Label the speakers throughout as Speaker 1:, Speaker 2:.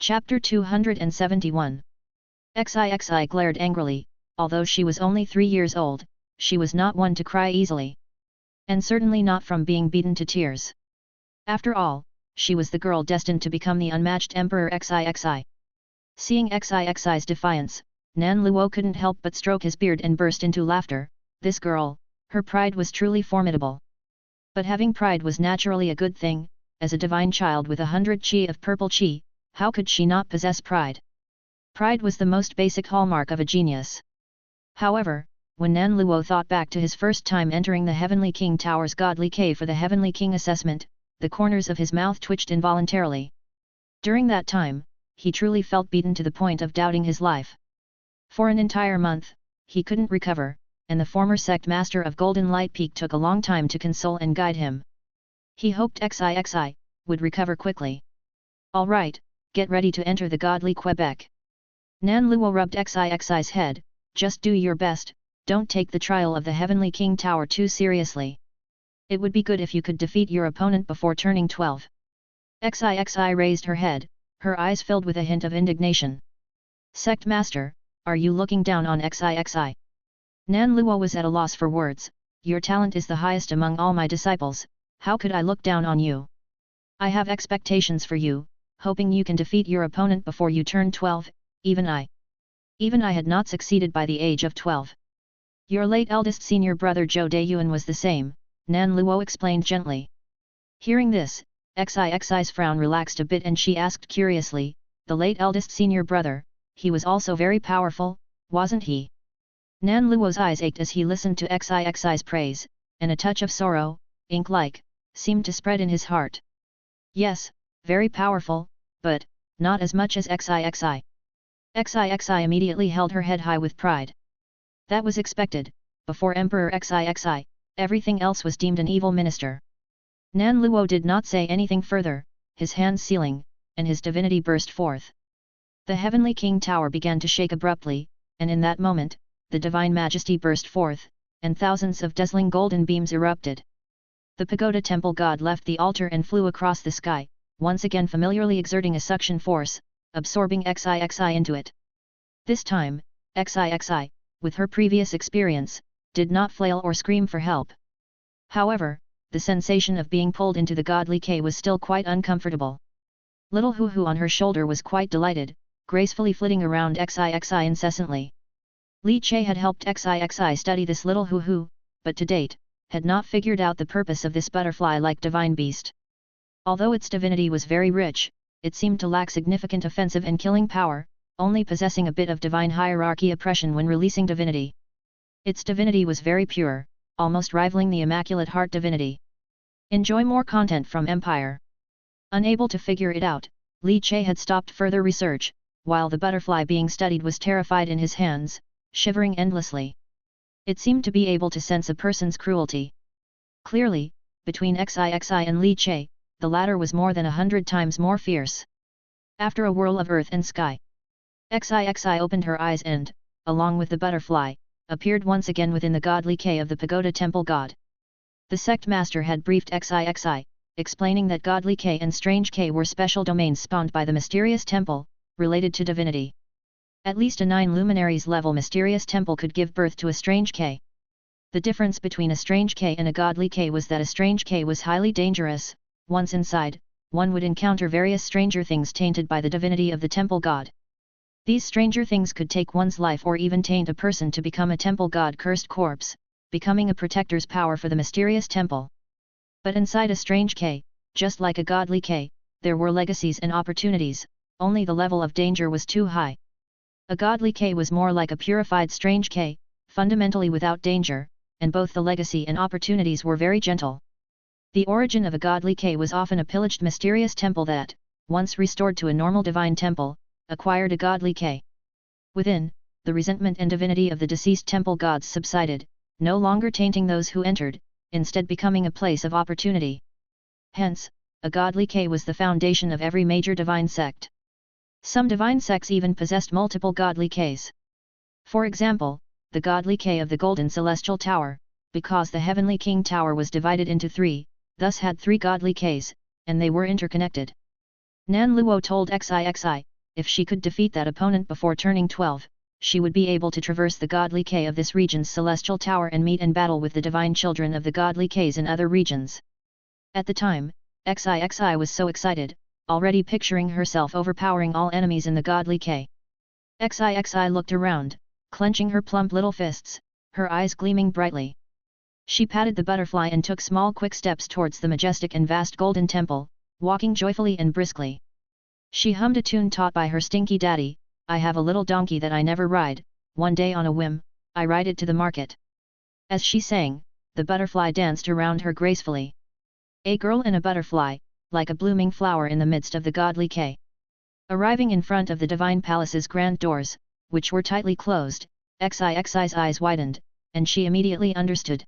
Speaker 1: Chapter 271. Xixi glared angrily. Although she was only 3 years old, she was not one to cry easily. And certainly not from being beaten to tears. After all, she was the girl destined to become the unmatched Emperor Xixi. Seeing Xixi's defiance, Nan Luo couldn't help but stroke his beard and burst into laughter. This girl, her pride was truly formidable. But having pride was naturally a good thing. As a divine child with 100 chi of purple chi, how could she not possess pride? Pride was the most basic hallmark of a genius. However, when Nan Luo thought back to his first time entering the Heavenly King Tower's godly cave for the Heavenly King assessment, the corners of his mouth twitched involuntarily. During that time, he truly felt beaten to the point of doubting his life. For an entire month, he couldn't recover, and the former sect master of Golden Light Peak took a long time to console and guide him. He hoped Xixi would recover quickly. All right, get ready to enter the godly Quebec. Nan Luo rubbed Xixi's head. Just do your best, don't take the trial of the Heavenly King Tower too seriously. It would be good if you could defeat your opponent before turning 12. Xixi raised her head, her eyes filled with a hint of indignation. Sect Master, are you looking down on Xixi? Nan Luo was at a loss for words. Your talent is the highest among all my disciples, how could I look down on you? I have expectations for you, hoping you can defeat your opponent before you turn 12, even I had not succeeded by the age of 12. Your late eldest senior brother Zhou Dayuan was the same, Nan Luo explained gently. Hearing this, Xixi's frown relaxed a bit and she asked curiously, the late eldest senior brother, he was also very powerful, wasn't he? Nan Luo's eyes ached as he listened to Xixi's praise, and a touch of sorrow, ink-like, seemed to spread in his heart. Yes, very powerful, but not as much as Xixi. Xixi immediately held her head high with pride. That was expected. Before Emperor Xixi, everything else was deemed an evil minister. Nan Luo did not say anything further, his hands sealing, and his divinity burst forth. The Heavenly King Tower began to shake abruptly, and in that moment, the Divine Majesty burst forth, and thousands of dazzling golden beams erupted. The pagoda temple god left the altar and flew across the sky, once again familiarly exerting a suction force, absorbing Xixi into it. This time, Xixi, with her previous experience, did not flail or scream for help. However, the sensation of being pulled into the godly cave was still quite uncomfortable. Little Hu Hu on her shoulder was quite delighted, gracefully flitting around Xixi incessantly. Li Che had helped Xixi study this little Hu Hu, but to date, had not figured out the purpose of this butterfly-like divine beast. Although its divinity was very rich, it seemed to lack significant offensive and killing power, only possessing a bit of divine hierarchy oppression when releasing divinity. Its divinity was very pure, almost rivaling the Immaculate Heart divinity. Enjoy more content from Empire. Unable to figure it out, Li Che had stopped further research, while the butterfly being studied was terrified in his hands, shivering endlessly. It seemed to be able to sense a person's cruelty. Clearly, between Xixi and Li Che, the latter was more than 100 times more fierce. After a whirl of earth and sky, Xixi opened her eyes and, along with the butterfly, appeared once again within the godly cave of the pagoda temple god. The sect master had briefed Xixi, explaining that godly K and strange K were special domains spawned by the mysterious temple, related to divinity. At least a 9 luminaries level mysterious temple could give birth to a strange K. The difference between a strange K and a godly K was that a strange K was highly dangerous. Once inside, one would encounter various stranger things tainted by the divinity of the temple god. These stranger things could take one's life or even taint a person to become a temple god cursed corpse, becoming a protector's power for the mysterious temple. But inside a strange K, just like a godly K, there were legacies and opportunities, only the level of danger was too high. A godly K was more like a purified strange K, fundamentally without danger, and both the legacy and opportunities were very gentle. The origin of a godly K was often a pillaged mysterious temple that, once restored to a normal divine temple, acquired a godly K. Within, the resentment and divinity of the deceased temple gods subsided, no longer tainting those who entered, instead becoming a place of opportunity. Hence, a godly K was the foundation of every major divine sect. Some divine sects even possessed multiple godly Ks. For example, the godly K of the Golden Celestial Tower, because the Heavenly King Tower was divided into 3, thus had 3 godly Ks, and they were interconnected. Nan Luo told Xixi, if she could defeat that opponent before turning 12, she would be able to traverse the godly K of this region's celestial tower and meet and battle with the divine children of the godly Ks in other regions. At the time, XIXI was so excited, already picturing herself overpowering all enemies in the godly K. XIXI looked around, clenching her plump little fists, her eyes gleaming brightly. She patted the butterfly and took small quick steps towards the majestic and vast golden temple, walking joyfully and briskly. She hummed a tune taught by her stinky daddy, I have a little donkey that I never ride, one day on a whim, I ride it to the market. As she sang, the butterfly danced around her gracefully. A girl and a butterfly, like a blooming flower in the midst of the godly K. Arriving in front of the divine palace's grand doors, which were tightly closed, XIXI's eyes widened, and she immediately understood.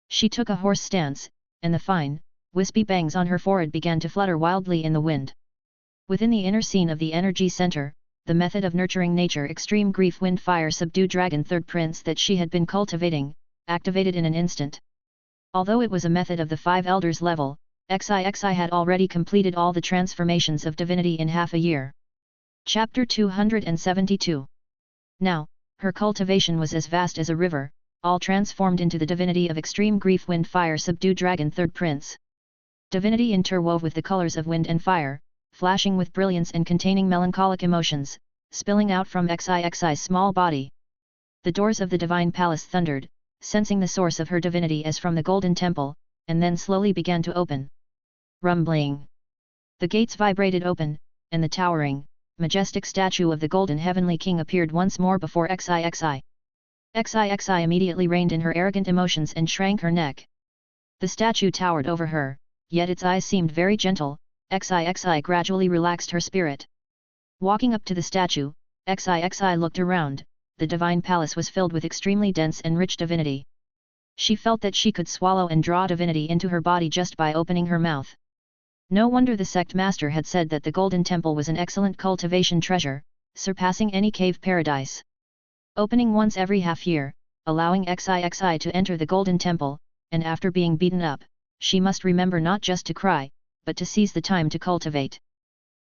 Speaker 1: She took a horse stance, and the fine, wispy bangs on her forehead began to flutter wildly in the wind. Within the inner scene of the energy center, the method of nurturing nature extreme grief wind fire subdue dragon third prince that she had been cultivating, activated in an instant. Although it was a method of the 5 elders level, XIXI had already completed all the transformations of divinity in half a year. Chapter 272. Now, her cultivation was as vast as a river, all transformed into the divinity of extreme grief wind fire subdue dragon third prince. Divinity interwove with the colors of wind and fire, flashing with brilliance and containing melancholic emotions, spilling out from XIXI's small body. The doors of the divine palace thundered, sensing the source of her divinity as from the golden temple, and then slowly began to open. Rumbling. The gates vibrated open, and the towering, majestic statue of the golden heavenly king appeared once more before XIXI. XIXI immediately reined in her arrogant emotions and shrank her neck. The statue towered over her, yet its eyes seemed very gentle. XIXI gradually relaxed her spirit. Walking up to the statue, XIXI looked around. The divine palace was filled with extremely dense and rich divinity. She felt that she could swallow and draw divinity into her body just by opening her mouth. No wonder the sect master had said that the golden temple was an excellent cultivation treasure, surpassing any cave paradise. Opening once every half year, allowing XIXI to enter the golden temple, and after being beaten up, she must remember not just to cry, but to seize the time to cultivate.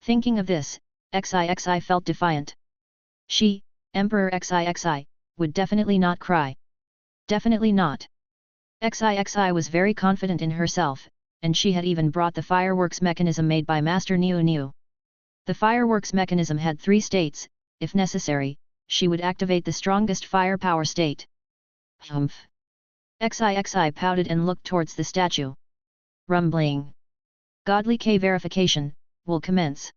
Speaker 1: Thinking of this, XIXI felt defiant. She, Emperor XIXI, would definitely not cry. Definitely not. XIXI was very confident in herself, and she had even brought the fireworks mechanism made by Master Niu Niu. The fireworks mechanism had 3 states. If necessary, she would activate the strongest firepower state. Humph. XIXI pouted and looked towards the statue. Rumbling. Godly K verification, will commence.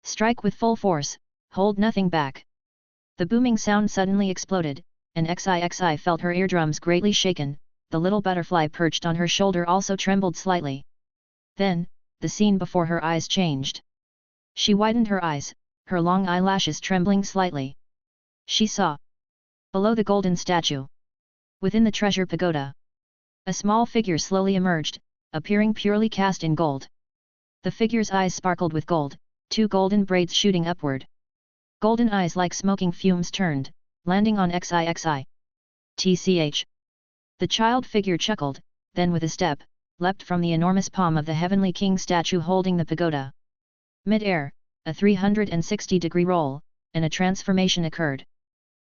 Speaker 1: Strike with full force, hold nothing back. The booming sound suddenly exploded, and XIXI felt her eardrums greatly shaken. The little butterfly perched on her shoulder also trembled slightly. Then, the scene before her eyes changed. She widened her eyes, her long eyelashes trembling slightly. She saw. Below the golden statue. Within the treasure pagoda. A small figure slowly emerged, appearing purely cast in gold. The figure's eyes sparkled with gold, 2 golden braids shooting upward. Golden eyes like smoking fumes turned, landing on XIXI. TCH. The child figure chuckled, then with a step, leapt from the enormous palm of the heavenly king statue holding the pagoda. Mid-air, a 360-degree roll, and a transformation occurred.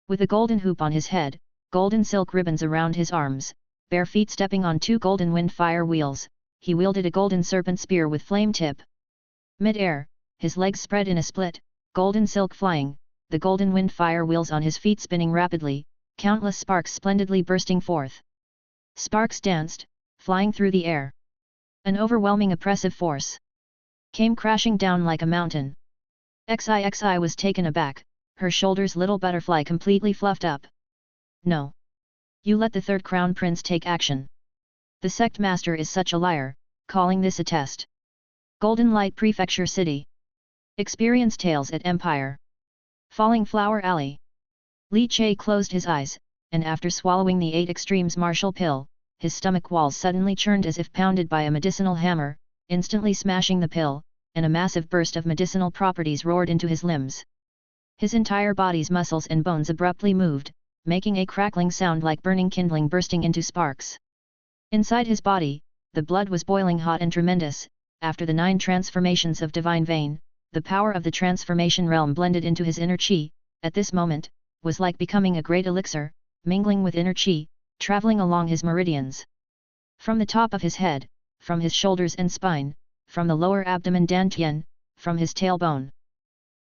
Speaker 1: With a golden hoop on his head, golden silk ribbons around his arms, bare feet stepping on 2 golden wind fire wheels, he wielded a golden serpent spear with flame tip. Mid-air, his legs spread in a split, golden silk flying, the golden wind fire wheels on his feet spinning rapidly, countless sparks splendidly bursting forth. Sparks danced, flying through the air. An overwhelming oppressive force came crashing down like a mountain. XIXI was taken aback, her shoulders little butterfly completely fluffed up. No. You let the 3rd crown prince take action. The sect master is such a liar, calling this a test. Golden Light Prefecture City. Experience tales at Empire. Falling Flower Alley. Li Che closed his eyes, and after swallowing the 8 extremes martial pill, his stomach walls suddenly churned as if pounded by a medicinal hammer, instantly smashing the pill, and a massive burst of medicinal properties roared into his limbs. His entire body's muscles and bones abruptly moved, making a crackling sound like burning kindling bursting into sparks. Inside his body, the blood was boiling hot and tremendous. After the 9 transformations of divine vein, the power of the transformation realm blended into his inner chi, at this moment, was like becoming a great elixir, mingling with inner chi, traveling along his meridians. From the top of his head, from his shoulders and spine, from the lower abdomen dantian, from his tailbone.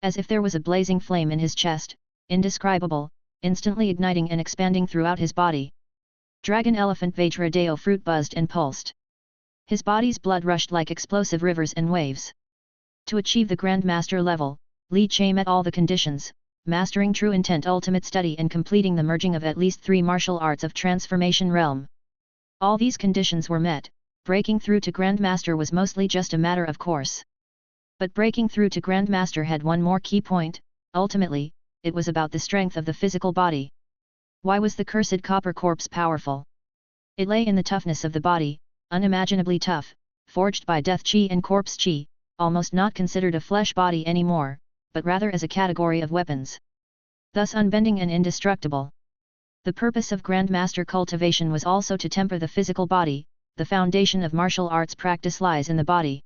Speaker 1: As if there was a blazing flame in his chest, indescribable, instantly igniting and expanding throughout his body. Dragon Elephant Vajra Deo fruit buzzed and pulsed. His body's blood rushed like explosive rivers and waves. To achieve the Grandmaster level, Li Che met all the conditions, mastering true intent ultimate study and completing the merging of at least 3 martial arts of transformation realm. All these conditions were met, breaking through to Grandmaster was mostly just a matter of course. But breaking through to Grandmaster had one more key point, ultimately, it was about the strength of the physical body. Why was the cursed copper corpse powerful? It lay in the toughness of the body, unimaginably tough, forged by death chi and corpse chi, almost not considered a flesh body anymore, but rather as a category of weapons. Thus unbending and indestructible. The purpose of Grandmaster cultivation was also to temper the physical body, the foundation of martial arts practice lies in the body.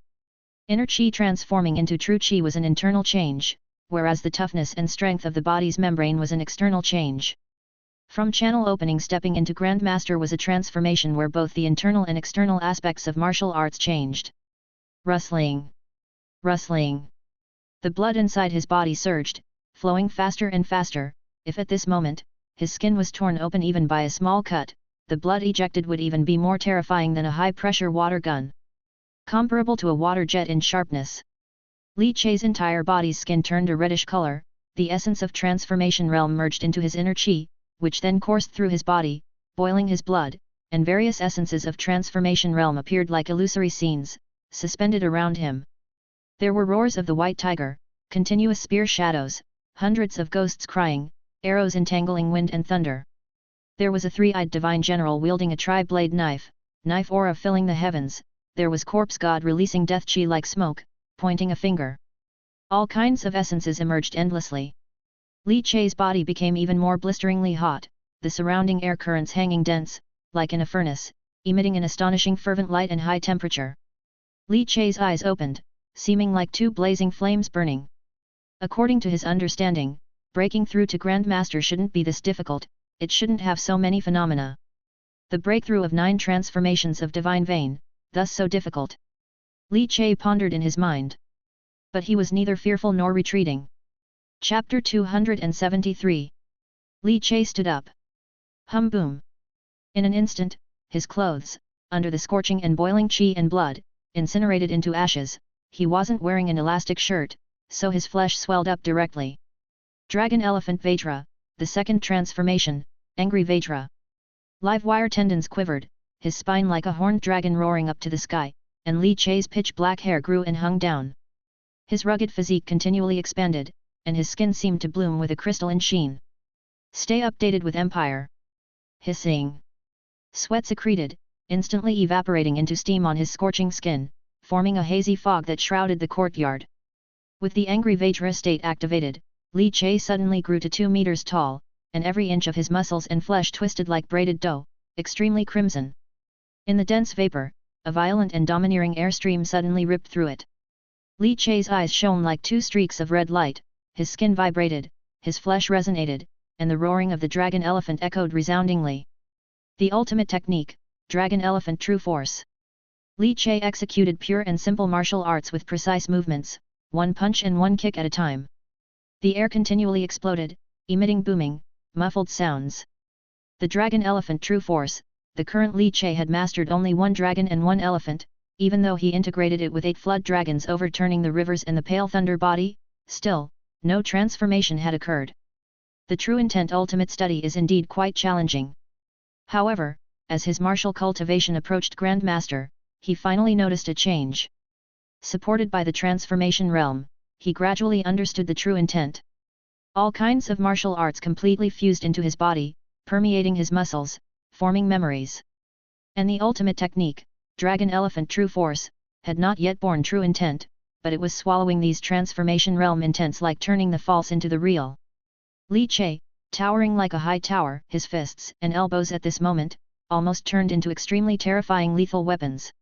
Speaker 1: Inner chi transforming into true chi was an internal change, whereas the toughness and strength of the body's membrane was an external change. From channel opening stepping into Grandmaster was a transformation where both the internal and external aspects of martial arts changed. Rustling. Rustling. The blood inside his body surged, flowing faster and faster. If at this moment, his skin was torn open even by a small cut, the blood ejected would even be more terrifying than a high-pressure water gun. Comparable to a water jet in sharpness. Li Che's entire body's skin turned a reddish color, the essence of transformation realm merged into his inner chi, which then coursed through his body, boiling his blood, and various essences of transformation realm appeared like illusory scenes, suspended around him. There were roars of the white tiger, continuous spear shadows, hundreds of ghosts crying, arrows entangling wind and thunder. There was a three-eyed divine general wielding a tri-blade knife aura filling the heavens, there was corpse god releasing death chi like smoke, pointing a finger. All kinds of essences emerged endlessly. Li Che's body became even more blisteringly hot, the surrounding air currents hanging dense, like in a furnace, emitting an astonishing fervent light and high temperature. Li Che's eyes opened, seeming like 2 blazing flames burning. According to his understanding, breaking through to Grandmaster shouldn't be this difficult, it shouldn't have so many phenomena. The breakthrough of 9 transformations of divine vein, thus so difficult. Li Che pondered in his mind. But he was neither fearful nor retreating. Chapter 273. Li Che stood up. Hum boom. In an instant, his clothes, under the scorching and boiling chi and blood, incinerated into ashes. He wasn't wearing an elastic shirt, so his flesh swelled up directly. Dragon Elephant Vajra, the second transformation, Angry Vajra. Live wire tendons quivered, his spine like a horned dragon roaring up to the sky, and Li Che's pitch black hair grew and hung down. His rugged physique continually expanded, and his skin seemed to bloom with a crystalline sheen. Stay updated with Empire. Hissing. Sweat secreted, instantly evaporating into steam on his scorching skin, forming a hazy fog that shrouded the courtyard. With the Angry Vajra state activated, Li Che suddenly grew to 2 meters tall, and every inch of his muscles and flesh twisted like braided dough, extremely crimson. In the dense vapor, a violent and domineering airstream suddenly ripped through it. Li Che's eyes shone like 2 streaks of red light, his skin vibrated, his flesh resonated, and the roaring of the dragon elephant echoed resoundingly. The ultimate technique, Dragon Elephant True Force. Li Che executed pure and simple martial arts with precise movements, 1 punch and 1 kick at a time. The air continually exploded, emitting booming, muffled sounds. The Dragon Elephant True Force, the current Li Che had mastered only 1 dragon and 1 elephant, even though he integrated it with 8 flood dragons overturning the rivers and the pale thunder body, still, no transformation had occurred. The true intent ultimate study is indeed quite challenging. However, as his martial cultivation approached Grandmaster, he finally noticed a change. Supported by the transformation realm, he gradually understood the true intent. All kinds of martial arts completely fused into his body, permeating his muscles, forming memories. And the ultimate technique, Dragon Elephant True Force, had not yet born true intent, but it was swallowing these transformation realm intents like turning the false into the real. Li Che, towering like a high tower, his fists and elbows at this moment, almost turned into extremely terrifying lethal weapons.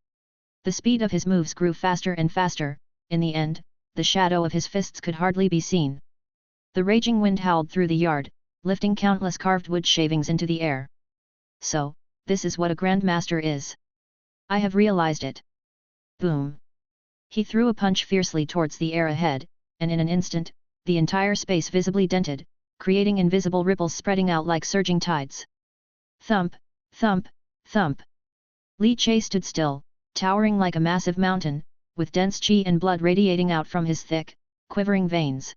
Speaker 1: The speed of his moves grew faster and faster, in the end, the shadow of his fists could hardly be seen. The raging wind howled through the yard, lifting countless carved wood shavings into the air. So, this is what a Grandmaster is. I have realized it. Boom! He threw a punch fiercely towards the air ahead, and in an instant, the entire space visibly dented, creating invisible ripples spreading out like surging tides. Thump, thump, thump. Li Che stood still, towering like a massive mountain, with dense qi and blood radiating out from his thick, quivering veins.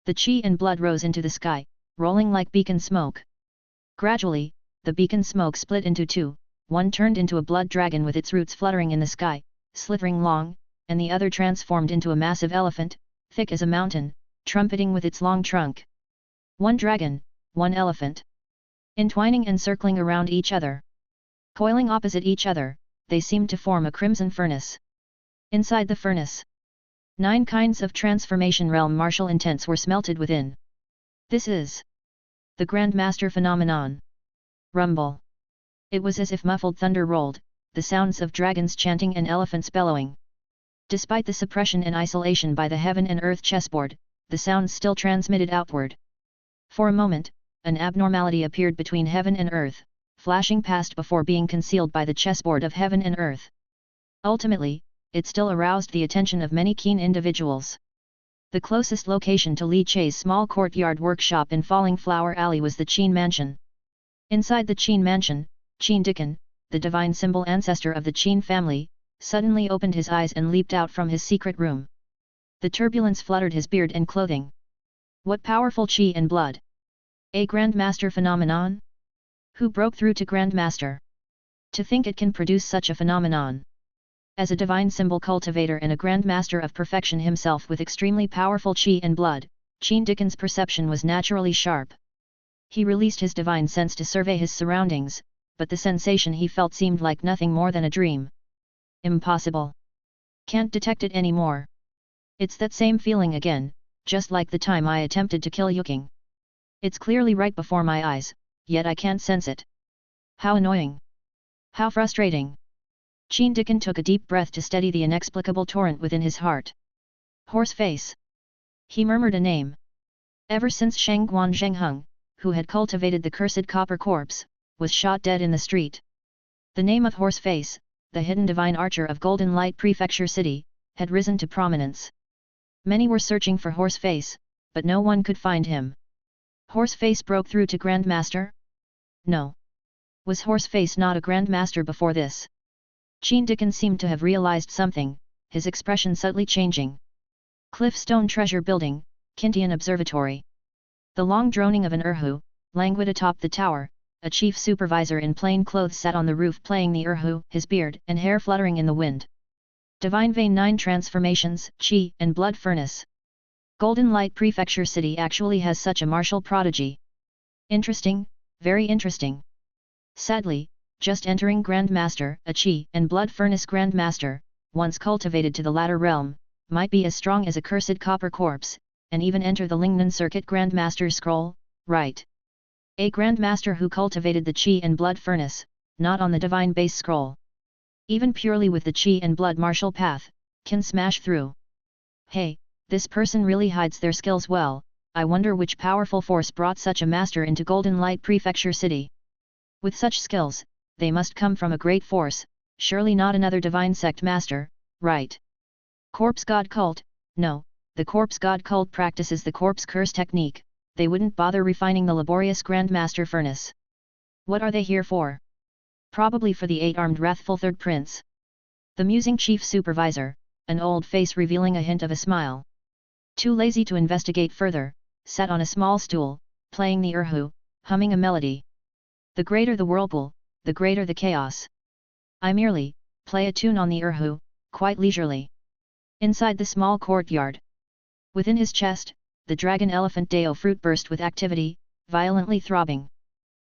Speaker 1: The qi and blood rose into the sky, rolling like beacon smoke. Gradually, the beacon smoke split into two, one turned into a blood dragon with its roots fluttering in the sky, slithering long, and the other transformed into a massive elephant, thick as a mountain, trumpeting with its long trunk. One dragon, one elephant. Entwining and circling around each other. Coiling opposite each other, they seemed to form a crimson furnace. Inside the furnace, 9 kinds of transformation realm martial intents were smelted within. This is the Grandmaster phenomenon. Rumble. It was as if muffled thunder rolled, the sounds of dragons chanting and elephants bellowing. Despite the suppression and isolation by the heaven and earth chessboard, the sounds still transmitted outward. For a moment, an abnormality appeared between heaven and earth, flashing past before being concealed by the chessboard of heaven and earth. Ultimately, it still aroused the attention of many keen individuals. The closest location to Li Che's small courtyard workshop in Falling Flower Alley was the Qin Mansion. Inside the Qin Mansion, Qin Dickon, the divine symbol ancestor of the Qin family, suddenly opened his eyes and leaped out from his secret room. The turbulence fluttered his beard and clothing. What powerful qi and blood! A Grandmaster phenomenon? Who broke through to Grandmaster? To think it can produce such a phenomenon. As a divine symbol cultivator and a Grandmaster of perfection himself with extremely powerful qi and blood, Qin Dickon's perception was naturally sharp. He released his divine sense to survey his surroundings, but the sensation he felt seemed like nothing more than a dream. Impossible. Can't detect it anymore. It's that same feeling again, just like the time I attempted to kill Yuking. It's clearly right before my eyes, yet I can't sense it. How annoying. How frustrating. Qin Dickon took a deep breath to steady the inexplicable torrent within his heart. Horseface. He murmured a name. Ever since Shangguan Zhengheng, who had cultivated the cursed copper corpse, was shot dead in the street. The name of Horseface, the hidden divine archer of Golden Light Prefecture City, had risen to prominence. Many were searching for Horseface, but no one could find him. Horseface broke through to Grandmaster? No. Was Horseface not a Grandmaster before this? Qin Dickon seemed to have realized something, his expression subtly changing. Cliffstone Treasure Building, Kintian Observatory. The long droning of an erhu, languid atop the tower, a chief supervisor in plain clothes sat on the roof playing the erhu, his beard and hair fluttering in the wind. Divine Vein 9 transformations, qi and blood furnace. Golden Light Prefecture City actually has such a martial prodigy. Interesting, very interesting. Sadly, just entering Grandmaster, a qi and blood furnace Grandmaster, once cultivated to the latter realm, might be as strong as a cursed copper corpse, and even enter the Lingnan Circuit Grandmaster's scroll, right? A Grandmaster who cultivated the qi and blood furnace, not on the divine base scroll. Even purely with the qi and blood martial path, can smash through. Hey, this person really hides their skills well. I wonder which powerful force brought such a master into Golden Light Prefecture City. With such skills, they must come from a great force, surely not another divine sect master, right? Corpse God cult, no, the corpse god cult practices the corpse curse technique, they wouldn't bother refining the laborious Grandmaster furnace. What are they here for? Probably for the 8-armed wrathful third prince. The musing chief supervisor, an old face revealing a hint of a smile. Too lazy to investigate further, sat on a small stool, playing the erhu, humming a melody. The greater the whirlpool, the greater the chaos. I merely play a tune on the erhu, quite leisurely. Inside the small courtyard. Within his chest, the dragon elephant Dao fruit burst with activity, violently throbbing.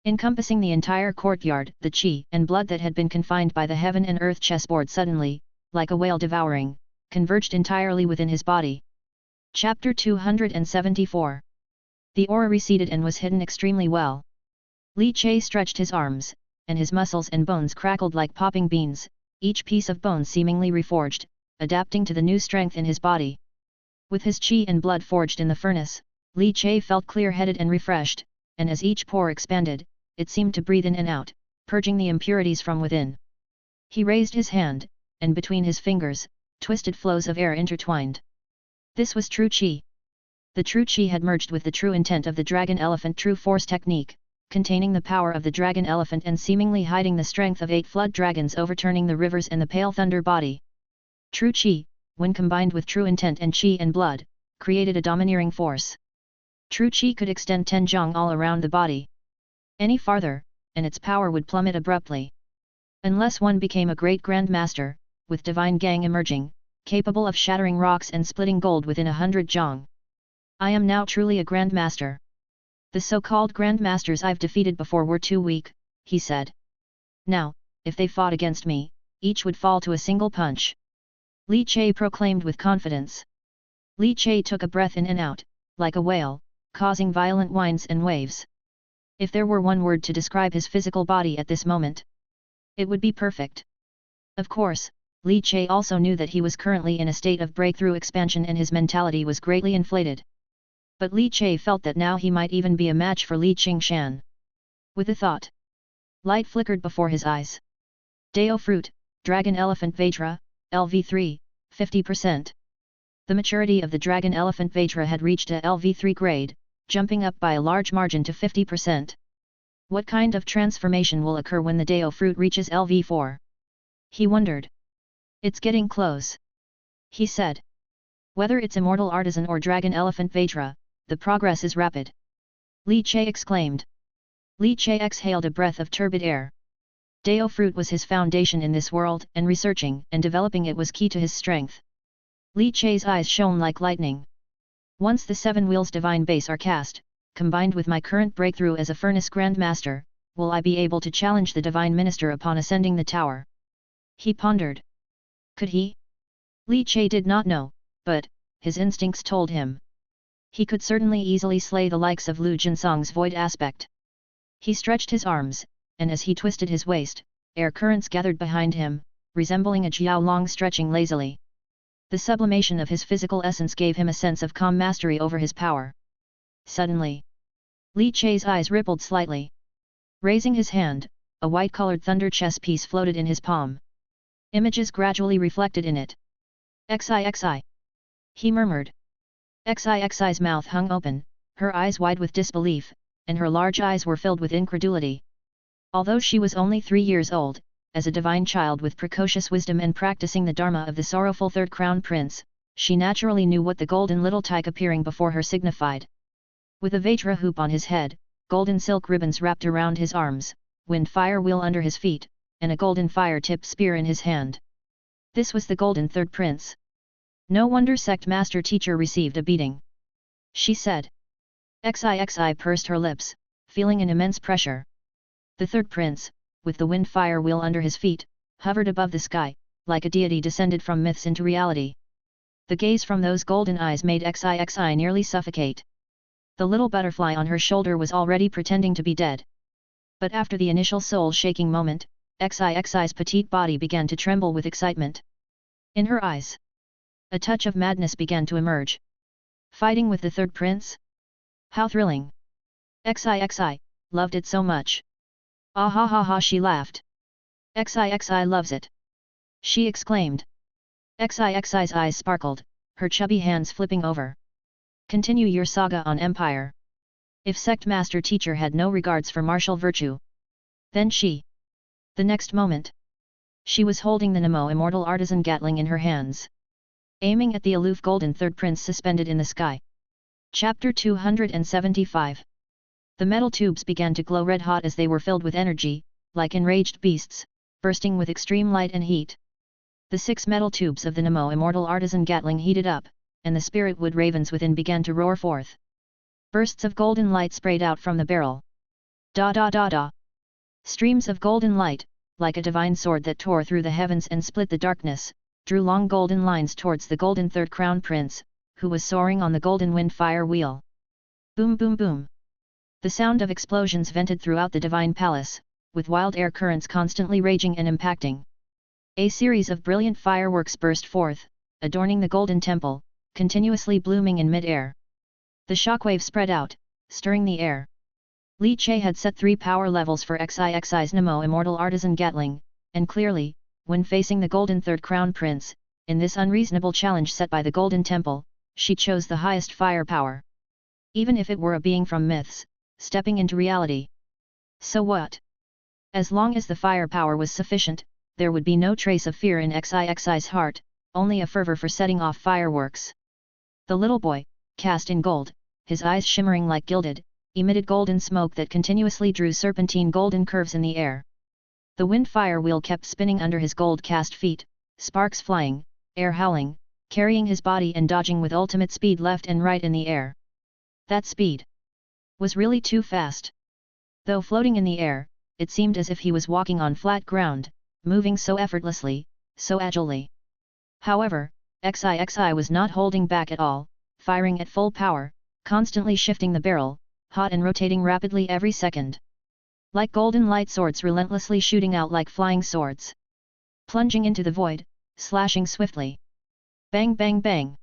Speaker 1: Encompassing the entire courtyard, the qi and blood that had been confined by the heaven and earth chessboard suddenly, like a whale devouring, converged entirely within his body. Chapter 274. The aura receded and was hidden extremely well. Li Che stretched his arms, and his muscles and bones crackled like popping beans, each piece of bone seemingly reforged, adapting to the new strength in his body. With his qi and blood forged in the furnace, Li Che felt clear-headed and refreshed, and as each pore expanded, it seemed to breathe in and out, purging the impurities from within. He raised his hand, and between his fingers, twisted flows of air intertwined. This was true qi. The true qi had merged with the true intent of the dragon elephant true force technique, containing the power of the dragon elephant and seemingly hiding the strength of 8 flood dragons overturning the rivers and the pale thunder body. True qi, when combined with true intent and qi and blood, created a domineering force. True qi could extend 10 zhang all around the body. Any farther, and its power would plummet abruptly. Unless one became a great Grand Master, with divine gang emerging, capable of shattering rocks and splitting gold within 100 zhang. I am now truly a Grand Master. The so-called Grand Masters I've defeated before were too weak, he said. Now, if they fought against me, each would fall to a single punch. Li Che proclaimed with confidence. Li Che took a breath in and out, like a whale, causing violent winds and waves. If there were one word to describe his physical body at this moment, it would be perfect. Of course, Li Che also knew that he was currently in a state of breakthrough expansion and his mentality was greatly inflated. But Li Che felt that now he might even be a match for Li Qingshan. With a thought, light flickered before his eyes. Dao Fruit, Dragon Elephant Vajra, LV3, 50%. The maturity of the Dragon Elephant Vajra had reached a LV3 grade, jumping up by a large margin to 50%. What kind of transformation will occur when the Dao Fruit reaches LV4? He wondered. It's getting close. He said. Whether it's Immortal Artisan or Dragon Elephant Vajra, the progress is rapid. Li Che exclaimed. Li Che exhaled a breath of turbid air. Dao Fruit was his foundation in this world, and researching and developing it was key to his strength. Li Che's eyes shone like lightning. Once the 7 wheels divine base are cast, combined with my current breakthrough as a furnace Grand Master, will I be able to challenge the Divine Minister upon ascending the tower? He pondered. Could he? Li Che did not know, but his instincts told him. He could certainly easily slay the likes of Lu Jinsong's void aspect. He stretched his arms, and as he twisted his waist, air currents gathered behind him, resembling a jiao long stretching lazily. The sublimation of his physical essence gave him a sense of calm mastery over his power. Suddenly, Li Che's eyes rippled slightly. Raising his hand, a white-colored thunder chess piece floated in his palm. Images gradually reflected in it. XI. He murmured. Xi's mouth hung open, her eyes wide with disbelief, and her large eyes were filled with incredulity. Although she was only 3 years old, as a divine child with precocious wisdom and practicing the dharma of the sorrowful third crown prince, she naturally knew what the golden little tyke appearing before her signified. With a Vajra hoop on his head, golden silk ribbons wrapped around his arms, wind fire wheel under his feet, and a golden fire-tipped spear in his hand. This was the golden third prince. No wonder sect master teacher received a beating. She said. Xi pursed her lips, feeling an immense pressure. The third prince, with the wind fire wheel under his feet, hovered above the sky, like a deity descended from myths into reality. The gaze from those golden eyes made Xi nearly suffocate. The little butterfly on her shoulder was already pretending to be dead. But after the initial soul-shaking moment, Xi's petite body began to tremble with excitement. In her eyes, a touch of madness began to emerge. Fighting with the third prince? How thrilling! Xi loved it so much. Ah ha ha ha, she laughed. Xi loves it. She exclaimed. Xi's eyes sparkled, her chubby hands flipping over. Continue your saga on empire. If sect master teacher had no regards for martial virtue, then she. The next moment, she was holding the Nemo Immortal Artisan Gatling in her hands, aiming at the aloof golden third prince suspended in the sky. Chapter 275. The metal tubes began to glow red-hot as they were filled with energy, like enraged beasts, bursting with extreme light and heat. The 6 metal tubes of the Nemo Immortal Artisan Gatling heated up, and the spirit wood ravens within began to roar forth. Bursts of golden light sprayed out from the barrel. Da da da da. Streams of golden light, like a divine sword that tore through the heavens and split the darkness, drew long golden lines towards the golden third crown prince, who was soaring on the golden wind fire wheel. Boom boom boom. The sound of explosions vented throughout the divine palace, with wild air currents constantly raging and impacting. A series of brilliant fireworks burst forth, adorning the golden temple, continuously blooming in mid-air. The shockwave spread out, stirring the air. Li Che had set 3 power levels for XIXI's Nemo Immortal Artisan Gatling, and clearly, when facing the Golden Third Crown Prince, in this unreasonable challenge set by the Golden Temple, she chose the highest firepower. Even if it were a being from myths, stepping into reality. So what? As long as the firepower was sufficient, there would be no trace of fear in XIXI's heart, only a fervor for setting off fireworks. The little boy, cast in gold, his eyes shimmering like gilded, emitted golden smoke that continuously drew serpentine golden curves in the air. The wind fire wheel kept spinning under his gold-cast feet, sparks flying, air howling, carrying his body and dodging with ultimate speed left and right in the air. That speed was really too fast. Though floating in the air, it seemed as if he was walking on flat ground, moving so effortlessly, so agilely. However, XIXI was not holding back at all, firing at full power, constantly shifting the barrel, hot and rotating rapidly every second. Like golden light swords relentlessly shooting out like flying swords. Plunging into the void, slashing swiftly. Bang bang bang.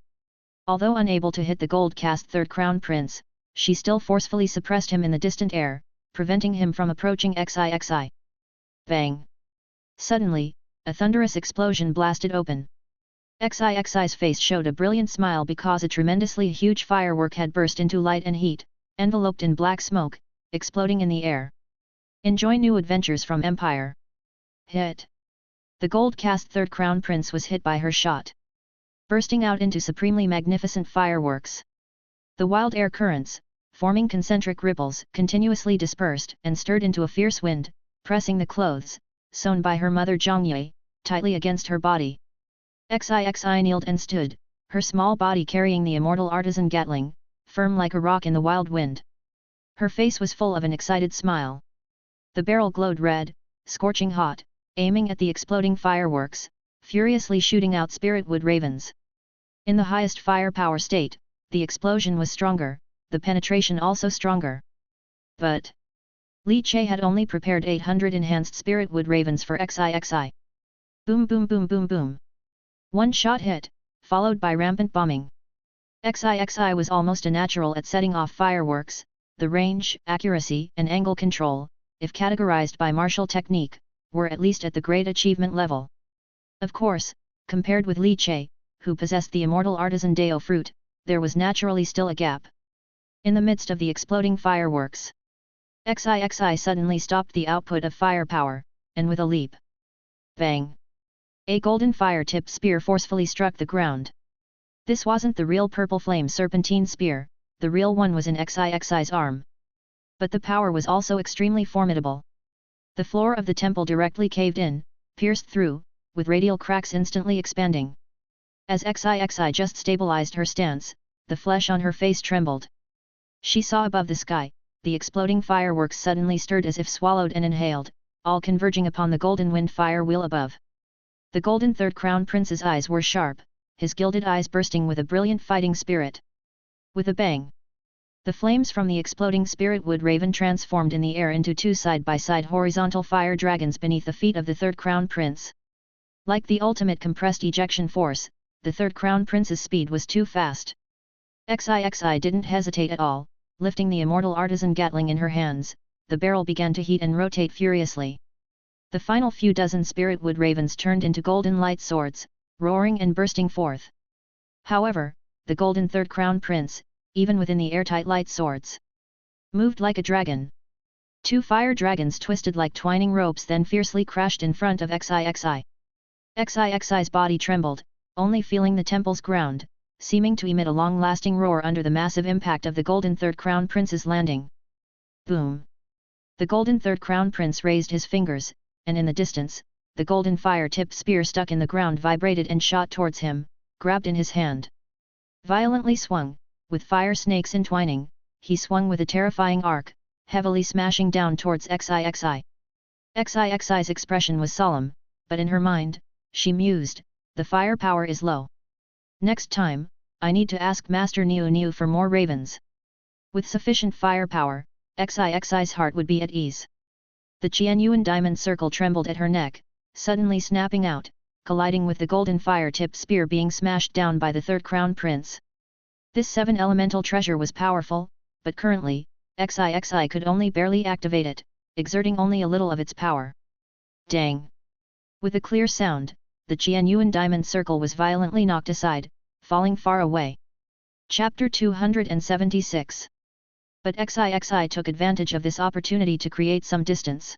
Speaker 1: Although unable to hit the gold-cast Third Crown Prince, she still forcefully suppressed him in the distant air, preventing him from approaching XIXI. Bang! Suddenly, a thunderous explosion blasted open. XIXI's face showed a brilliant smile because a tremendously huge firework had burst into light and heat, enveloped in black smoke, exploding in the air. Enjoy new adventures from Empire. Hit! The gold-cast Third Crown Prince was hit by her shot, bursting out into supremely magnificent fireworks. The wild air currents, forming concentric ripples, continuously dispersed and stirred into a fierce wind, pressing the clothes, sewn by her mother Zhongye, tightly against her body. XIXI kneeled and stood, her small body carrying the immortal artisan Gatling, firm like a rock in the wild wind. Her face was full of an excited smile. The barrel glowed red, scorching hot, aiming at the exploding fireworks, furiously shooting out spiritwood ravens. In the highest firepower state, the explosion was stronger, the penetration also stronger. But Li Che had only prepared 800 enhanced spiritwood ravens for XIXI. Boom boom boom boom boom. One shot hit, followed by rampant bombing. XIXI was almost a natural at setting off fireworks. The range, accuracy and angle control, if categorized by martial technique, were at least at the great achievement level. Of course, compared with Li Che, who possessed the immortal artisan Dao fruit, there was naturally still a gap. In the midst of the exploding fireworks, XIXI suddenly stopped the output of firepower, and with a leap. Bang! A golden fire-tipped spear forcefully struck the ground. This wasn't the real purple flame serpentine spear, the real one was in XIXI's arm. But the power was also extremely formidable. The floor of the temple directly caved in, pierced through, with radial cracks instantly expanding. As XIXI just stabilized her stance, the flesh on her face trembled. She saw above the sky, the exploding fireworks suddenly stirred as if swallowed and inhaled, all converging upon the golden wind fire wheel above. The golden Third Crown Prince's eyes were sharp, his gilded eyes bursting with a brilliant fighting spirit. With a bang, the flames from the exploding spiritwood raven transformed in the air into 2 side-by-side horizontal fire dragons beneath the feet of the Third Crown Prince. Like the ultimate compressed ejection force, the Third Crown Prince's speed was too fast. XIXI didn't hesitate at all, lifting the immortal artisan Gatling in her hands, the barrel began to heat and rotate furiously. The final few dozen spiritwood ravens turned into golden light swords, roaring and bursting forth. However, the golden Third Crown Prince, even within the airtight light swords, moved like a dragon. 2 fire dragons twisted like twining ropes then fiercely crashed in front of XIXI. XIXI's body trembled, only feeling the temple's ground, seeming to emit a long-lasting roar under the massive impact of the golden Third Crown Prince's landing. Boom! The golden Third Crown Prince raised his fingers, and in the distance, the golden fire-tipped spear stuck in the ground vibrated and shot towards him, grabbed in his hand. Violently swung, with fire snakes entwining, he swung with a terrifying arc, heavily smashing down towards XIXI. XIXI's expression was solemn, but in her mind, she mused, the firepower is low. Next time, I need to ask Master Niu Niu for more ravens. With sufficient firepower, XIXI's heart would be at ease. The Qianyuan diamond circle trembled at her neck, suddenly snapping out, colliding with the golden fire-tipped spear being smashed down by the third crown prince. This 7 elemental treasure was powerful, but currently, XIXI could only barely activate it, exerting only a little of its power. Dang! With a clear sound, the Qianyuan diamond circle was violently knocked aside, falling far away. Chapter 276. But XIXI took advantage of this opportunity to create some distance.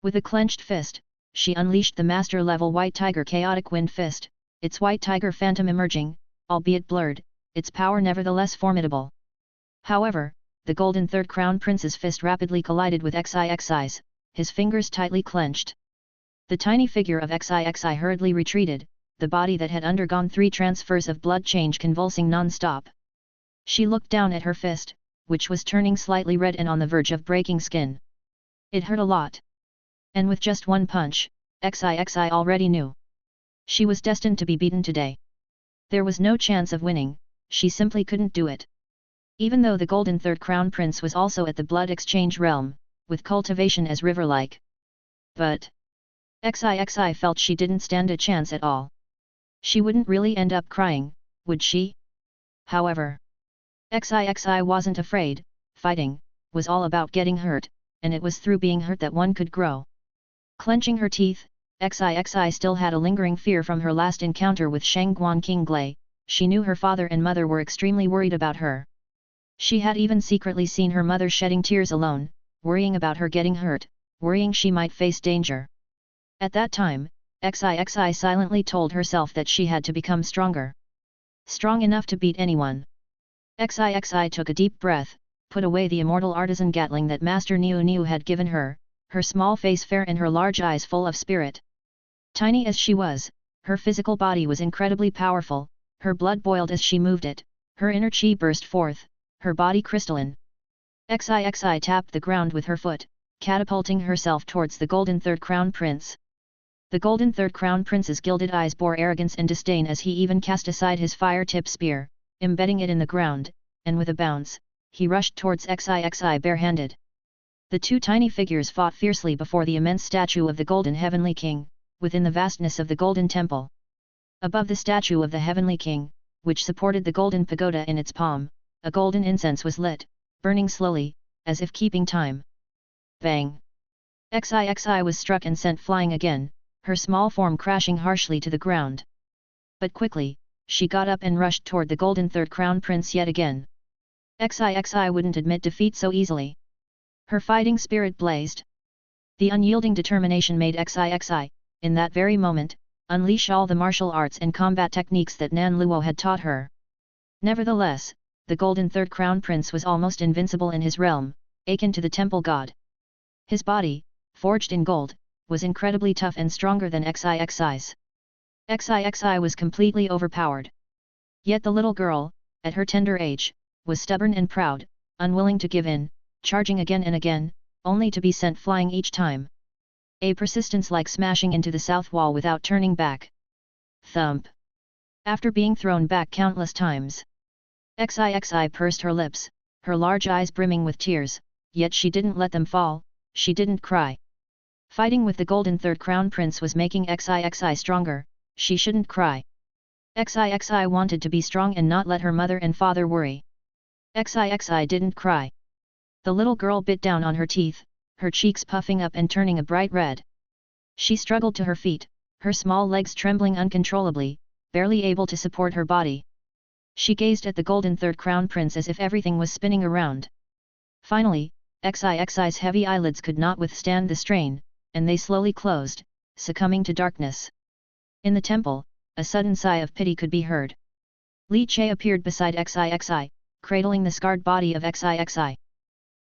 Speaker 1: With a clenched fist, she unleashed the master-level White Tiger Chaotic Wind Fist, its White Tiger Phantom emerging, albeit blurred, its power nevertheless formidable. However, the golden third crown prince's fist rapidly collided with XIXI's, his fingers tightly clenched. The tiny figure of XIXI hurriedly retreated, the body that had undergone 3 transfers of blood change convulsing non-stop. She looked down at her fist, which was turning slightly red and on the verge of breaking skin. It hurt a lot. And with just one punch, XIXI already knew. She was destined to be beaten today. There was no chance of winning, she simply couldn't do it. Even though the golden third crown prince was also at the blood exchange realm, with cultivation as river-like. But XIXI felt she didn't stand a chance at all. She wouldn't really end up crying, would she? However, XIXI wasn't afraid. Fighting was all about getting hurt, and it was through being hurt that one could grow. Clenching her teeth, XIXI still had a lingering fear from her last encounter with Shangguan King Glai. She knew her father and mother were extremely worried about her. She had even secretly seen her mother shedding tears alone, worrying about her getting hurt, worrying she might face danger. At that time, XIXI silently told herself that she had to become stronger. Strong enough to beat anyone. XIXI took a deep breath, put away the immortal artisan Gatling that Master Niu had given her, her small face fair and her large eyes full of spirit. Tiny as she was, her physical body was incredibly powerful, her blood boiled as she moved it, her inner chi burst forth, her body crystalline. XIXI tapped the ground with her foot, catapulting herself towards the golden third crown prince. The golden third crown prince's gilded eyes bore arrogance and disdain as he even cast aside his fire-tipped spear, embedding it in the ground, and with a bounce, he rushed towards XIXI barehanded. The 2 tiny figures fought fiercely before the immense statue of the Golden Heavenly King, within the vastness of the Golden Temple. Above the statue of the Heavenly King, which supported the golden pagoda in its palm, a golden incense was lit, burning slowly, as if keeping time. Bang! XIXI was struck and sent flying again, her small form crashing harshly to the ground. But quickly, she got up and rushed toward the golden third crown prince yet again. XIXI wouldn't admit defeat so easily. Her fighting spirit blazed. The unyielding determination made XIXI, in that very moment, unleash all the martial arts and combat techniques that Nan Luo had taught her. Nevertheless, the golden third crown prince was almost invincible in his realm, akin to the temple god. His body, forged in gold, was incredibly tough and stronger than XIXI's. XIXI was completely overpowered. Yet the little girl, at her tender age, was stubborn and proud, unwilling to give in, charging again and again, only to be sent flying each time. A persistence like smashing into the south wall without turning back. Thump! After being thrown back countless times, XIXI pursed her lips, her large eyes brimming with tears, yet she didn't let them fall, she didn't cry. Fighting with the golden third crown prince was making XIXI stronger, she shouldn't cry. XIXI wanted to be strong and not let her mother and father worry. XIXI didn't cry. The little girl bit down on her teeth, her cheeks puffing up and turning a bright red. She struggled to her feet, her small legs trembling uncontrollably, barely able to support her body. She gazed at the golden third crown prince as if everything was spinning around. Finally, XIXI's heavy eyelids could not withstand the strain, and they slowly closed, succumbing to darkness. In the temple, a sudden sigh of pity could be heard. Li Che appeared beside XIXI, cradling the scarred body of XIXI.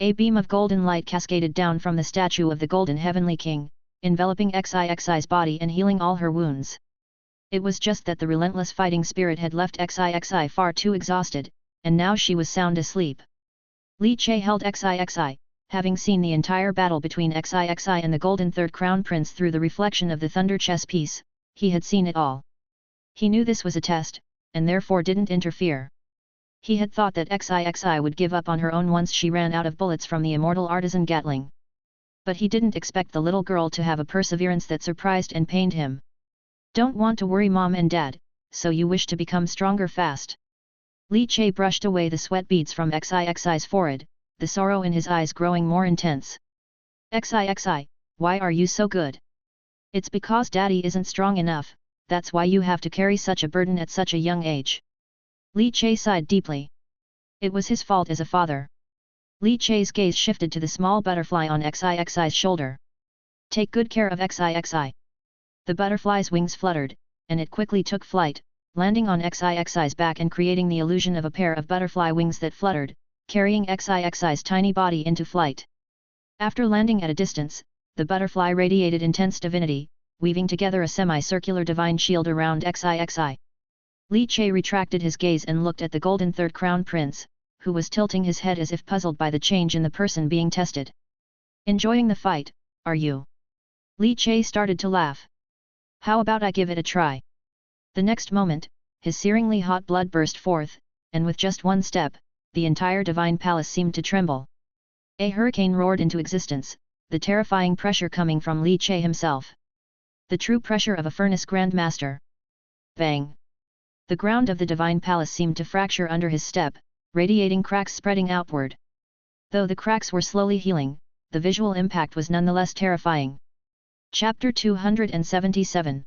Speaker 1: A beam of golden light cascaded down from the statue of the Golden Heavenly King, enveloping XIXI's body and healing all her wounds. It was just that the relentless fighting spirit had left XIXI far too exhausted, and now she was sound asleep. Li Che held XIXI, having seen the entire battle between XIXI and the Golden Third Crown Prince through the reflection of the Thunder chess piece. He had seen it all. He knew this was a test, and therefore didn't interfere. He had thought that XIXI would give up on her own once she ran out of bullets from the immortal artisan Gatling. But he didn't expect the little girl to have a perseverance that surprised and pained him. Don't want to worry mom and dad, so you wish to become stronger fast. Li Che brushed away the sweat beads from Xixi's forehead, the sorrow in his eyes growing more intense. Xixi, why are you so good? It's because daddy isn't strong enough, that's why you have to carry such a burden at such a young age. Li Che sighed deeply. It was his fault as a father. Li Che's gaze shifted to the small butterfly on Xixi's shoulder. Take good care of Xixi. The butterfly's wings fluttered, and it quickly took flight, landing on Xixi's back and creating the illusion of a pair of butterfly wings that fluttered, carrying Xixi's tiny body into flight. After landing at a distance, the butterfly radiated intense divinity, weaving together a semi-circular divine shield around Xixi. Li Che retracted his gaze and looked at the golden third crown prince, who was tilting his head as if puzzled by the change in the person being tested. Enjoying the fight, are you? Li Che started to laugh. How about I give it a try? The next moment, his searingly hot blood burst forth, and with just one step, the entire divine palace seemed to tremble. A hurricane roared into existence, the terrifying pressure coming from Li Che himself. The true pressure of a furnace grandmaster. Bang! The ground of the divine palace seemed to fracture under his step, radiating cracks spreading outward. Though the cracks were slowly healing, the visual impact was nonetheless terrifying. Chapter 277.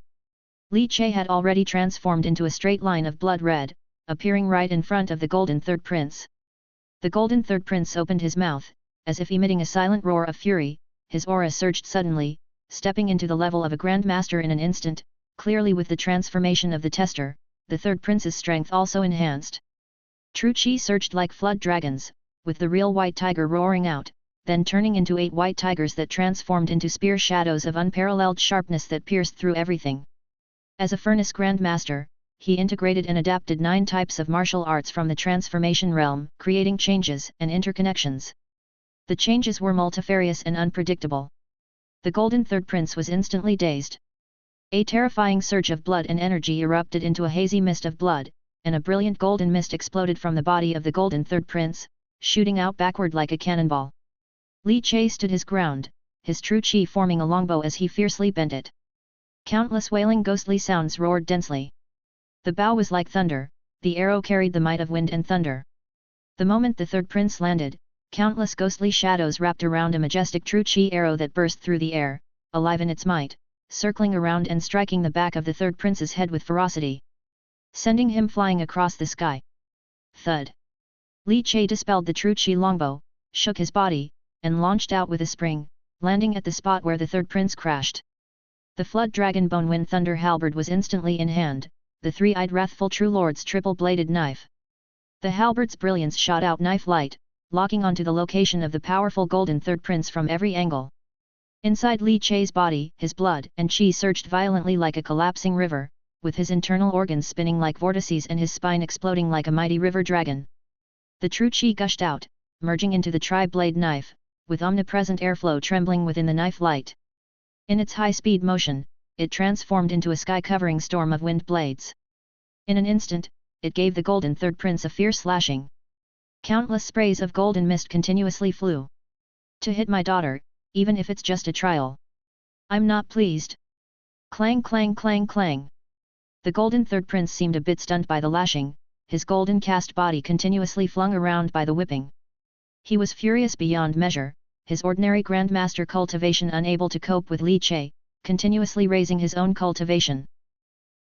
Speaker 1: Li Che had already transformed into a straight line of blood red, appearing right in front of the golden third prince. The golden third prince opened his mouth, as if emitting a silent roar of fury, his aura surged suddenly, stepping into the level of a grandmaster in an instant, clearly with the transformation of the tester, the third prince's strength also enhanced. True Chi surged like flood dragons, with the real white tiger roaring out, then turning into 8 white tigers that transformed into spear shadows of unparalleled sharpness that pierced through everything. As a furnace grandmaster, he integrated and adapted 9 types of martial arts from the transformation realm, creating changes and interconnections. The changes were multifarious and unpredictable. The golden third prince was instantly dazed. A terrifying surge of blood and energy erupted into a hazy mist of blood, and a brilliant golden mist exploded from the body of the golden third prince, shooting out backward like a cannonball. Li Che stood his ground, his true chi forming a longbow as he fiercely bent it. Countless wailing ghostly sounds roared densely. The bow was like thunder, the arrow carried the might of wind and thunder. The moment the third prince landed, countless ghostly shadows wrapped around a majestic true chi arrow that burst through the air, alive in its might, circling around and striking the back of the third prince's head with ferocity, sending him flying across the sky. Thud! Li Che dispelled the true chi longbow, shook his body, and launched out with a spring, landing at the spot where the third prince crashed. The flood dragon bone wind thunder halberd was instantly in hand, the three-eyed wrathful true lord's triple-bladed knife. The halberd's brilliance shot out knife light, locking onto the location of the powerful golden third prince from every angle. Inside Li Che's body, his blood and chi surged violently like a collapsing river, with his internal organs spinning like vortices and his spine exploding like a mighty river dragon. The true chi gushed out, merging into the tri-blade knife, with omnipresent airflow trembling within the knife light. In its high-speed motion, it transformed into a sky-covering storm of wind blades. In an instant, it gave the golden third prince a fierce lashing. Countless sprays of golden mist continuously flew. To hit my daughter, even if it's just a trial. I'm not pleased. Clang clang clang clang. The golden third prince seemed a bit stunned by the lashing, his golden cast body continuously flung around by the whipping. He was furious beyond measure, his ordinary grandmaster cultivation unable to cope with Li Che, continuously raising his own cultivation.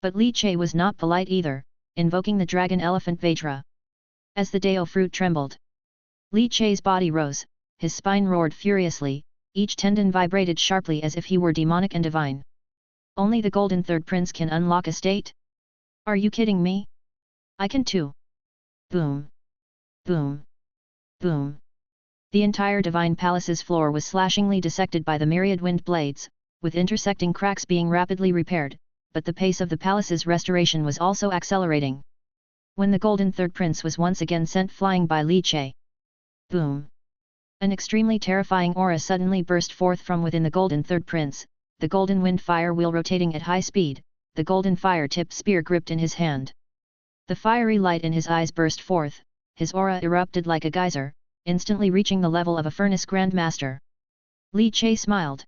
Speaker 1: But Li Che was not polite either, invoking the dragon elephant Vajra. As the Dao fruit trembled, Li Che's body rose, his spine roared furiously, each tendon vibrated sharply as if he were demonic and divine. Only the golden third prince can unlock a state? Are you kidding me? I can too. Boom. Boom. Boom. The entire divine palace's floor was slashingly dissected by the myriad wind blades, with intersecting cracks being rapidly repaired, but the pace of the palace's restoration was also accelerating. When the golden third prince was once again sent flying by Li Che. Boom! An extremely terrifying aura suddenly burst forth from within the golden third prince, the golden wind fire wheel rotating at high speed, the golden fire-tipped spear gripped in his hand. The fiery light in his eyes burst forth, his aura erupted like a geyser, instantly reaching the level of a furnace grandmaster. Li Che smiled.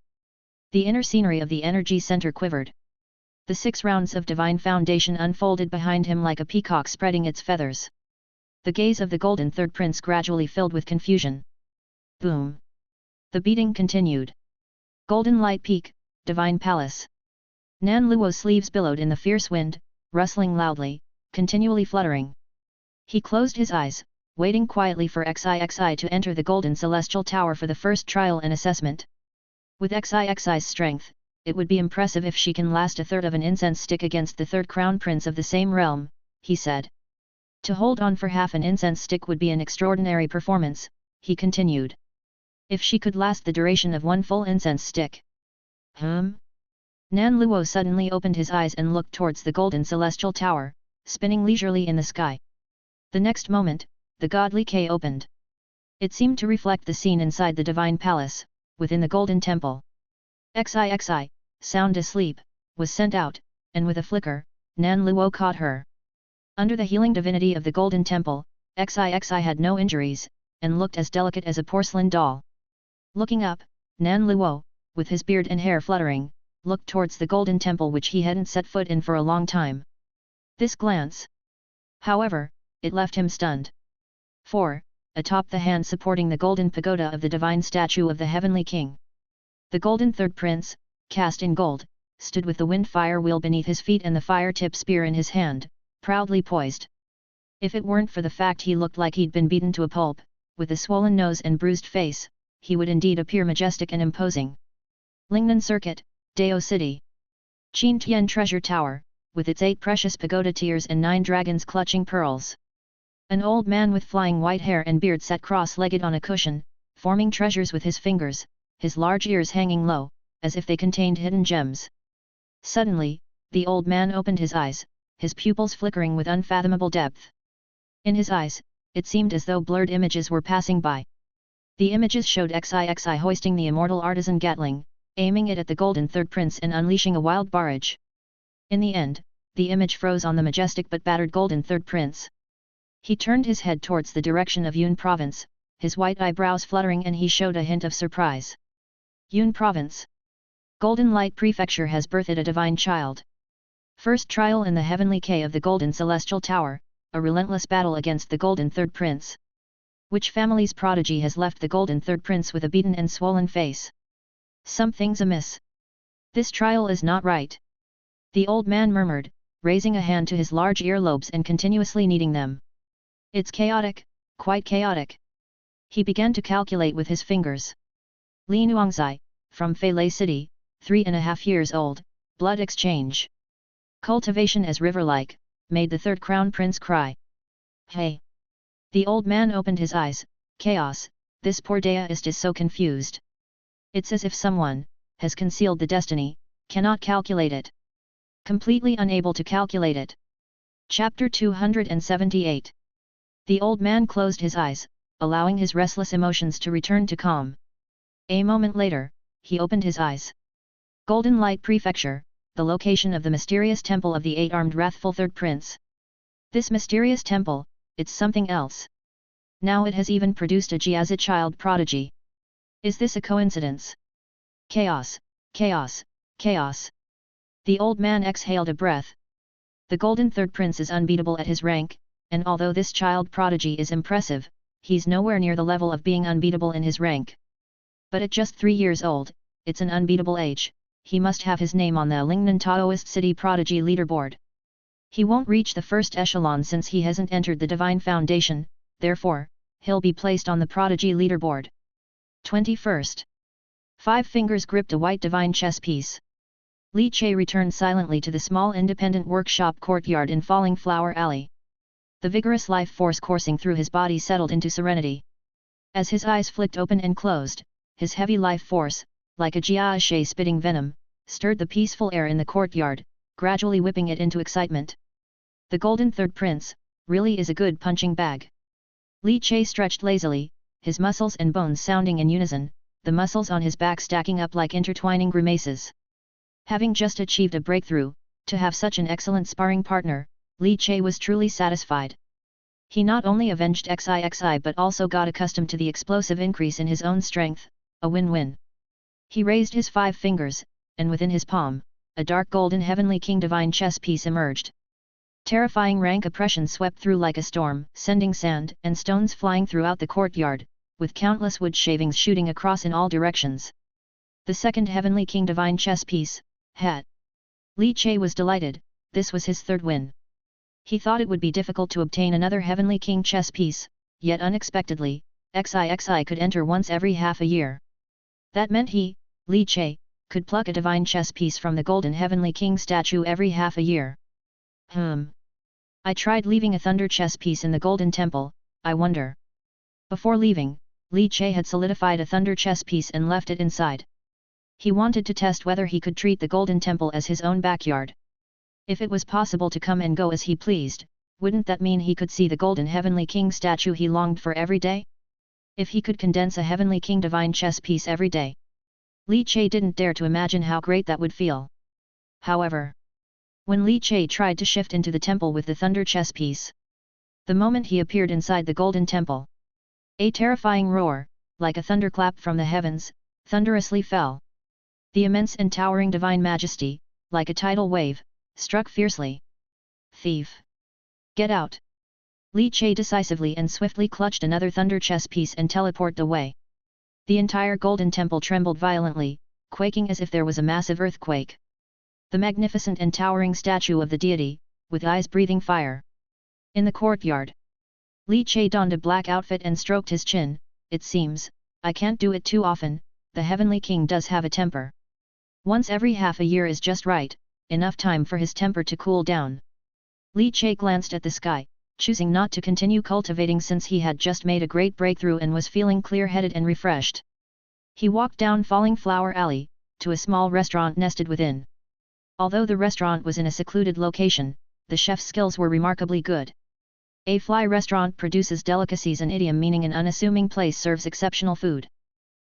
Speaker 1: The inner scenery of the energy center quivered. The 6 rounds of divine foundation unfolded behind him like a peacock spreading its feathers. The gaze of the golden third prince gradually filled with confusion. Boom! The beating continued. Golden light peak, divine palace. Nan Luo's sleeves billowed in the fierce wind, rustling loudly, continually fluttering. He closed his eyes, waiting quietly for XIXI to enter the golden celestial tower for the first trial and assessment. With XIXI's strength, it would be impressive if she can last a third of an incense stick against the third crown prince of the same realm, he said. To hold on for half an incense stick would be an extraordinary performance, he continued. If she could last the duration of 1 full incense stick. Nan Luo suddenly opened his eyes and looked towards the golden celestial tower, spinning leisurely in the sky. The next moment, the godly K opened. It seemed to reflect the scene inside the divine palace, within the golden temple. XIXI, sound asleep, was sent out, and with a flicker, Nan Luo caught her. Under the healing divinity of the golden temple, XIXI had no injuries, and looked as delicate as a porcelain doll. Looking up, Nan Luo, with his beard and hair fluttering, looked towards the golden temple which he hadn't set foot in for a long time. This glance, however, it left him stunned. For, atop the hand supporting the golden pagoda of the divine statue of the heavenly king, the golden third prince, cast in gold, stood with the wind fire wheel beneath his feet and the fire-tip spear in his hand, proudly poised. If it weren't for the fact he looked like he'd been beaten to a pulp, with a swollen nose and bruised face, he would indeed appear majestic and imposing. Lingnan Circuit, Dao City. Qin Tian Treasure Tower, with its 8 precious pagoda tiers and 9 dragons clutching pearls. An old man with flying white hair and beard sat cross-legged on a cushion, forming treasures with his fingers, his large ears hanging low, as if they contained hidden gems. Suddenly, the old man opened his eyes, his pupils flickering with unfathomable depth. In his eyes, it seemed as though blurred images were passing by. The images showed XIXI hoisting the immortal artisan Gatling, aiming it at the golden third prince and unleashing a wild barrage. In the end, the image froze on the majestic but battered golden third prince. He turned his head towards the direction of Yun province, his white eyebrows fluttering, and he showed a hint of surprise. Yun province. Golden Light Prefecture has birthed a divine child. First trial in the heavenly K of the golden celestial tower, a relentless battle against the golden third prince. Which family's prodigy has left the golden third prince with a beaten and swollen face? Something's amiss. This trial is not right. The old man murmured, raising a hand to his large earlobes and continuously kneading them. It's chaotic, quite chaotic. He began to calculate with his fingers. Li Nuangzai, from Feilei City, 3.5 years old, blood exchange. Cultivation as river-like, made the third crown prince cry. Hey! The old man opened his eyes. Chaos, this poor deist is so confused. It's as if someone has concealed the destiny, cannot calculate it. Completely unable to calculate it. Chapter 278. The old man closed his eyes, allowing his restless emotions to return to calm. A moment later, he opened his eyes. Golden Light Prefecture, the location of the mysterious temple of the 8-armed wrathful third prince. This mysterious temple, it's something else. Now it has even produced a Jiazi child prodigy. Is this a coincidence? Chaos, chaos, chaos. The old man exhaled a breath. The golden third prince is unbeatable at his rank, and although this child prodigy is impressive, he's nowhere near the level of being unbeatable in his rank. But at just 3 years old, it's an unbeatable age. He must have his name on the Lingnan Taoist City Prodigy leaderboard. He won't reach the first echelon since he hasn't entered the Divine Foundation, therefore, he'll be placed on the Prodigy leaderboard. 21st. 5 fingers gripped a white divine chess piece. Li Che returned silently to the small independent workshop courtyard in Falling Flower Alley. The vigorous life force coursing through his body settled into serenity. As his eyes flicked open and closed, his heavy life force, like a jiashi spitting venom, stirred the peaceful air in the courtyard, gradually whipping it into excitement. The golden third prince, really is a good punching bag. Li Che stretched lazily, his muscles and bones sounding in unison, the muscles on his back stacking up like intertwining grimaces. Having just achieved a breakthrough, to have such an excellent sparring partner, Li Che was truly satisfied. He not only avenged XIXI but also got accustomed to the explosive increase in his own strength, a win-win. He raised his 5 fingers, and within his palm, a dark golden heavenly king divine chess piece emerged. Terrifying rank oppression swept through like a storm, sending sand and stones flying throughout the courtyard, with countless wood shavings shooting across in all directions. The second heavenly king divine chess piece, had. Li Che was delighted, this was his third win. He thought it would be difficult to obtain another heavenly king chess piece, yet unexpectedly, XIXI could enter once every half a year. That meant he, Li Che, could pluck a divine chess piece from the golden heavenly king statue every half a year. I tried leaving a thunder chess piece in the golden temple, I wonder. Before leaving, Li Che had solidified a thunder chess piece and left it inside. He wanted to test whether he could treat the golden temple as his own backyard. If it was possible to come and go as he pleased, wouldn't that mean he could see the golden heavenly king statue he longed for every day? If he could condense a heavenly king divine chess piece every day. Li Che didn't dare to imagine how great that would feel. However, when Li Che tried to shift into the temple with the thunder chess piece, the moment he appeared inside the golden temple, a terrifying roar, like a thunderclap from the heavens, thunderously fell. The immense and towering divine majesty, like a tidal wave, struck fiercely. Thief! Get out! Li Che decisively and swiftly clutched another thunder chess piece and teleported away. The entire golden temple trembled violently, quaking as if there was a massive earthquake. The magnificent and towering statue of the deity, with eyes breathing fire. In the courtyard, Li Che donned a black outfit and stroked his chin. It seems, I can't do it too often, the heavenly king does have a temper. Once every half a year is just right, enough time for his temper to cool down. Li Che glanced at the sky, choosing not to continue cultivating since he had just made a great breakthrough and was feeling clear-headed and refreshed. He walked down Falling Flower Alley, to a small restaurant nested within. Although the restaurant was in a secluded location, the chef's skills were remarkably good. A fly restaurant produces delicacies, an idiom meaning an unassuming place serves exceptional food.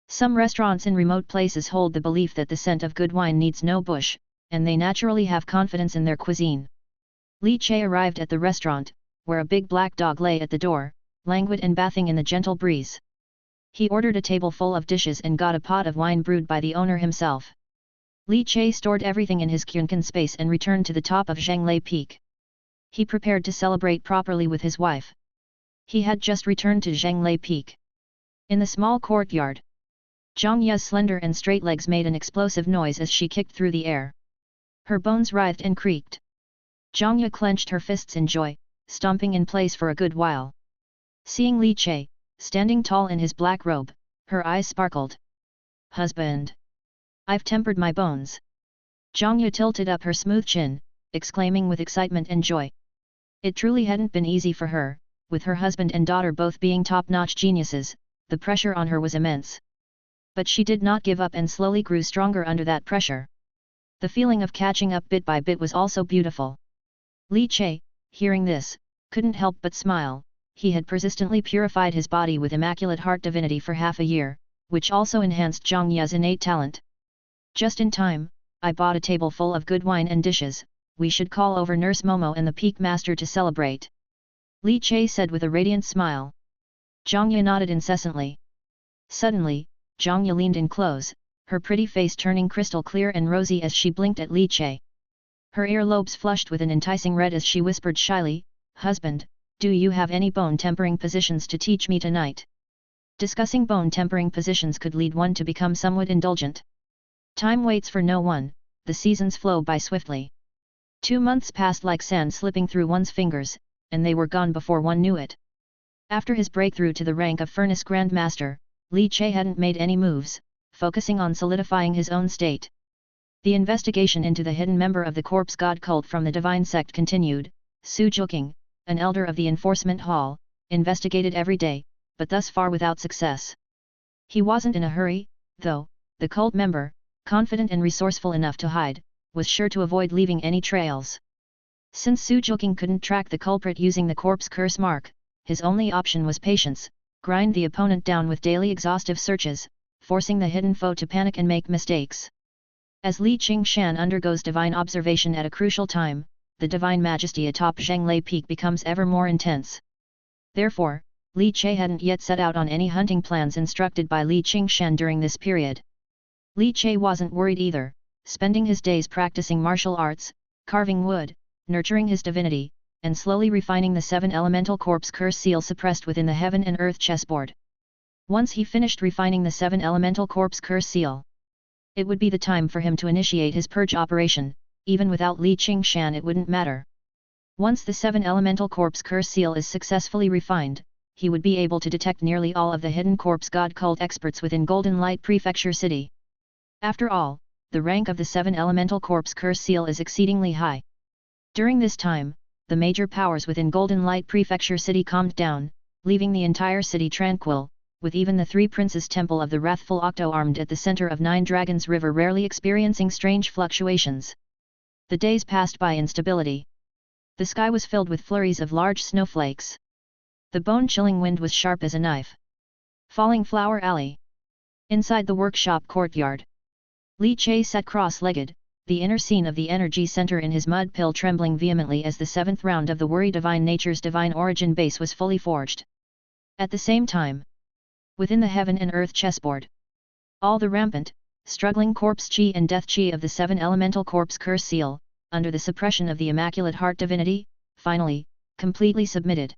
Speaker 1: Some restaurants in remote places hold the belief that the scent of good wine needs no bush, and they naturally have confidence in their cuisine. Li Che arrived at the restaurant, where a big black dog lay at the door, languid and bathing in the gentle breeze. He ordered a table full of dishes and got a pot of wine brewed by the owner himself. Li Che stored everything in his Kyunkan space and returned to the top of Zhanglei Peak. He prepared to celebrate properly with his wife. He had just returned to Zhanglei Peak. In the small courtyard, Zhang Ye's slender and straight legs made an explosive noise as she kicked through the air. Her bones writhed and creaked. Zhang Ye clenched her fists in joy, stomping in place for a good while. Seeing Li Che, standing tall in his black robe, her eyes sparkled. Husband! I've tempered my bones. Zhang Ye tilted up her smooth chin, exclaiming with excitement and joy. It truly hadn't been easy for her, with her husband and daughter both being top-notch geniuses, the pressure on her was immense. But she did not give up and slowly grew stronger under that pressure. The feeling of catching up bit by bit was also beautiful. Li Che, hearing this, couldn't help but smile. He had persistently purified his body with immaculate heart divinity for half a year, which also enhanced Zhang Ye's innate talent. Just in time, I bought a table full of good wine and dishes, we should call over Nurse Momo and the Peak Master to celebrate. Li Che said with a radiant smile. Zhang Ye nodded incessantly. Suddenly, Zhang Ye leaned in close, her pretty face turning crystal clear and rosy as she blinked at Li Che. Her earlobes flushed with an enticing red as she whispered shyly, "Husband, do you have any bone-tempering positions to teach me tonight?" Discussing bone-tempering positions could lead one to become somewhat indulgent. Time waits for no one, the seasons flow by swiftly. 2 months passed like sand slipping through one's fingers, and they were gone before one knew it. After his breakthrough to the rank of Furnace Grandmaster, Li Che hadn't made any moves, focusing on solidifying his own state. The investigation into the hidden member of the corpse god cult from the divine sect continued. Su Jiuqing, an elder of the enforcement hall, investigated every day, but thus far without success. He wasn't in a hurry, though. The cult member, confident and resourceful enough to hide, was sure to avoid leaving any trails. Since Su Jiuqing couldn't track the culprit using the corpse curse mark, his only option was patience, grind the opponent down with daily exhaustive searches, forcing the hidden foe to panic and make mistakes. As Li Qingshan undergoes divine observation at a crucial time, the divine majesty atop Zhanglei Peak becomes ever more intense. Therefore, Li Che hadn't yet set out on any hunting plans instructed by Li Qingshan during this period. Li Che wasn't worried either, spending his days practicing martial arts, carving wood, nurturing his divinity, and slowly refining the 7 elemental corpse curse seal suppressed within the heaven and earth chessboard. Once he finished refining the 7 elemental corpse curse seal, it would be the time for him to initiate his purge operation. Even without Li Qingshan it wouldn't matter. Once the 7 elemental corpse curse seal is successfully refined, he would be able to detect nearly all of the hidden corpse god cult experts within Golden Light Prefecture City. After all, the rank of the 7 elemental corpse curse seal is exceedingly high. During this time, the major powers within Golden Light Prefecture City calmed down, leaving the entire city tranquil, with even the 3 princes temple of the wrathful Octo armed at the center of 9 Dragons River rarely experiencing strange fluctuations. The days passed by in stability. The sky was filled with flurries of large snowflakes. The bone-chilling wind was sharp as a knife. Falling Flower Alley. Inside the workshop courtyard, Li Che sat cross-legged, the inner scene of the energy center in his mud pill trembling vehemently as the 7th round of the Worry Divine Nature's Divine Origin base was fully forged. At the same time, within the heaven and earth chessboard, all the rampant, struggling corpse chi and death chi of the 7 elemental corpse curse seal, under the suppression of the Immaculate Heart Divinity, finally, completely submitted.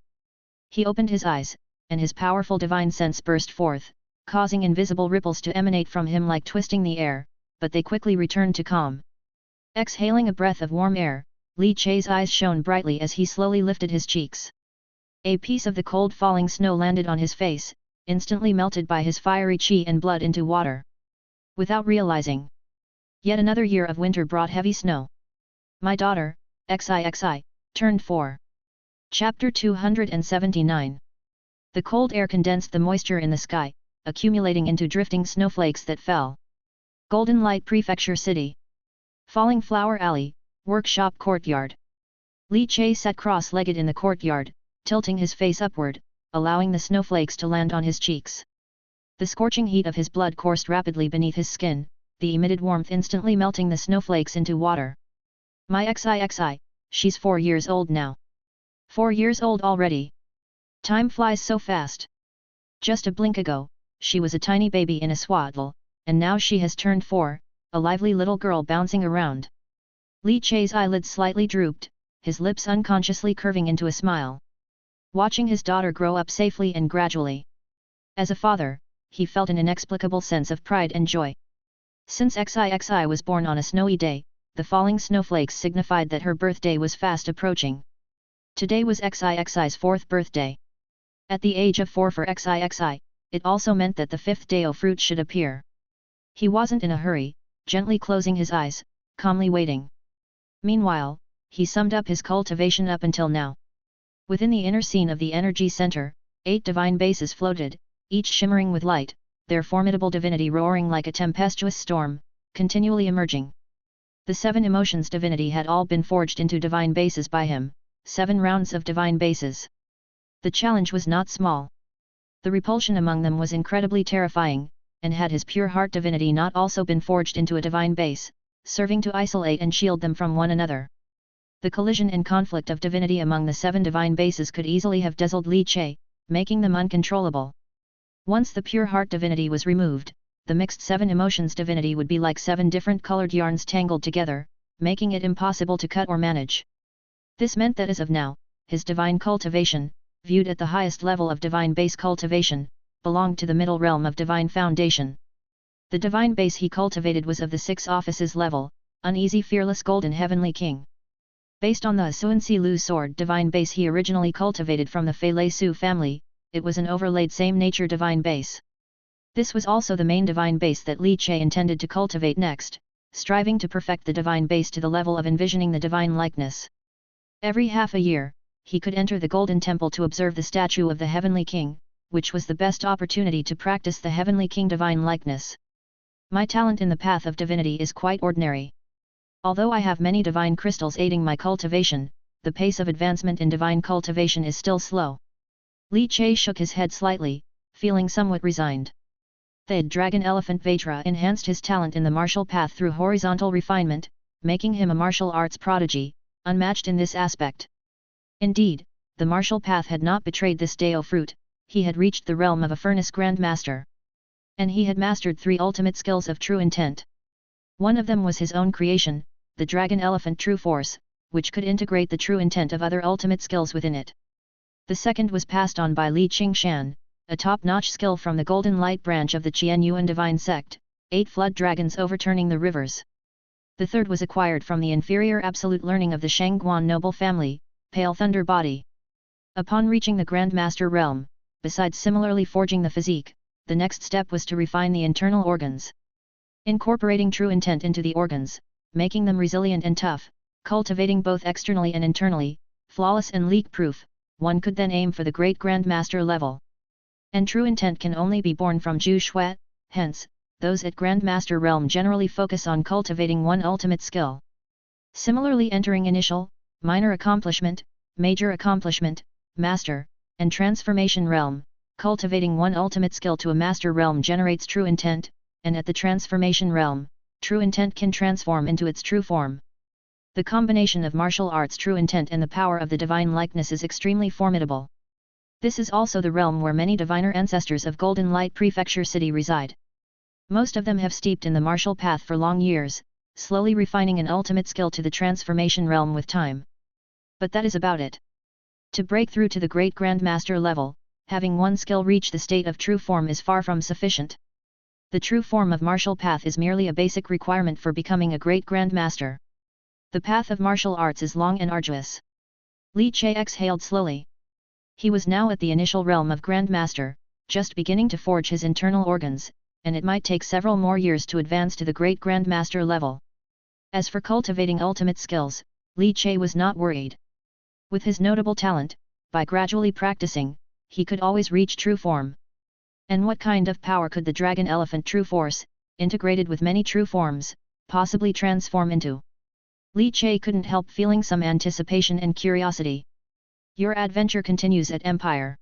Speaker 1: He opened his eyes, and his powerful divine sense burst forth, causing invisible ripples to emanate from him like twisting the air, but they quickly returned to calm. Exhaling a breath of warm air, Li Che's eyes shone brightly as he slowly lifted his cheeks. A piece of the cold falling snow landed on his face, instantly melted by his fiery chi and blood into water. Without realizing, yet another year of winter brought heavy snow. My daughter, XIXI, turned 4. Chapter 279. The cold air condensed the moisture in the sky, accumulating into drifting snowflakes that fell. Golden Light Prefecture City. Falling Flower Alley, Workshop Courtyard. Li Che sat cross-legged in the courtyard, tilting his face upward, allowing the snowflakes to land on his cheeks. The scorching heat of his blood coursed rapidly beneath his skin, the emitted warmth instantly melting the snowflakes into water. My XIXI, she's 4 years old now. 4 years old already. Time flies so fast. Just a blink ago, she was a tiny baby in a swaddle, and now she has turned 4, a lively little girl bouncing around. Li Che's eyelids slightly drooped, his lips unconsciously curving into a smile. Watching his daughter grow up safely and gradually. As a father, he felt an inexplicable sense of pride and joy. Since XIXI was born on a snowy day, the falling snowflakes signified that her birthday was fast approaching. Today was XIXI's 4th birthday. At the age of 4 for XIXI, it also meant that the 5th Dao fruit should appear. He wasn't in a hurry, gently closing his eyes, calmly waiting. Meanwhile, he summed up his cultivation up until now. Within the inner scene of the energy center, 8 divine bases floated, each shimmering with light, their formidable divinity roaring like a tempestuous storm, continually emerging. The 7 emotions divinity had all been forged into divine bases by him, 7 rounds of divine bases. The challenge was not small. The repulsion among them was incredibly terrifying, and had his pure heart divinity not also been forged into a divine base, serving to isolate and shield them from one another. The collision and conflict of divinity among the 7 divine bases could easily have dazzled Li Che, making them uncontrollable. Once the pure heart divinity was removed, the mixed 7 emotions divinity would be like 7 different colored yarns tangled together, making it impossible to cut or manage. This meant that as of now, his divine cultivation, viewed at the highest level of divine base cultivation, belonged to the middle realm of divine foundation. The divine base he cultivated was of the 6 offices level, uneasy fearless golden heavenly king. Based on the Suan Si Lu sword divine base he originally cultivated from the Fei Lei Su family, it was an overlaid same nature divine base. This was also the main divine base that Li Che intended to cultivate next, striving to perfect the divine base to the level of envisioning the divine likeness. Every half a year, he could enter the Golden Temple to observe the statue of the Heavenly King, which was the best opportunity to practice the Heavenly King divine likeness. My talent in the path of divinity is quite ordinary. Although I have many divine crystals aiding my cultivation, the pace of advancement in divine cultivation is still slow. Li Che shook his head slightly, feeling somewhat resigned. The Dragon Elephant Vajra enhanced his talent in the martial path through horizontal refinement, making him a martial arts prodigy, unmatched in this aspect. Indeed, the martial path had not betrayed this Dao fruit, he had reached the realm of a furnace grandmaster. And he had mastered 3 ultimate skills of true intent. One of them was his own creation, the Dragon Elephant True Force, which could integrate the true intent of other ultimate skills within it. The second was passed on by Li Qingshan, a top-notch skill from the Golden Light branch of the Qianyuan Divine Sect, 8 flood dragons overturning the rivers. The third was acquired from the inferior absolute learning of the Shangguan noble family, Pale Thunder Body. Upon reaching the Grand Master realm, besides similarly forging the physique, the next step was to refine the internal organs. Incorporating true intent into the organs, making them resilient and tough, cultivating both externally and internally, flawless and leak-proof, one could then aim for the great Grand Master level. And true intent can only be born from Zhu Shui, hence, those at Grand Master realm generally focus on cultivating one ultimate skill. Similarly, entering initial, minor accomplishment, major accomplishment, master, and transformation realm, cultivating one ultimate skill to a master realm generates true intent, and at the transformation realm, true intent can transform into its true form. The combination of martial arts true intent and the power of the divine likeness is extremely formidable. This is also the realm where many diviner ancestors of Golden Light Prefecture City reside. Most of them have steeped in the martial path for long years, slowly refining an ultimate skill to the transformation realm with time. But that is about it. To break through to the great Grand Master level, having one skill reach the state of true form is far from sufficient. The true form of martial path is merely a basic requirement for becoming a great Grand Master. The path of martial arts is long and arduous. Li Che exhaled slowly. He was now at the initial realm of Grand Master, just beginning to forge his internal organs, and it might take several more years to advance to the great Grand Master level. As for cultivating ultimate skills, Li Che was not worried. With his notable talent, by gradually practicing, he could always reach true form. And what kind of power could the Dragon Elephant True Force, integrated with many true forms, possibly transform into? Li Che couldn't help feeling some anticipation and curiosity. Your adventure continues at Empire.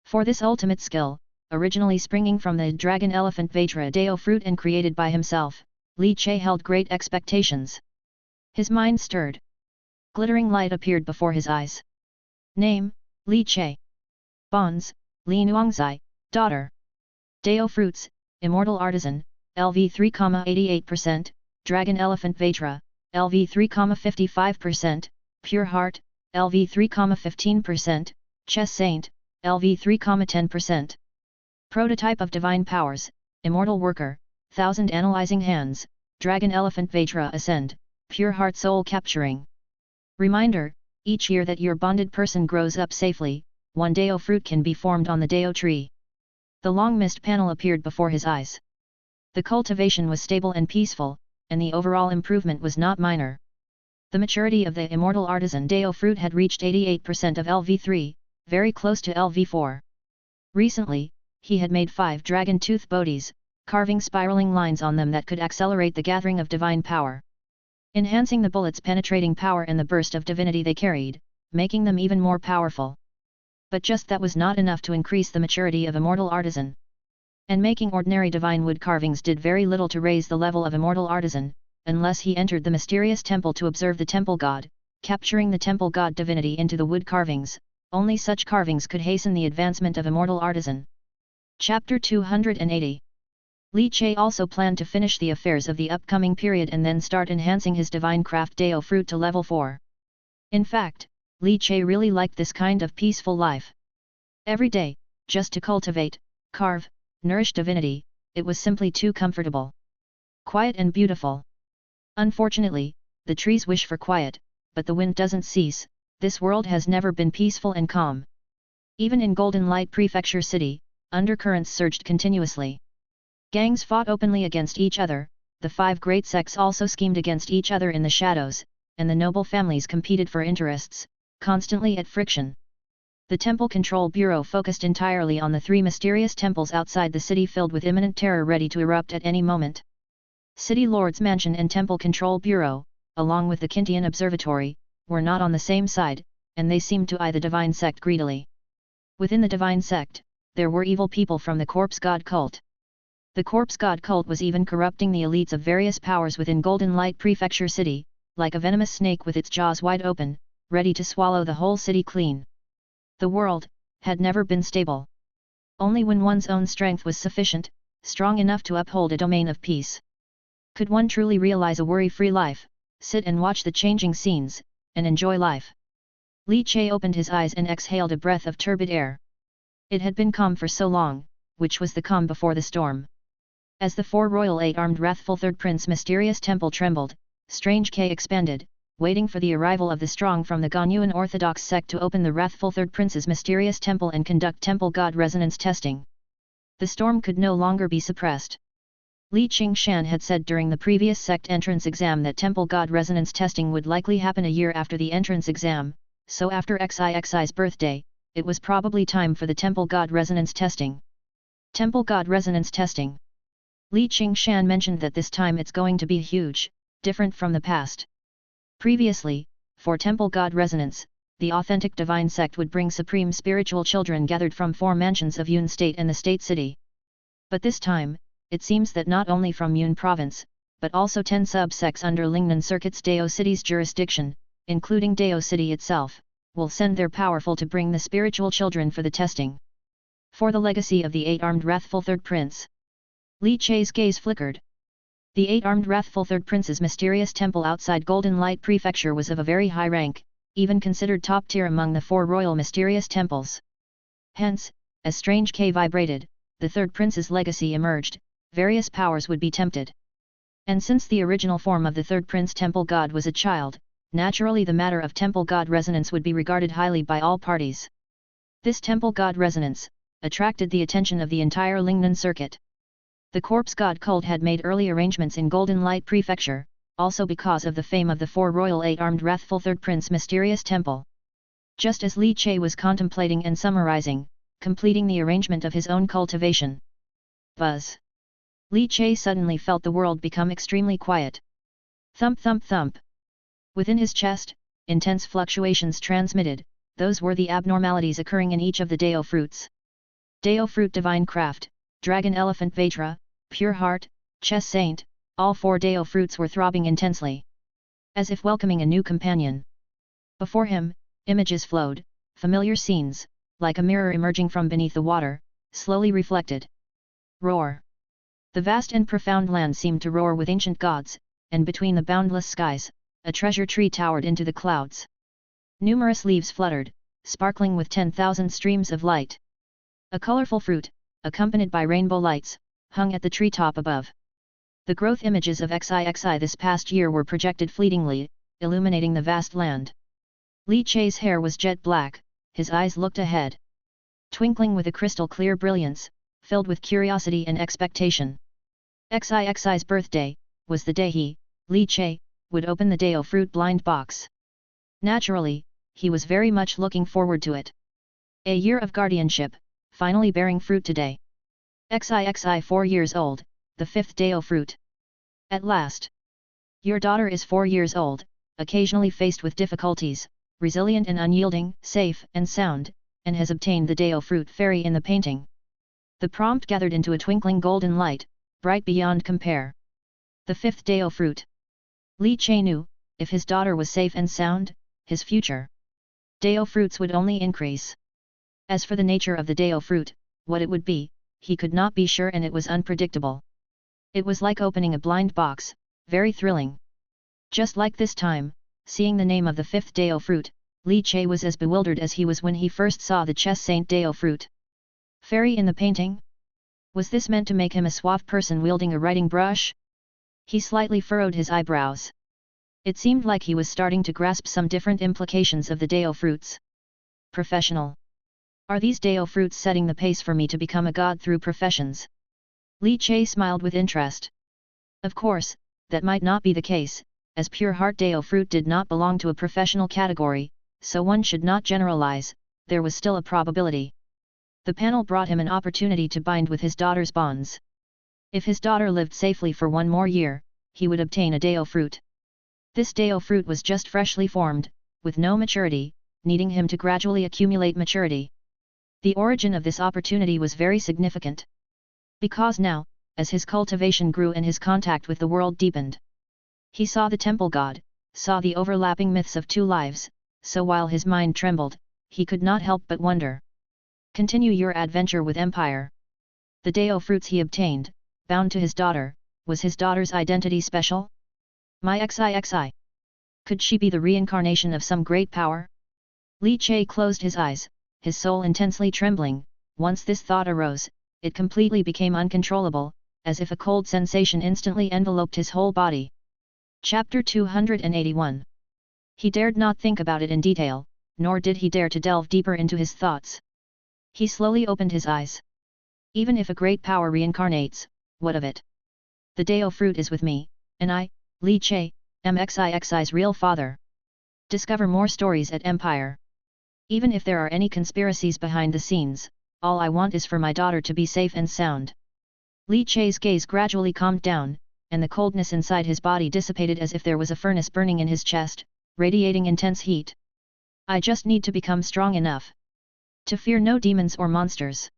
Speaker 1: For this ultimate skill, originally springing from the Dragon Elephant Vajra Deo fruit and created by himself, Li Che held great expectations. His mind stirred. Glittering light appeared before his eyes. Name, Li Che. Bonds, Li Nuangzai, daughter. Deo fruits, Immortal Artisan, LV 3,88%, Dragon Elephant Vajra, LV 3,55%, Pure Heart, LV 3,15%, Chess Saint, LV 3,10%. Prototype of Divine Powers, Immortal Worker, Thousand Analyzing Hands, Dragon Elephant Vajra Ascend, Pure Heart Soul Capturing. Reminder, each year that your bonded person grows up safely, one Deo fruit can be formed on the Deo tree. The long mist panel appeared before his eyes. The cultivation was stable and peaceful, and the overall improvement was not minor. The maturity of the Immortal Artisan Deo fruit had reached 88% of LV3, very close to LV4. Recently, he had made 5 dragon tooth bodhis, carving spiraling lines on them that could accelerate the gathering of divine power, enhancing the bullets' penetrating power and the burst of divinity they carried, making them even more powerful. But just that was not enough to increase the maturity of Immortal Artisan. And making ordinary divine wood carvings did very little to raise the level of Immortal Artisan, unless he entered the mysterious temple to observe the temple god, capturing the temple god divinity into the wood carvings. Only such carvings could hasten the advancement of Immortal Artisan. Chapter 280. Li Che also planned to finish the affairs of the upcoming period and then start enhancing his divine craft Deo fruit to level 4. In fact, Li Che really liked this kind of peaceful life. Every day, just to cultivate, carve, nourish divinity, it was simply too comfortable. Quiet and beautiful. Unfortunately, the trees wish for quiet, but the wind doesn't cease. This world has never been peaceful and calm. Even in Golden Light Prefecture City, undercurrents surged continuously. Gangs fought openly against each other, the 5 great sects also schemed against each other in the shadows, and the noble families competed for interests, constantly at friction. The Temple Control Bureau focused entirely on the 3 mysterious temples outside the city filled with imminent terror ready to erupt at any moment. City Lord's Mansion and Temple Control Bureau, along with the Kintian Observatory, were not on the same side, and they seemed to eye the divine sect greedily. Within the divine sect, there were evil people from the corpse god cult. The corpse god cult was even corrupting the elites of various powers within Golden Light Prefecture City, like a venomous snake with its jaws wide open, ready to swallow the whole city clean. The world had never been stable. Only when one's own strength was sufficient, strong enough to uphold a domain of peace. Could one truly realize a worry-free life, sit and watch the changing scenes, and enjoy life? Li Che opened his eyes and exhaled a breath of turbid air. It had been calm for so long, which was the calm before the storm. As the four royal eight-armed wrathful third prince mysterious temple trembled, strange K expanded, waiting for the arrival of the strong from the Ganyuan Orthodox sect to open the wrathful third prince's mysterious temple and conduct temple god resonance testing. The storm could no longer be suppressed. Li Qingshan had said during the previous sect entrance exam that temple god resonance testing would likely happen a year after the entrance exam, so after Xixi's birthday, it was probably time for the temple god resonance testing. Temple god resonance testing. Li Qingshan mentioned that this time it's going to be huge, different from the past. Previously, for temple god resonance, the authentic divine sect would bring supreme spiritual children gathered from 4 mansions of Yun State and the State City. But this time, it seems that not only from Yun Province, but also 10 sub-sects under Lingnan Circuit's Dao City's jurisdiction, including Dao City itself, will send their powerful to bring the spiritual children for the testing. For the legacy of the 8-armed wrathful third prince. Li Che's gaze flickered. The 8-armed wrathful third prince's mysterious temple outside Golden Light Prefecture was of a very high rank, even considered top tier among the 4 royal mysterious temples. Hence, as strange K vibrated, the third prince's legacy emerged, various powers would be tempted. And since the original form of the third prince temple god was a child, naturally the matter of temple god resonance would be regarded highly by all parties. This temple god resonance attracted the attention of the entire Lingnan circuit. The corpse god cult had made early arrangements in Golden Light Prefecture, also because of the fame of the 4 royal 8-armed wrathful third prince mysterious temple. Just as Li Che was contemplating and summarizing, completing the arrangement of his own cultivation. Buzz. Li Che suddenly felt the world become extremely quiet. Thump thump thump. Within his chest, intense fluctuations transmitted, those were the abnormalities occurring in each of the Dao fruits. Dao fruit divine craft, dragon elephant Vajra, pure heart, chess saint, all 4 Dao fruits were throbbing intensely. As if welcoming a new companion. Before him, images flowed, familiar scenes, like a mirror emerging from beneath the water, slowly reflected. Roar. The vast and profound land seemed to roar with ancient gods, and between the boundless skies, a treasure tree towered into the clouds. Numerous leaves fluttered, sparkling with 10,000 streams of light. A colorful fruit, accompanied by rainbow lights, hung at the treetop above. The growth images of XIXI this past year were projected fleetingly, illuminating the vast land. Li Che's hair was jet black, his eyes looked ahead. Twinkling with a crystal-clear brilliance, filled with curiosity and expectation. XIXI's birthday was the day he, Li Che, would open the Dao fruit blind box. Naturally, he was very much looking forward to it. A year of guardianship, finally bearing fruit today. XIXI 4 years old, the 5th Dao fruit. At last. Your daughter is 4 years old, occasionally faced with difficulties, resilient and unyielding, safe and sound, and has obtained the Dao fruit fairy in the painting. The prompt gathered into a twinkling golden light, bright beyond compare. The 5th Dao fruit. Li Che knew, if his daughter was safe and sound, his future Dao fruits would only increase. As for the nature of the Dao fruit, what it would be, he could not be sure, and it was unpredictable. It was like opening a blind box, very thrilling. Just like this time, seeing the name of the 5th Dao fruit, Li Che was as bewildered as he was when he first saw the chess saint Dao fruit. Fairy in the painting? Was this meant to make him a suave person wielding a writing brush? He slightly furrowed his eyebrows. It seemed like he was starting to grasp some different implications of the Dao fruits. Professional. Are these Dao fruits setting the pace for me to become a god through professions? Li Che smiled with interest. Of course, that might not be the case, as pure heart Dao fruit did not belong to a professional category, so one should not generalize, there was still a probability. The panel brought him an opportunity to bind with his daughter's bonds. If his daughter lived safely for 1 more year, he would obtain a Dao fruit. This Dao fruit was just freshly formed, with no maturity, needing him to gradually accumulate maturity. The origin of this opportunity was very significant. Because now, as his cultivation grew and his contact with the world deepened, he saw the temple god, saw the overlapping myths of 2 lives, so while his mind trembled, he could not help but wonder. Continue your adventure with Empire. The Dao fruits he obtained, bound to his daughter, was his daughter's identity special? My XIXI. Could she be the reincarnation of some great power? Li Che closed his eyes, his soul intensely trembling. Once this thought arose, it completely became uncontrollable, as if a cold sensation instantly enveloped his whole body. Chapter 281. He dared not think about it in detail, nor did he dare to delve deeper into his thoughts. He slowly opened his eyes. Even if a great power reincarnates, what of it? The Dao fruit is with me, and I, Li Che, am XIXI's real father. Discover more stories at Empire. Even if there are any conspiracies behind the scenes, all I want is for my daughter to be safe and sound. Li Che's gaze gradually calmed down, and the coldness inside his body dissipated as if there was a furnace burning in his chest, radiating intense heat. I just need to become strong enough to fear no demons or monsters.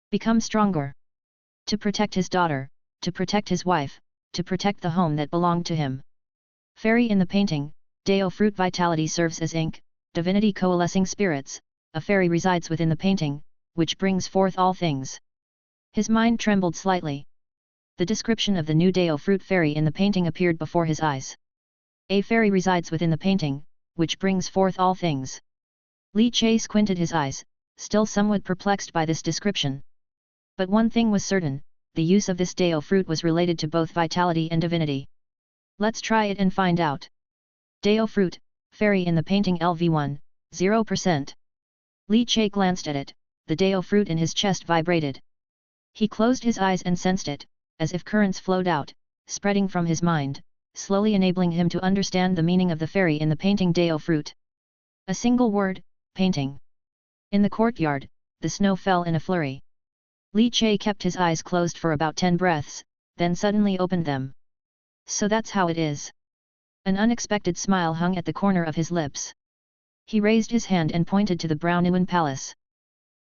Speaker 1: Become stronger. To protect his daughter, to protect his wife, to protect the home that belonged to him. Fairy in the painting, Dao fruit vitality serves as ink, divinity coalescing spirits, a fairy resides within the painting, which brings forth all things. His mind trembled slightly. The description of the new Dao fruit fairy in the painting appeared before his eyes. A fairy resides within the painting, which brings forth all things. Li Che squinted his eyes, still somewhat perplexed by this description. But one thing was certain, the use of this Dao fruit was related to both vitality and divinity. Let's try it and find out. Dao fruit, fairy in the painting LV1, 0%. Li Che glanced at it, the Dao fruit in his chest vibrated. He closed his eyes and sensed it, as if currents flowed out, spreading from his mind, slowly enabling him to understand the meaning of the fairy in the painting Dao fruit. A single word, painting. In the courtyard, the snow fell in a flurry. Li Che kept his eyes closed for about 10 breaths, then suddenly opened them. So that's how it is. An unexpected smile hung at the corner of his lips. He raised his hand and pointed to the Brownuan palace.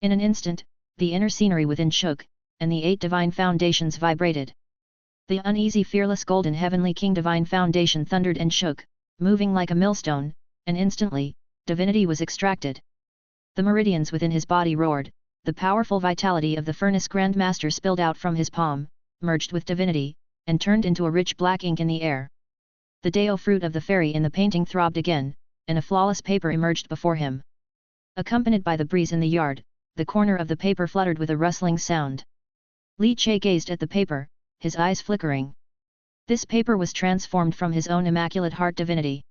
Speaker 1: In an instant, the inner scenery within shook, and the 8 divine foundations vibrated. The uneasy fearless golden heavenly king divine foundation thundered and shook, moving like a millstone, and instantly, divinity was extracted. The meridians within his body roared, the powerful vitality of the furnace grandmaster spilled out from his palm, merged with divinity, and turned into a rich black ink in the air. The Dao fruit of the fairy in the painting throbbed again, and a flawless paper emerged before him. Accompanied by the breeze in the yard, the corner of the paper fluttered with a rustling sound. Li Che gazed at the paper, his eyes flickering. This paper was transformed from his own immaculate heart divinity.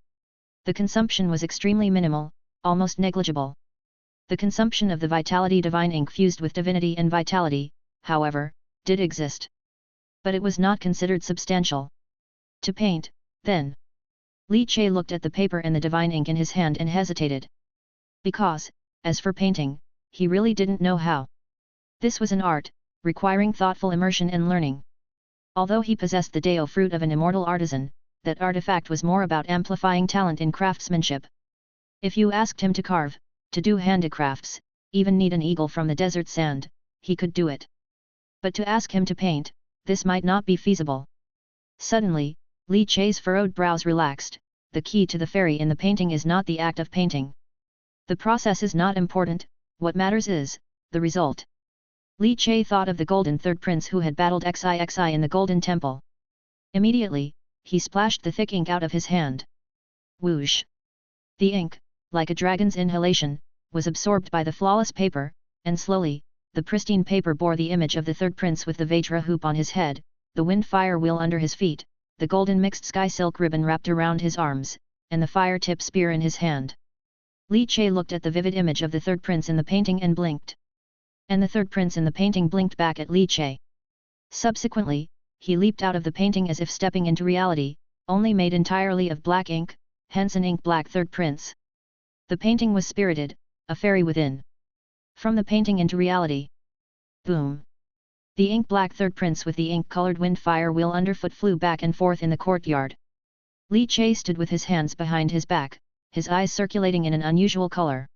Speaker 1: The consumption was extremely minimal, almost negligible. The consumption of the vitality divine ink fused with divinity and vitality, however, did exist. But it was not considered substantial. To paint, then. Li Che looked at the paper and the divine ink in his hand and hesitated. Because, as for painting, he really didn't know how. This was an art, requiring thoughtful immersion and learning. Although he possessed the Dao fruit of an immortal artisan, that artifact was more about amplifying talent in craftsmanship. If you asked him to carve, to do handicrafts, even knead an eagle from the desert sand, he could do it. But to ask him to paint, this might not be feasible. Suddenly, Li Che's furrowed brows relaxed. The key to the fairy in the painting is not the act of painting. The process is not important, what matters is the result. Li Che thought of the golden third prince who had battled XIXI in the golden temple. Immediately, he splashed the thick ink out of his hand. Whoosh! The ink, like a dragon's inhalation, was absorbed by the flawless paper, and slowly, the pristine paper bore the image of the third prince with the Vajra hoop on his head, the wind-fire wheel under his feet, the golden mixed sky silk ribbon wrapped around his arms, and the fire-tip spear in his hand. Li Che looked at the vivid image of the third prince in the painting and blinked. And the third prince in the painting blinked back at Li Che. Subsequently, he leaped out of the painting as if stepping into reality, only made entirely of black ink, hence an ink-black third prince. The painting was spirited, a fairy within. From the painting into reality. Boom! The ink-black third prince with the ink-colored wind-fire wheel underfoot flew back and forth in the courtyard. Li Che stood with his hands behind his back, his eyes circulating in an unusual color.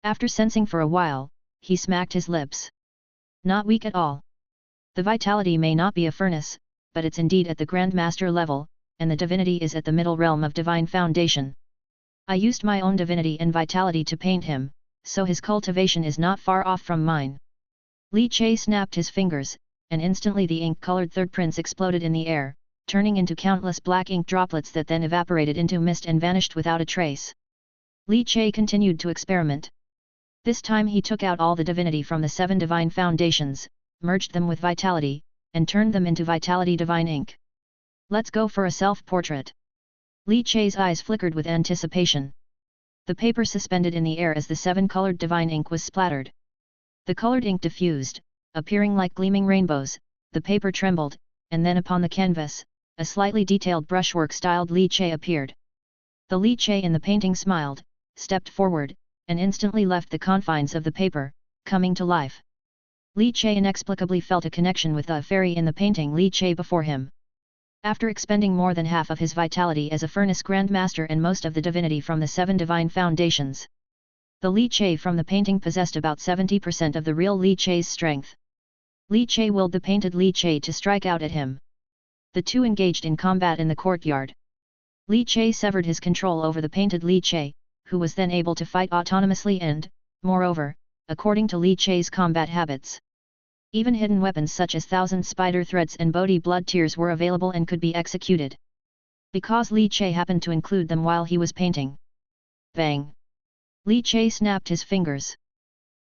Speaker 1: After sensing for a while, he smacked his lips. Not weak at all. The vitality may not be a furnace, but it's indeed at the Grandmaster level, and the divinity is at the middle realm of divine foundation. I used my own divinity and vitality to paint him, so his cultivation is not far off from mine. Li Che snapped his fingers, and instantly the ink-colored third prints exploded in the air, turning into countless black ink droplets that then evaporated into mist and vanished without a trace. Li Che continued to experiment. This time he took out all the divinity from the 7 divine foundations, merged them with vitality, and turned them into vitality divine ink. Let's go for a self-portrait. Li Che's eyes flickered with anticipation. The paper suspended in the air as the 7-colored divine ink was splattered. The colored ink diffused, appearing like gleaming rainbows, the paper trembled, and then upon the canvas, a slightly detailed brushwork styled Li Che appeared. The Li Che in the painting smiled, stepped forward, and instantly left the confines of the paper, coming to life. Li Che inexplicably felt a connection with the fairy in the painting Li Che before him. After expending more than half of his vitality as a furnace grandmaster and most of the divinity from the 7 divine foundations, the Li Che from the painting possessed about 70% of the real Li Che's strength. Li Che willed the painted Li Che to strike out at him. The two engaged in combat in the courtyard. Li Che severed his control over the painted Li Che, who was then able to fight autonomously and, moreover, according to Li Che's combat habits, even hidden weapons such as 1,000 spider threads and Bodhi blood tears were available and could be executed. Because Li Che happened to include them while he was painting. Bang! Li Che snapped his fingers.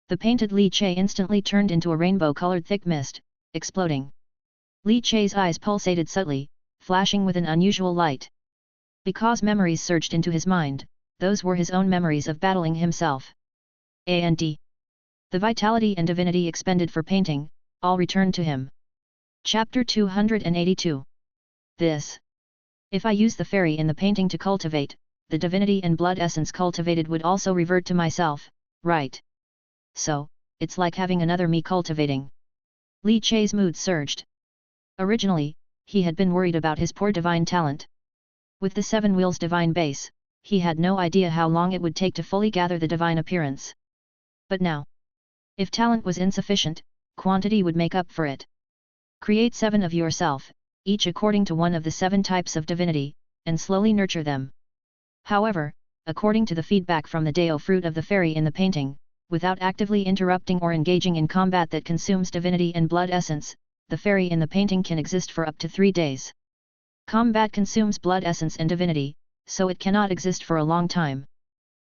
Speaker 1: The painted Li Che instantly turned into a rainbow-colored thick mist, exploding. Li Che's eyes pulsated subtly, flashing with an unusual light. Because memories surged into his mind, those were his own memories of battling himself. And the vitality and divinity expended for painting, all returned to him. Chapter 282. This. If I use the fairy in the painting to cultivate, the divinity and blood essence cultivated would also revert to myself, right? So, it's like having another me cultivating. Li Che's mood surged. Originally, he had been worried about his poor divine talent. With the 7 wheels divine base, he had no idea how long it would take to fully gather the divine appearance. But now, if talent was insufficient, quantity would make up for it. Create 7 of yourself, each according to one of the 7 types of divinity, and slowly nurture them. However, according to the feedback from the Deo fruit of the fairy in the painting, without actively interrupting or engaging in combat that consumes divinity and blood essence, the fairy in the painting can exist for up to 3 days. Combat consumes blood essence and divinity, so it cannot exist for a long time.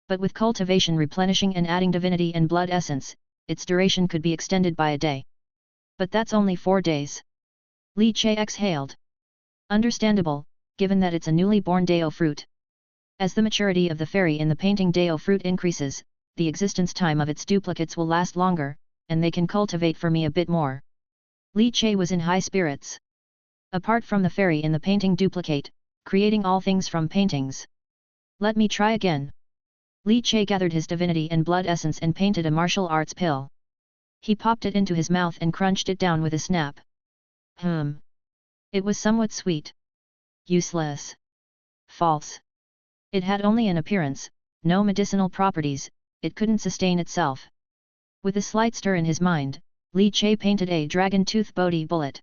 Speaker 1: But with cultivation replenishing and adding divinity and blood essence, its duration could be extended by a day. But that's only 4 days. Li Che exhaled. Understandable, given that it's a newly born Deo fruit. As the maturity of the fairy in the painting Deo fruit increases, the existence time of its duplicates will last longer, and they can cultivate for me a bit more. Li Che was in high spirits. Apart from the fairy in the painting duplicate, creating all things from paintings. Let me try again. Li Che gathered his divinity and blood essence and painted a martial arts pill. He popped it into his mouth and crunched it down with a snap. It was somewhat sweet. Useless. False. It had only an appearance, no medicinal properties, it couldn't sustain itself. With a slight stir in his mind, Li Che painted a dragon tooth Bodhi bullet.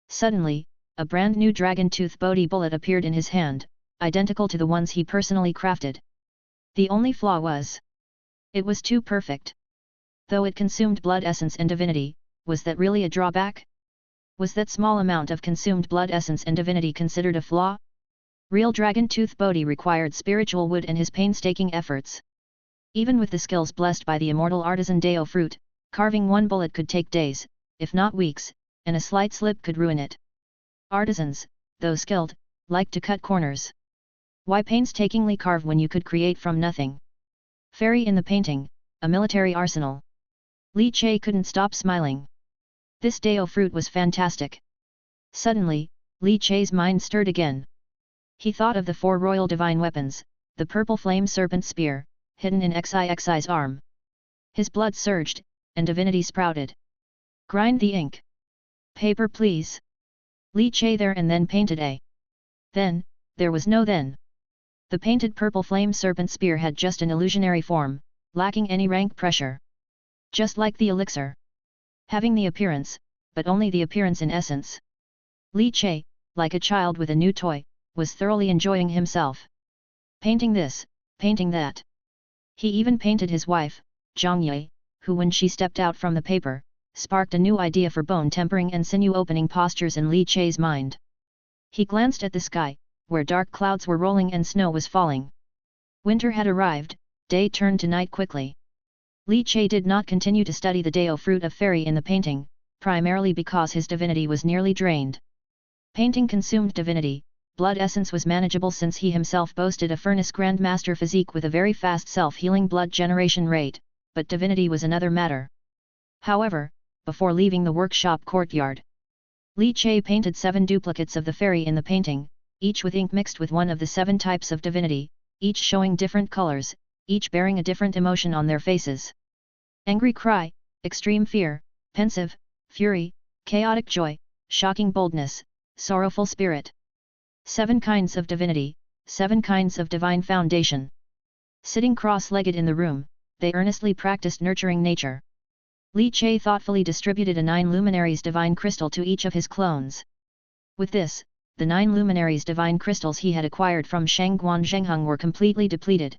Speaker 1: Suddenly, a brand new dragon tooth Bodhi bullet appeared in his hand, identical to the ones he personally crafted. The only flaw was, it was too perfect. Though it consumed blood essence and divinity, was that really a drawback? Was that small amount of consumed blood essence and divinity considered a flaw? Real dragon tooth Bodhi required spiritual wood and his painstaking efforts. Even with the skills blessed by the immortal artisan Deo fruit, carving one bullet could take days, if not weeks, and a slight slip could ruin it. Artisans, though skilled, like to cut corners. Why painstakingly carve when you could create from nothing? Fairy in the painting, a military arsenal. Li Che couldn't stop smiling. This Deo fruit was fantastic. Suddenly, Li Che's mind stirred again. He thought of the 4 royal divine weapons, the purple flame serpent spear, hidden in Xi's arm. His blood surged, and divinity sprouted. Grind the ink. Paper please. Li Che there and then painted a. Then, there was no then. The painted purple flame serpent spear had just an illusionary form, lacking any rank pressure. Just like the elixir. Having the appearance, but only the appearance in essence. Li Che, like a child with a new toy, was thoroughly enjoying himself. Painting this, painting that. He even painted his wife, Zhang Yi, who when she stepped out from the paper, sparked a new idea for bone tempering and sinew opening postures in Li Che's mind. He glanced at the sky, where dark clouds were rolling and snow was falling. Winter had arrived, day turned to night quickly. Li Che did not continue to study the Dao fruit of fairy in the painting, primarily because his divinity was nearly drained. Painting consumed divinity, blood essence was manageable since he himself boasted a furnace grandmaster physique with a very fast self-healing blood generation rate, but divinity was another matter. However, before leaving the workshop courtyard, Li Che painted 7 duplicates of the fairy in the painting, each with ink mixed with one of the 7 types of divinity, each showing different colors, each bearing a different emotion on their faces. Angry cry, extreme fear, pensive, fury, chaotic joy, shocking boldness, sorrowful spirit. 7 kinds of divinity, 7 kinds of divine foundation. Sitting cross-legged in the room, they earnestly practiced nurturing nature. Li Che thoughtfully distributed a 9 luminaries divine crystal to each of his clones. With this, the 9 luminaries divine crystals he had acquired from Shangguan Zhengheng were completely depleted.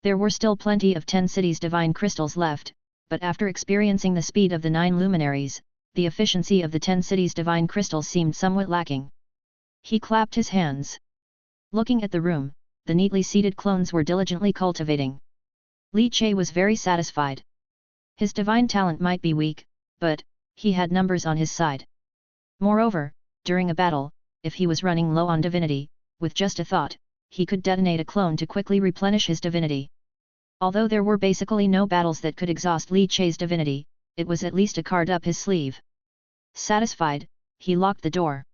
Speaker 1: There were still plenty of 10 cities divine crystals left, but after experiencing the speed of the 9 luminaries, the efficiency of the 10 cities divine crystals seemed somewhat lacking. He clapped his hands. Looking at the room, the neatly seated clones were diligently cultivating. Li Che was very satisfied. His divine talent might be weak, but he had numbers on his side. Moreover, during a battle, if he was running low on divinity, with just a thought, he could detonate a clone to quickly replenish his divinity. Although there were basically no battles that could exhaust Li Che's divinity, it was at least a card up his sleeve. Satisfied, he locked the door.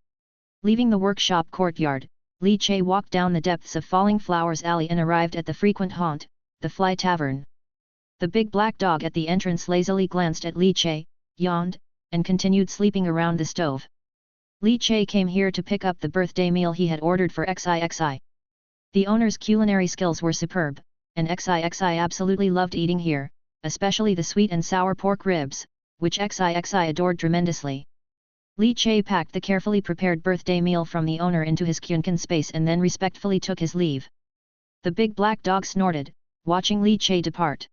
Speaker 1: Leaving the workshop courtyard, Li Che walked down the depths of Falling Flowers Alley and arrived at the frequent haunt, the Fly Tavern. The big black dog at the entrance lazily glanced at Li Che, yawned, and continued sleeping around the stove. Li Che came here to pick up the birthday meal he had ordered for XIXI. The owner's culinary skills were superb, and XIXI absolutely loved eating here, especially the sweet and sour pork ribs, which XIXI adored tremendously. Li Che packed the carefully prepared birthday meal from the owner into his Kyunkan space and then respectfully took his leave. The big black dog snorted, watching Li Che depart.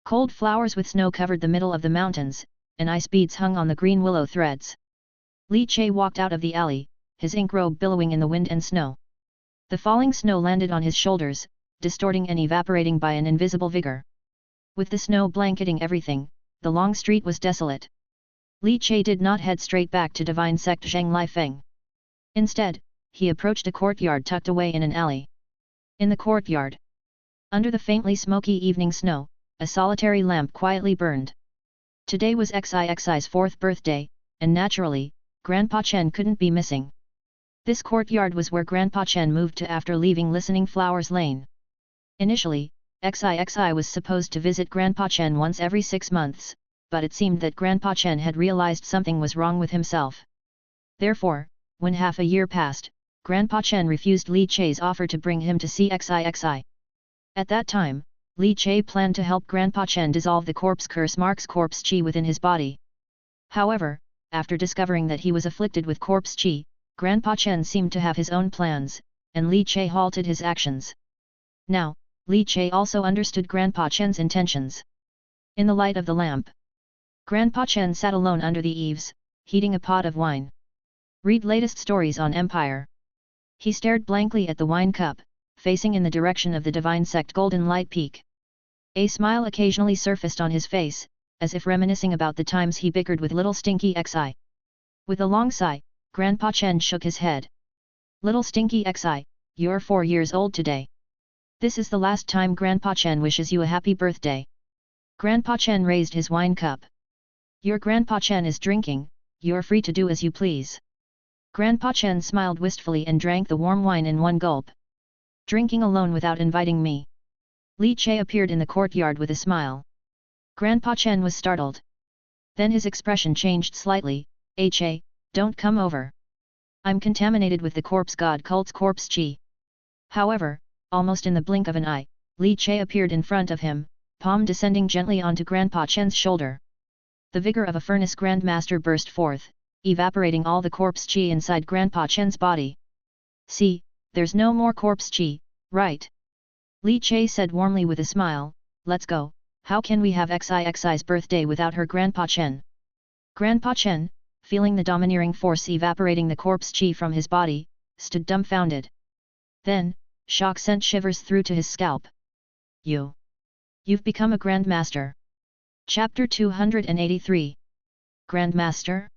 Speaker 1: Cold flowers with snow covered the middle of the mountains, and ice beads hung on the green willow threads. Li Che walked out of the alley, his ink robe billowing in the wind and snow. The falling snow landed on his shoulders, distorting and evaporating by an invisible vigor. With the snow blanketing everything, the long street was desolate. Li Che did not head straight back to Divine Sect Zheng Lifeng. Instead, he approached a courtyard tucked away in an alley. In the courtyard, under the faintly smoky evening snow, a solitary lamp quietly burned. Today was XIXI's 4th birthday, and naturally, Grandpa Chen couldn't be missing. This courtyard was where Grandpa Chen moved to after leaving Listening Flowers Lane. Initially, XIXI was supposed to visit Grandpa Chen once every 6 months, but it seemed that Grandpa Chen had realized something was wrong with himself. Therefore, when half a year passed, Grandpa Chen refused Li Che's offer to bring him to see XIXI. At that time, Li Che planned to help Grandpa Chen dissolve the corpse curse marks corpse chi within his body. However, after discovering that he was afflicted with corpse chi, Grandpa Chen seemed to have his own plans, and Li Che halted his actions. Now, Li Che also understood Grandpa Chen's intentions. In the light of the lamp, Grandpa Chen sat alone under the eaves, heating a pot of wine. Read latest stories on Empire. He stared blankly at the wine cup, facing in the direction of the Divine Sect Golden Light Peak. A smile occasionally surfaced on his face, as if reminiscing about the times he bickered with Little Stinky Xi. With a long sigh, Grandpa Chen shook his head. Little Stinky Xi, you're 4 years old today. This is the last time Grandpa Chen wishes you a happy birthday. Grandpa Chen raised his wine cup. Your Grandpa Chen is drinking, you're free to do as you please. Grandpa Chen smiled wistfully and drank the warm wine in one gulp. Drinking alone without inviting me. Li Che appeared in the courtyard with a smile. Grandpa Chen was startled. Then his expression changed slightly. Che, don't come over. I'm contaminated with the corpse god cult's corpse chi. However, almost in the blink of an eye, Li Che appeared in front of him, palm descending gently onto Grandpa Chen's shoulder. The vigor of a furnace grandmaster burst forth, evaporating all the corpse chi inside Grandpa Chen's body. See, there's no more corpse chi, right? Li Che said warmly with a smile, let's go, how can we have XIXI's birthday without her Grandpa Chen? Grandpa Chen, feeling the domineering force evaporating the corpse chi from his body, stood dumbfounded. Then, shock sent shivers through to his scalp. You've become a Grandmaster. Chapter 283. Grandmaster?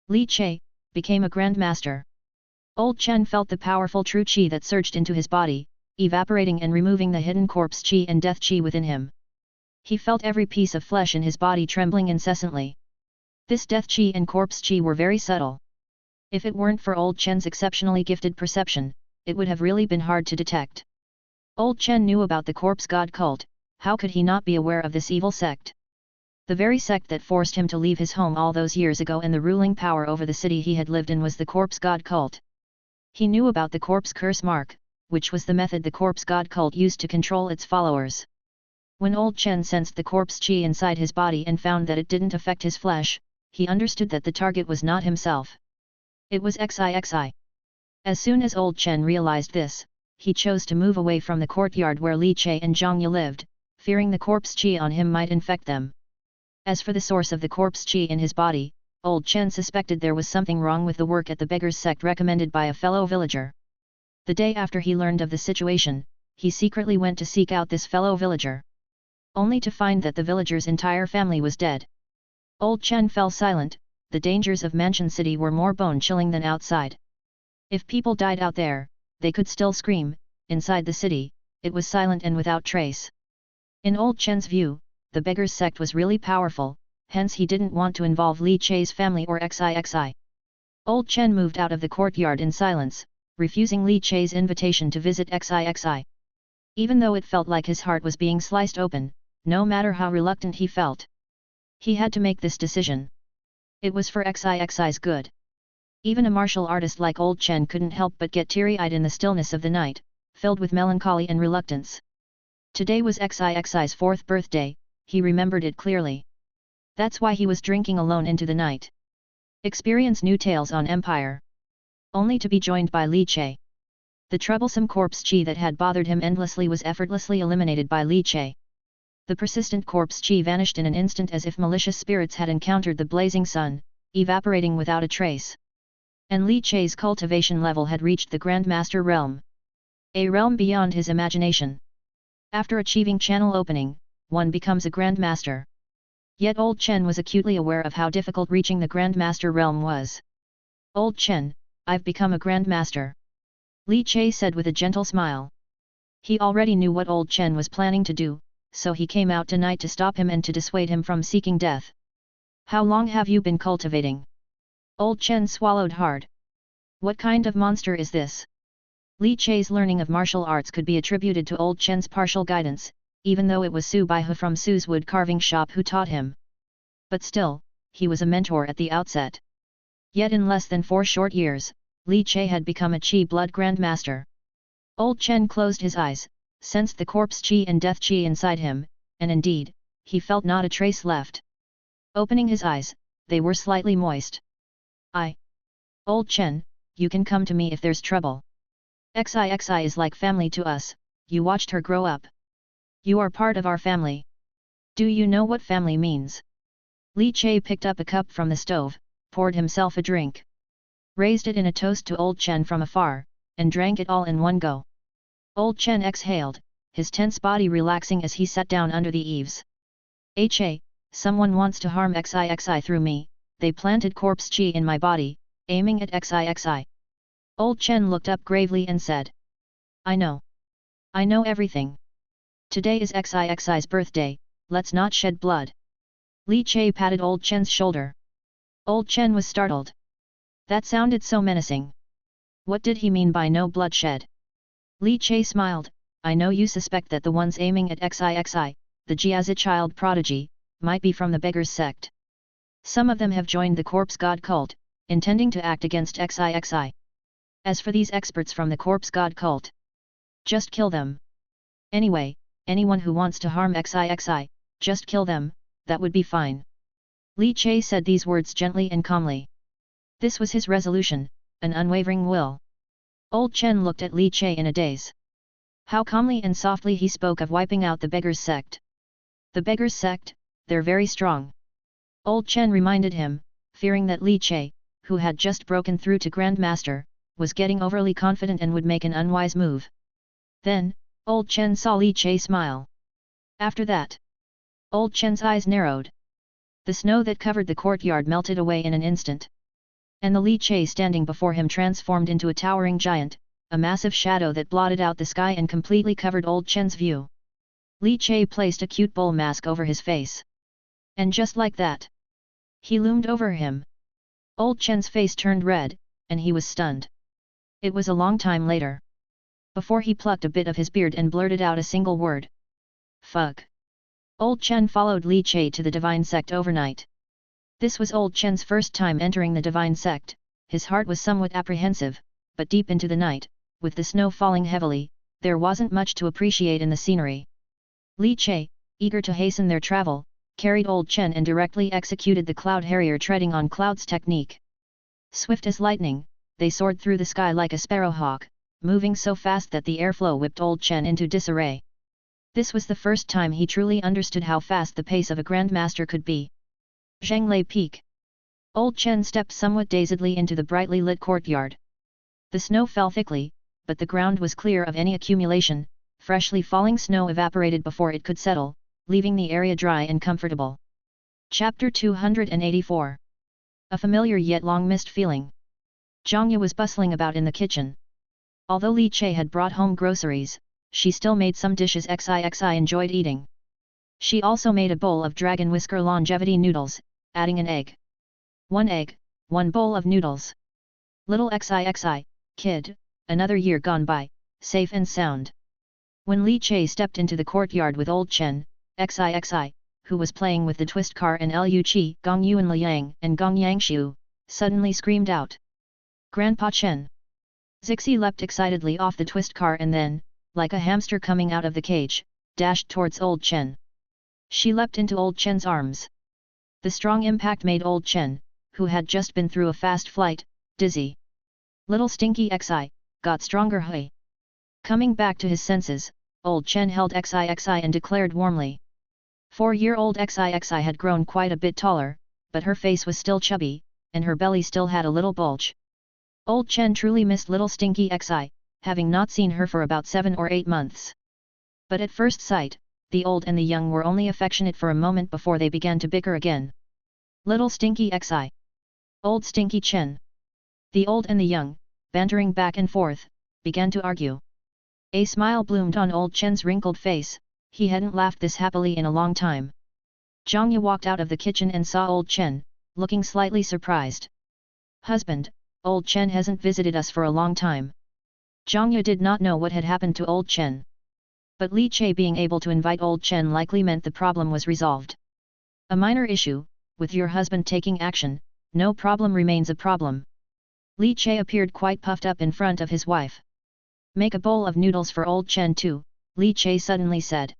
Speaker 1: Li Che became a Grandmaster. Old Chen felt the powerful true chi that surged into his body, evaporating and removing the hidden corpse chi and death chi within him. He felt every piece of flesh in his body trembling incessantly. This death chi and corpse chi were very subtle. If it weren't for Old Chen's exceptionally gifted perception, it would have really been hard to detect. Old Chen knew about the corpse god cult, how could he not be aware of this evil sect? The very sect that forced him to leave his home all those years ago and the ruling power over the city he had lived in was the corpse god cult. He knew about the corpse curse mark, which was the method the corpse god cult used to control its followers. When Old Chen sensed the corpse chi inside his body and found that it didn't affect his flesh, he understood that the target was not himself. It was XIXI. As soon as Old Chen realized this, he chose to move away from the courtyard where Li Che and Zhang Yi lived, fearing the corpse chi on him might infect them. As for the source of the corpse chi in his body, Old Chen suspected there was something wrong with the work at the beggar's sect recommended by a fellow villager. The day after he learned of the situation, he secretly went to seek out this fellow villager. Only to find that the villager's entire family was dead. Old Chen fell silent. The dangers of Mansion City were more bone-chilling than outside. If people died out there, they could still scream. Inside the city, it was silent and without trace. In Old Chen's view, the beggar's sect was really powerful, hence he didn't want to involve Li Che's family or XIXI. Old Chen moved out of the courtyard in silence, refusing Li Che's invitation to visit XIXI. Even though it felt like his heart was being sliced open, no matter how reluctant he felt. He had to make this decision. It was for XIXI's good. Even a martial artist like Old Chen couldn't help but get teary-eyed in the stillness of the night, filled with melancholy and reluctance. Today was XIXI's 4th birthday, he remembered it clearly. That's why he was drinking alone into the night. Experience new tales on Empire. Only to be joined by Li Che. The troublesome corpse chi that had bothered him endlessly was effortlessly eliminated by Li Che. The persistent corpse chi vanished in an instant as if malicious spirits had encountered the blazing sun, evaporating without a trace. And Li Che's cultivation level had reached the Grandmaster realm. A realm beyond his imagination. After achieving channel opening, one becomes a Grandmaster. Yet Old Chen was acutely aware of how difficult reaching the Grandmaster realm was. Old Chen, I've become a Grandmaster. Li Che said with a gentle smile. He already knew what Old Chen was planning to do, so he came out tonight to stop him and to dissuade him from seeking death. How long have you been cultivating? Old Chen swallowed hard. What kind of monster is this? Li Che's learning of martial arts could be attributed to Old Chen's partial guidance, even though it was Su Baihu from Su's wood carving shop who taught him. But still, he was a mentor at the outset. Yet in less than 4 short years, Li Che had become a Chi blood Grandmaster. Old Chen closed his eyes, sensed the corpse chi and death chi inside him, and indeed, he felt not a trace left. Opening his eyes, they were slightly moist. Old Chen, you can come to me if there's trouble. XIXI is like family to us, you watched her grow up. You are part of our family. Do you know what family means? Li Che picked up a cup from the stove, poured himself a drink. Raised it in a toast to Old Chen from afar, and drank it all in one go. Old Chen exhaled, his tense body relaxing as he sat down under the eaves. Someone wants to harm XIXI through me, they planted corpse chi in my body, aiming at XIXI. Old Chen looked up gravely and said. I know. I know everything. Today is XIXI's birthday, let's not shed blood. Li Che patted Old Chen's shoulder. Old Chen was startled. That sounded so menacing. What did he mean by no bloodshed? Li Che smiled, I know you suspect that the ones aiming at XIXI, the Jiazi child prodigy, might be from the beggar's sect. Some of them have joined the corpse god cult, intending to act against XIXI. As for these experts from the corpse god cult, just kill them. Anyway, anyone who wants to harm XIXI, just kill them, that would be fine. Li Che said these words gently and calmly. This was his resolution, an unwavering will. Old Chen looked at Li Che in a daze. How calmly and softly he spoke of wiping out the beggar's sect. The beggar's sect, they're very strong. Old Chen reminded him, fearing that Li Che, who had just broken through to Grand Master, was getting overly confident and would make an unwise move. Then, Old Chen saw Li Che smile. After that, Old Chen's eyes narrowed. The snow that covered the courtyard melted away in an instant. And the Li Che standing before him transformed into a towering giant, a massive shadow that blotted out the sky and completely covered Old Chen's view. Li Che placed a cute bull mask over his face. And just like that, he loomed over him. Old Chen's face turned red, and he was stunned. It was a long time later, before he plucked a bit of his beard and blurted out a single word. Fuck. Old Chen followed Li Che to the divine sect overnight. This was Old Chen's first time entering the divine sect. His heart was somewhat apprehensive, but deep into the night, with the snow falling heavily, there wasn't much to appreciate in the scenery. Li Che, eager to hasten their travel, carried Old Chen and directly executed the Cloud Harrier treading on clouds technique. Swift as lightning, they soared through the sky like a sparrowhawk, moving so fast that the airflow whipped Old Chen into disarray. This was the first time he truly understood how fast the pace of a Grandmaster could be. Zhanglei Peak. Old Chen stepped somewhat dazedly into the brightly lit courtyard. The snow fell thickly, but the ground was clear of any accumulation. Freshly falling snow evaporated before it could settle, leaving the area dry and comfortable. Chapter 284. A familiar yet long-missed feeling. Zhang Ye was bustling about in the kitchen. Although Li Che had brought home groceries, she still made some dishes XIXI enjoyed eating. She also made a bowl of Dragon Whisker longevity noodles, adding an egg. 1 egg, 1 bowl of noodles. Little XIXI, kid, another year gone by, safe and sound. When Li Che stepped into the courtyard with Old Chen, XIXI, who was playing with the twist car, and Lu Qi, Gong Yuan Liang and Gong Yangshu, suddenly screamed out. Grandpa Chen! Zixi leapt excitedly off the twist car and then, like a hamster coming out of the cage, dashed towards Old Chen. She leapt into Old Chen's arms. The strong impact made Old Chen, who had just been through a fast flight, dizzy. Little Stinky Xi, got stronger. Hui! Coming back to his senses, Old Chen held XIXI and declared warmly. 4-year-old XIXI had grown quite a bit taller, but her face was still chubby, and her belly still had a little bulge. Old Chen truly missed little Stinky Xi, having not seen her for about 7 or 8 months. But at first sight, the old and the young were only affectionate for a moment before they began to bicker again. Little Stinky Xi! Old Stinky Chen! The old and the young, bantering back and forth, began to argue. A smile bloomed on Old Chen's wrinkled face. He hadn't laughed this happily in a long time. Zhang Ye walked out of the kitchen and saw Old Chen, looking slightly surprised. Husband, Old Chen hasn't visited us for a long time. Zhang Ye did not know what had happened to Old Chen. But Li Che being able to invite Old Chen likely meant the problem was resolved. A minor issue, with your husband taking action, no problem remains a problem. Li Che appeared quite puffed up in front of his wife. Make a bowl of noodles for Old Chen too, Li Che suddenly said.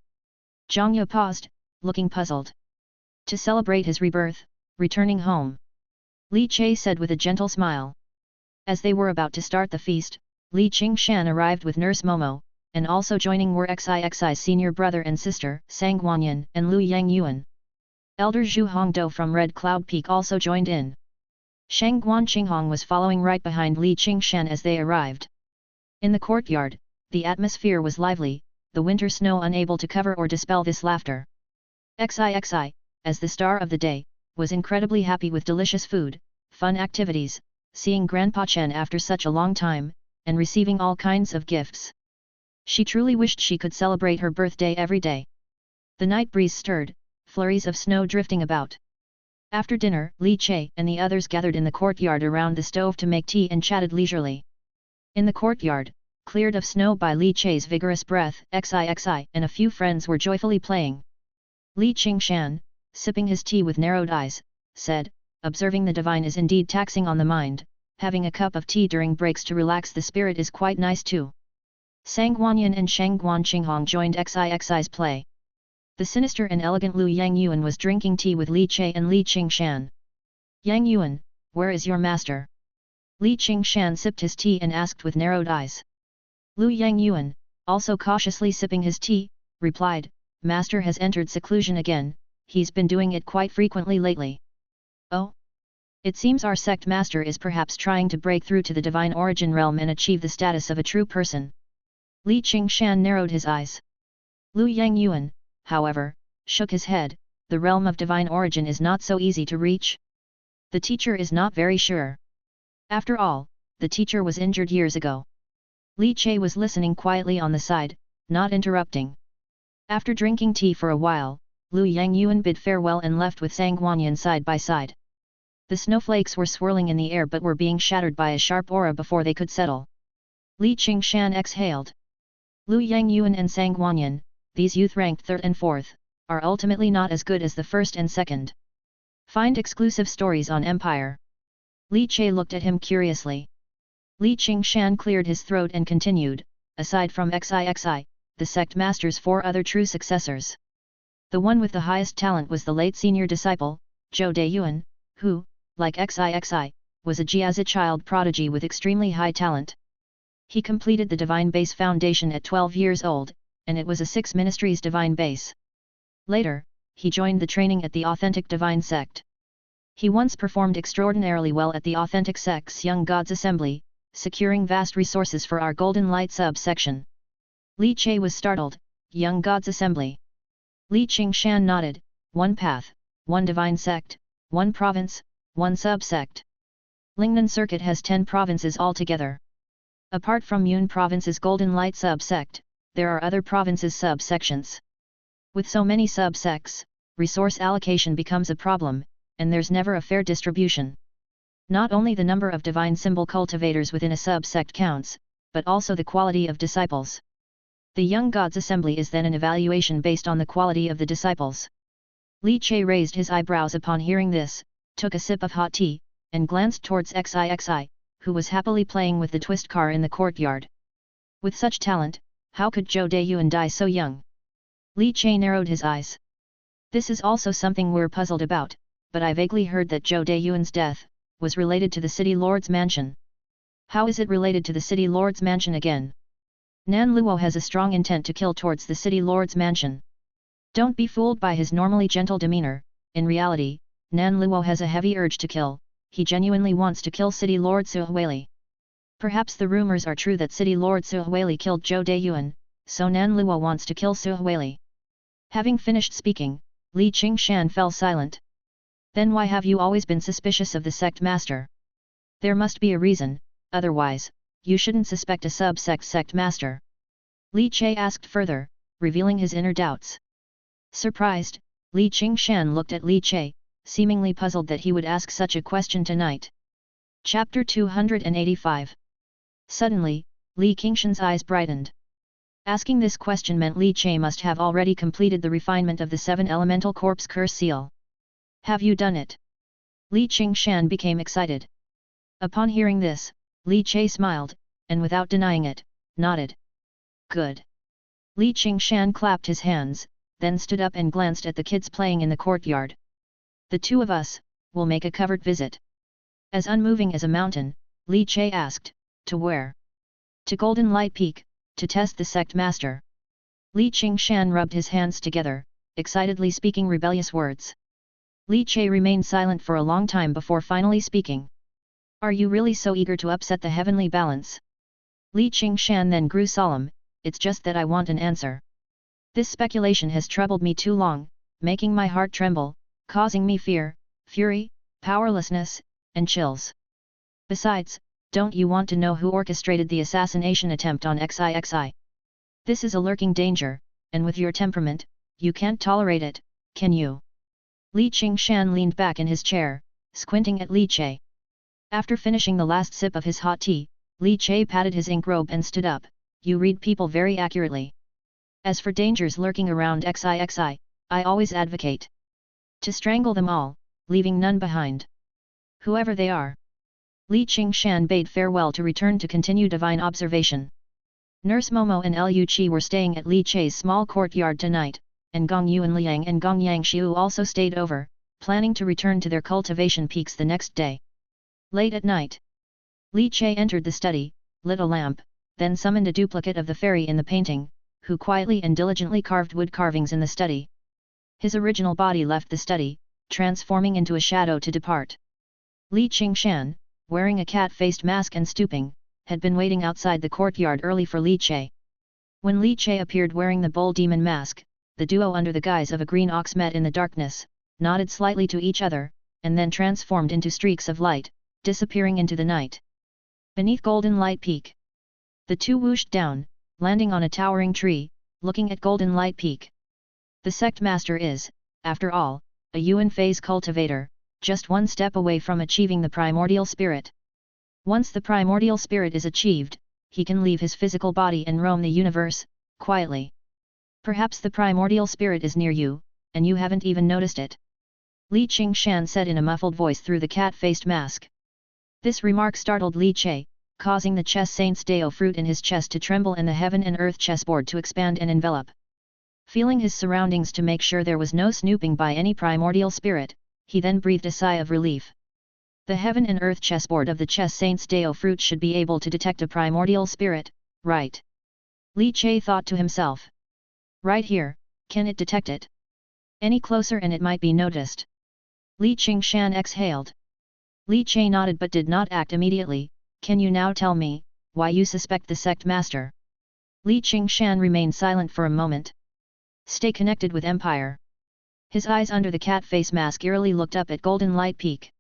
Speaker 1: Zhang Ye paused, looking puzzled. To celebrate his rebirth, returning home. Li Che said with a gentle smile. As they were about to start the feast, Li Qingshan arrived with Nurse Momo, and also joining were Xixi's senior brother and sister, Sang Guanyan and Lu Yang Yuan. Elder Zhu Hongdo from Red Cloud Peak also joined in. Shang Guan Qinghong was following right behind Li Qingshan as they arrived. In the courtyard, the atmosphere was lively, the winter snow unable to cover or dispel this laughter. Xixi, as the star of the day, was incredibly happy with delicious food, fun activities, seeing Grandpa Chen after such a long time, and receiving all kinds of gifts. She truly wished she could celebrate her birthday every day. The night breeze stirred, flurries of snow drifting about. After dinner, Li Che and the others gathered in the courtyard around the stove to make tea and chatted leisurely. In the courtyard, cleared of snow by Li Che's vigorous breath, Xixi and a few friends were joyfully playing. Li Qingshan, sipping his tea with narrowed eyes, said, observing the divine is indeed taxing on the mind, having a cup of tea during breaks to relax the spirit is quite nice too. Sang Guanyan and Shang Guan Qinghong joined Xixi's play. The sinister and elegant Lu Yang Yuan was drinking tea with Li Che and Li Qingshan. Yang Yuan, where is your master? Li Qingshan sipped his tea and asked with narrowed eyes. Lu Yang Yuan, also cautiously sipping his tea, replied, Master has entered seclusion again, he's been doing it quite frequently lately. Oh? It seems our sect master is perhaps trying to break through to the divine origin realm and achieve the status of a true person. Li Qingshan narrowed his eyes. Lu Yangyuan, however, shook his head. The realm of divine origin is not so easy to reach. The teacher is not very sure. After all, the teacher was injured years ago. Li Che was listening quietly on the side, not interrupting. After drinking tea for a while, Lu Yangyuan bid farewell and left with Sangwanyan side by side. The snowflakes were swirling in the air but were being shattered by a sharp aura before they could settle. Li Qingshan exhaled. Lu Yangyuan and Sangwanyan, these youth ranked 3rd and 4th, are ultimately not as good as the 1st and 2nd. Find exclusive stories on Empire. Li Che looked at him curiously. Li Qingshan cleared his throat and continued, aside from XIXI, the sect master's 4 other true successors. The one with the highest talent was the late senior disciple, Zhou Dayuan, who, like XIXI, was a Jiazi child prodigy with extremely high talent. He completed the Divine Base Foundation at 12 years old, and it was a 6 ministries divine base. Later, he joined the training at the Authentic Divine Sect. He once performed extraordinarily well at the Authentic Sect's Young Gods Assembly, securing vast resources for our Golden Light sub-section. Li Che was startled. Young Gods Assembly. Li Qingshan nodded. 1 path, 1 divine sect, 1 province, 1 sub-sect. Lingnan Circuit has 10 provinces altogether. Apart from Yun Province's Golden Light sub-sect, there are other provinces sub-sections. With so many sub-sects, resource allocation becomes a problem, and there's never a fair distribution. Not only the number of divine symbol cultivators within a sub-sect counts, but also the quality of disciples. The Young Gods Assembly is then an evaluation based on the quality of the disciples. Li Che raised his eyebrows upon hearing this, took a sip of hot tea, and glanced towards XIXI, who was happily playing with the twist car in the courtyard. With such talent, how could Zhou Dayuan die so young? Li Che narrowed his eyes. This is also something we're puzzled about, but I vaguely heard that Zhou Dayuan's death was related to the City Lord's mansion. How is it related to the City Lord's mansion again? Nan Luo has a strong intent to kill towards the City Lord's mansion. Don't be fooled by his normally gentle demeanor. In reality, Nan Luo has a heavy urge to kill. He genuinely wants to kill City Lord Suhuili. Perhaps the rumors are true that City Lord Suhuili killed Zhou Dayuan, so Nan Luo wants to kill Suhuili. Having finished speaking, Li Qingshan fell silent. Then why have you always been suspicious of the sect master? There must be a reason, otherwise, you shouldn't suspect a sub-sect sect master. Li Che asked further, revealing his inner doubts. Surprised, Li Qingshan looked at Li Che, seemingly puzzled that he would ask such a question tonight. Chapter 285. Suddenly, Li Qingshan's eyes brightened. Asking this question meant Li Che must have already completed the refinement of the 7 elemental corpse curse seal. Have you done it? Li Qingshan became excited. Upon hearing this, Li Che smiled, and without denying it, nodded. Good. Li Qingshan clapped his hands, then stood up and glanced at the kids playing in the courtyard. The 2 of us will make a covered visit. As unmoving as a mountain, Li Che asked, to where? To Golden Light Peak, to test the sect master. Li Qingshan rubbed his hands together, excitedly speaking rebellious words. Li Che remained silent for a long time before finally speaking. Are you really so eager to upset the heavenly balance? Li Qingshan then grew solemn. It's just that I want an answer. This speculation has troubled me too long, making my heart tremble, causing me fear, fury, powerlessness, and chills. Besides, don't you want to know who orchestrated the assassination attempt on XIXI? This is a lurking danger, and with your temperament, you can't tolerate it, can you? Li Qingshan leaned back in his chair, squinting at Li Che. After finishing the last sip of his hot tea, Li Che patted his ink robe and stood up. You read people very accurately. As for dangers lurking around XIXI, I always advocate to strangle them all, leaving none behind. Whoever they are. Li Qingshan bade farewell to return to continue divine observation. Nurse Momo and Lu Qi were staying at Li Che's small courtyard tonight, and Gong Yuan Liang and Gong Yangshiu also stayed over, planning to return to their cultivation peaks the next day. Late at night, Li Che entered the study, lit a lamp, then summoned a duplicate of the fairy in the painting, who quietly and diligently carved wood carvings in the study. His original body left the study, transforming into a shadow to depart. Li Qingshan, wearing a cat-faced mask and stooping, had been waiting outside the courtyard early for Li Che. When Li Che appeared wearing the bull demon mask, the duo under the guise of a green ox met in the darkness, nodded slightly to each other, and then transformed into streaks of light, disappearing into the night. Beneath Golden Light Peak, the two whooshed down, landing on a towering tree, looking at Golden Light Peak. The sect master is, after all, a Yuan phase cultivator, just one step away from achieving the primordial spirit. Once the primordial spirit is achieved, he can leave his physical body and roam the universe, quietly. Perhaps the primordial spirit is near you, and you haven't even noticed it. Li Qingshan said in a muffled voice through the cat-faced mask. This remark startled Li Che, causing the chess saint's Dao fruit in his chest to tremble and the heaven and earth chessboard to expand and envelop. Feeling his surroundings to make sure there was no snooping by any primordial spirit, he then breathed a sigh of relief. The heaven and earth chessboard of the chess saint's Dao fruit should be able to detect a primordial spirit, right? Li Che thought to himself. Right here, can it detect it? Any closer and it might be noticed. Li Qingshan exhaled. Li Che nodded but did not act immediately. Can you now tell me, why you suspect the sect master? Li Qingshan remained silent for a moment. Stay connected with Empire. His eyes under the cat face mask eerily looked up at Golden Light Peak.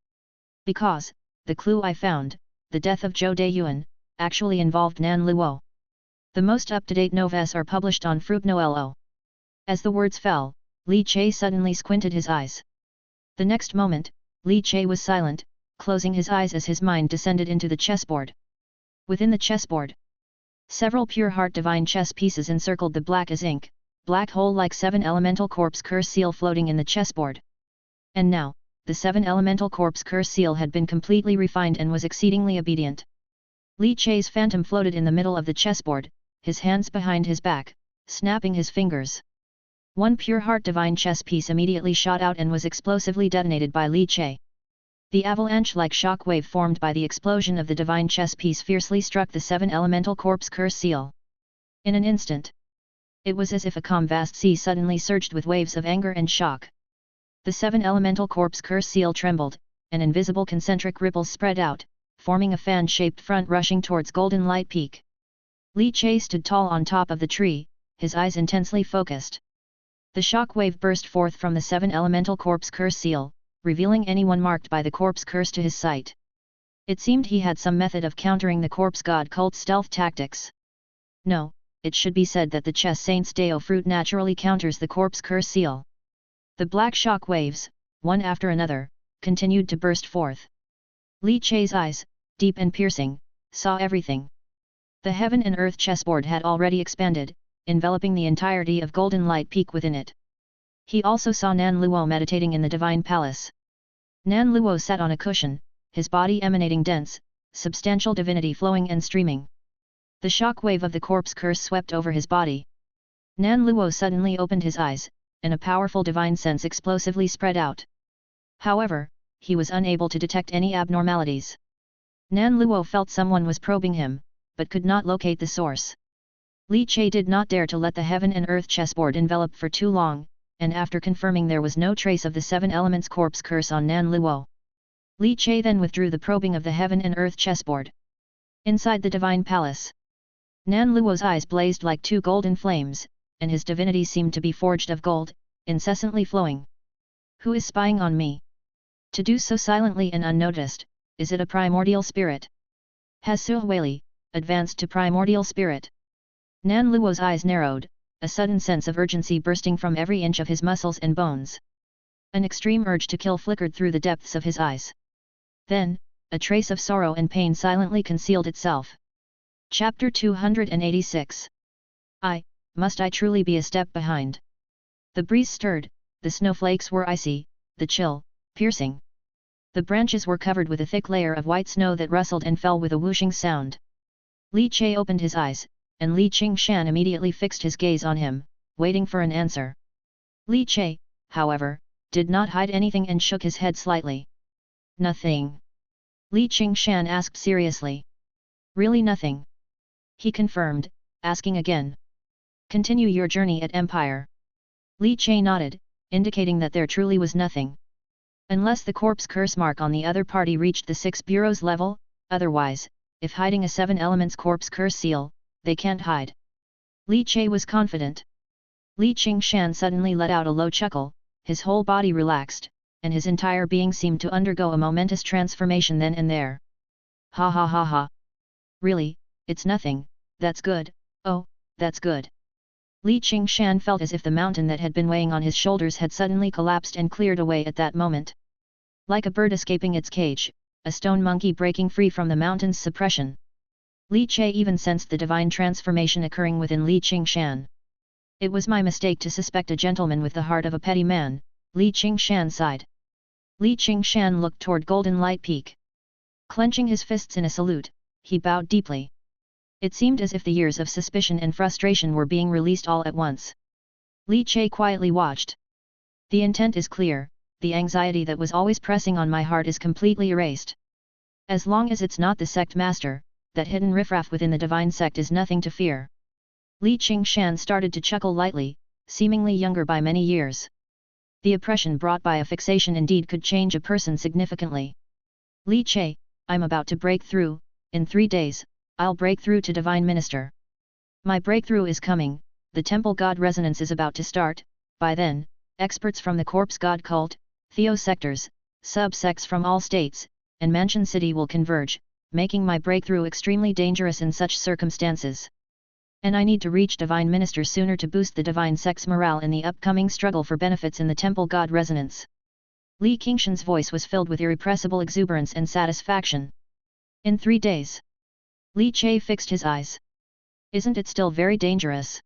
Speaker 1: Because, the clue I found, the death of Zhou Dayuan, actually involved Nan Luo. The most up-to-date novellas are published on Fruit Noelo. As the words fell, Li Che suddenly squinted his eyes. The next moment, Li Che was silent, closing his eyes as his mind descended into the chessboard. Within the chessboard, several pure heart divine chess pieces encircled the black as ink, black hole like 7 elemental corpse curse seal floating in the chessboard. And now, the 7 elemental corpse curse seal had been completely refined and was exceedingly obedient. Li Che's phantom floated in the middle of the chessboard, his hands behind his back, snapping his fingers. One pure heart divine chess piece immediately shot out and was explosively detonated by Li Che. The avalanche-like shock wave formed by the explosion of the divine chess piece fiercely struck the 7 elemental corpse curse seal. In an instant, it was as if a calm vast sea suddenly surged with waves of anger and shock. The 7 elemental corpse curse seal trembled, and invisible concentric ripples spread out, forming a fan-shaped front rushing towards Golden Light Peak. Li Che stood tall on top of the tree, his eyes intensely focused. The shock wave burst forth from the 7 elemental corpse curse seal, revealing anyone marked by the corpse curse to his sight. It seemed he had some method of countering the corpse god cult's stealth tactics. No, it should be said that the chess saint's Dao fruit naturally counters the corpse curse seal. The black shock waves, one after another, continued to burst forth. Li Che's eyes, deep and piercing, saw everything. The heaven and earth chessboard had already expanded, enveloping the entirety of Golden Light Peak within it. He also saw Nan Luo meditating in the Divine Palace. Nan Luo sat on a cushion, his body emanating dense, substantial divinity flowing and streaming. The shock wave of the corpse curse swept over his body. Nan Luo suddenly opened his eyes, and a powerful divine sense explosively spread out. However, he was unable to detect any abnormalities. Nan Luo felt someone was probing him, but could not locate the source. Li Che did not dare to let the heaven and earth chessboard envelop for too long, and after confirming there was no trace of the 7 elements corpse curse on Nan Luo, Li Che then withdrew the probing of the heaven and earth chessboard. Inside the Divine Palace, Nan Luo's eyes blazed like 2 golden flames, and his divinity seemed to be forged of gold, incessantly flowing. Who is spying on me? To do so silently and unnoticed, is it a primordial spirit? Has Su Weili advanced to primordial spirit? Nan Luo's eyes narrowed, a sudden sense of urgency bursting from every inch of his muscles and bones. An extreme urge to kill flickered through the depths of his eyes. Then, a trace of sorrow and pain silently concealed itself. Chapter 286. Must I truly be a step behind? The breeze stirred, the snowflakes were icy, the chill, piercing. The branches were covered with a thick layer of white snow that rustled and fell with a whooshing sound. Li Che opened his eyes, and Li Qingshan immediately fixed his gaze on him, waiting for an answer. Li Che, however, did not hide anything and shook his head slightly. Nothing. Li Qingshan asked seriously. Really nothing? He confirmed, asking again. Continue your journey at Empire. Li Che nodded, indicating that there truly was nothing. Unless the corpse curse mark on the other party reached the 6 bureau's level, otherwise, if hiding a 7 elements corpse curse seal, they can't hide. Li Che was confident. Li Qingshan suddenly let out a low chuckle, his whole body relaxed, and his entire being seemed to undergo a momentous transformation then and there. Ha ha ha ha. Really, it's nothing, that's good, oh, that's good. Li Qingshan felt as if the mountain that had been weighing on his shoulders had suddenly collapsed and cleared away at that moment. Like a bird escaping its cage, a stone monkey breaking free from the mountain's suppression. Li Che even sensed the divine transformation occurring within Li Qingshan. It was my mistake to suspect a gentleman with the heart of a petty man, Li Qingshan sighed. Li Qingshan looked toward Golden Light Peak. Clenching his fists in a salute, he bowed deeply. It seemed as if the years of suspicion and frustration were being released all at once. Li Che quietly watched. The intent is clear, the anxiety that was always pressing on my heart is completely erased. As long as it's not the sect master, that hidden riffraff within the divine sect is nothing to fear. Li Qingshan started to chuckle lightly, seemingly younger by many years. The oppression brought by a fixation indeed could change a person significantly. Li Che, I'm about to break through, in 3 days, I'll break through to Divine Minister. My breakthrough is coming, the Temple God Resonance is about to start, by then, experts from the Corpse God cult, Theo-sectors, sub-sects from all states, and Mansion City will converge, making my breakthrough extremely dangerous in such circumstances. And I need to reach Divine Minister sooner to boost the Divine Sect's morale in the upcoming struggle for benefits in the Temple God Resonance. Li Qingshan's voice was filled with irrepressible exuberance and satisfaction. In 3 days. Li Che fixed his eyes. Isn't it still very dangerous?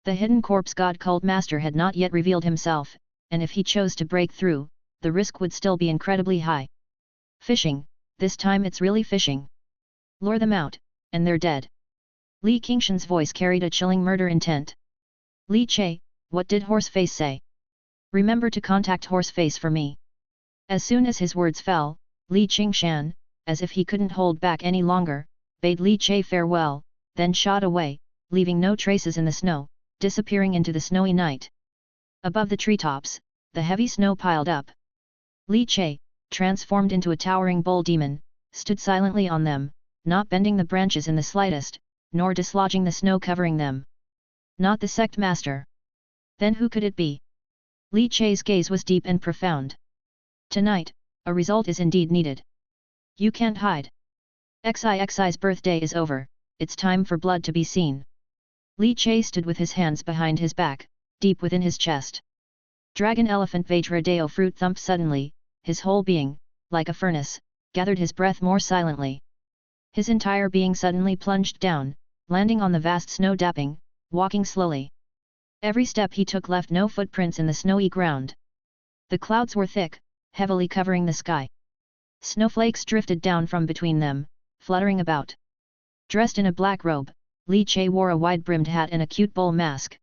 Speaker 1: The hidden corpse god cult master had not yet revealed himself, and if he chose to break through, the risk would still be incredibly high. Fishing, this time it's really fishing. Lure them out, and they're dead. Li Qingshan's voice carried a chilling murder intent. Li Che, what did Horseface say? Remember to contact Horseface for me. As soon as his words fell, Li Qingshan, as if he couldn't hold back any longer, bade Li Che farewell, then shot away, leaving no traces in the snow, disappearing into the snowy night. Above the treetops, the heavy snow piled up. Li Che, transformed into a towering bull demon, stood silently on them, not bending the branches in the slightest, nor dislodging the snow covering them. Not the sect master. Then who could it be? Li Che's gaze was deep and profound. Tonight, a result is indeed needed. You can't hide. Xixi's birthday is over, it's time for blood to be seen. Li Che stood with his hands behind his back, deep within his chest. Dragon Elephant Vajradeo fruit thumped suddenly, his whole being, like a furnace, gathered his breath more silently. His entire being suddenly plunged down, landing on the vast snow dapping, walking slowly. Every step he took left no footprints in the snowy ground. The clouds were thick, heavily covering the sky. Snowflakes drifted down from between them, fluttering about. Dressed in a black robe, Li Che wore a wide-brimmed hat and a cute bull mask.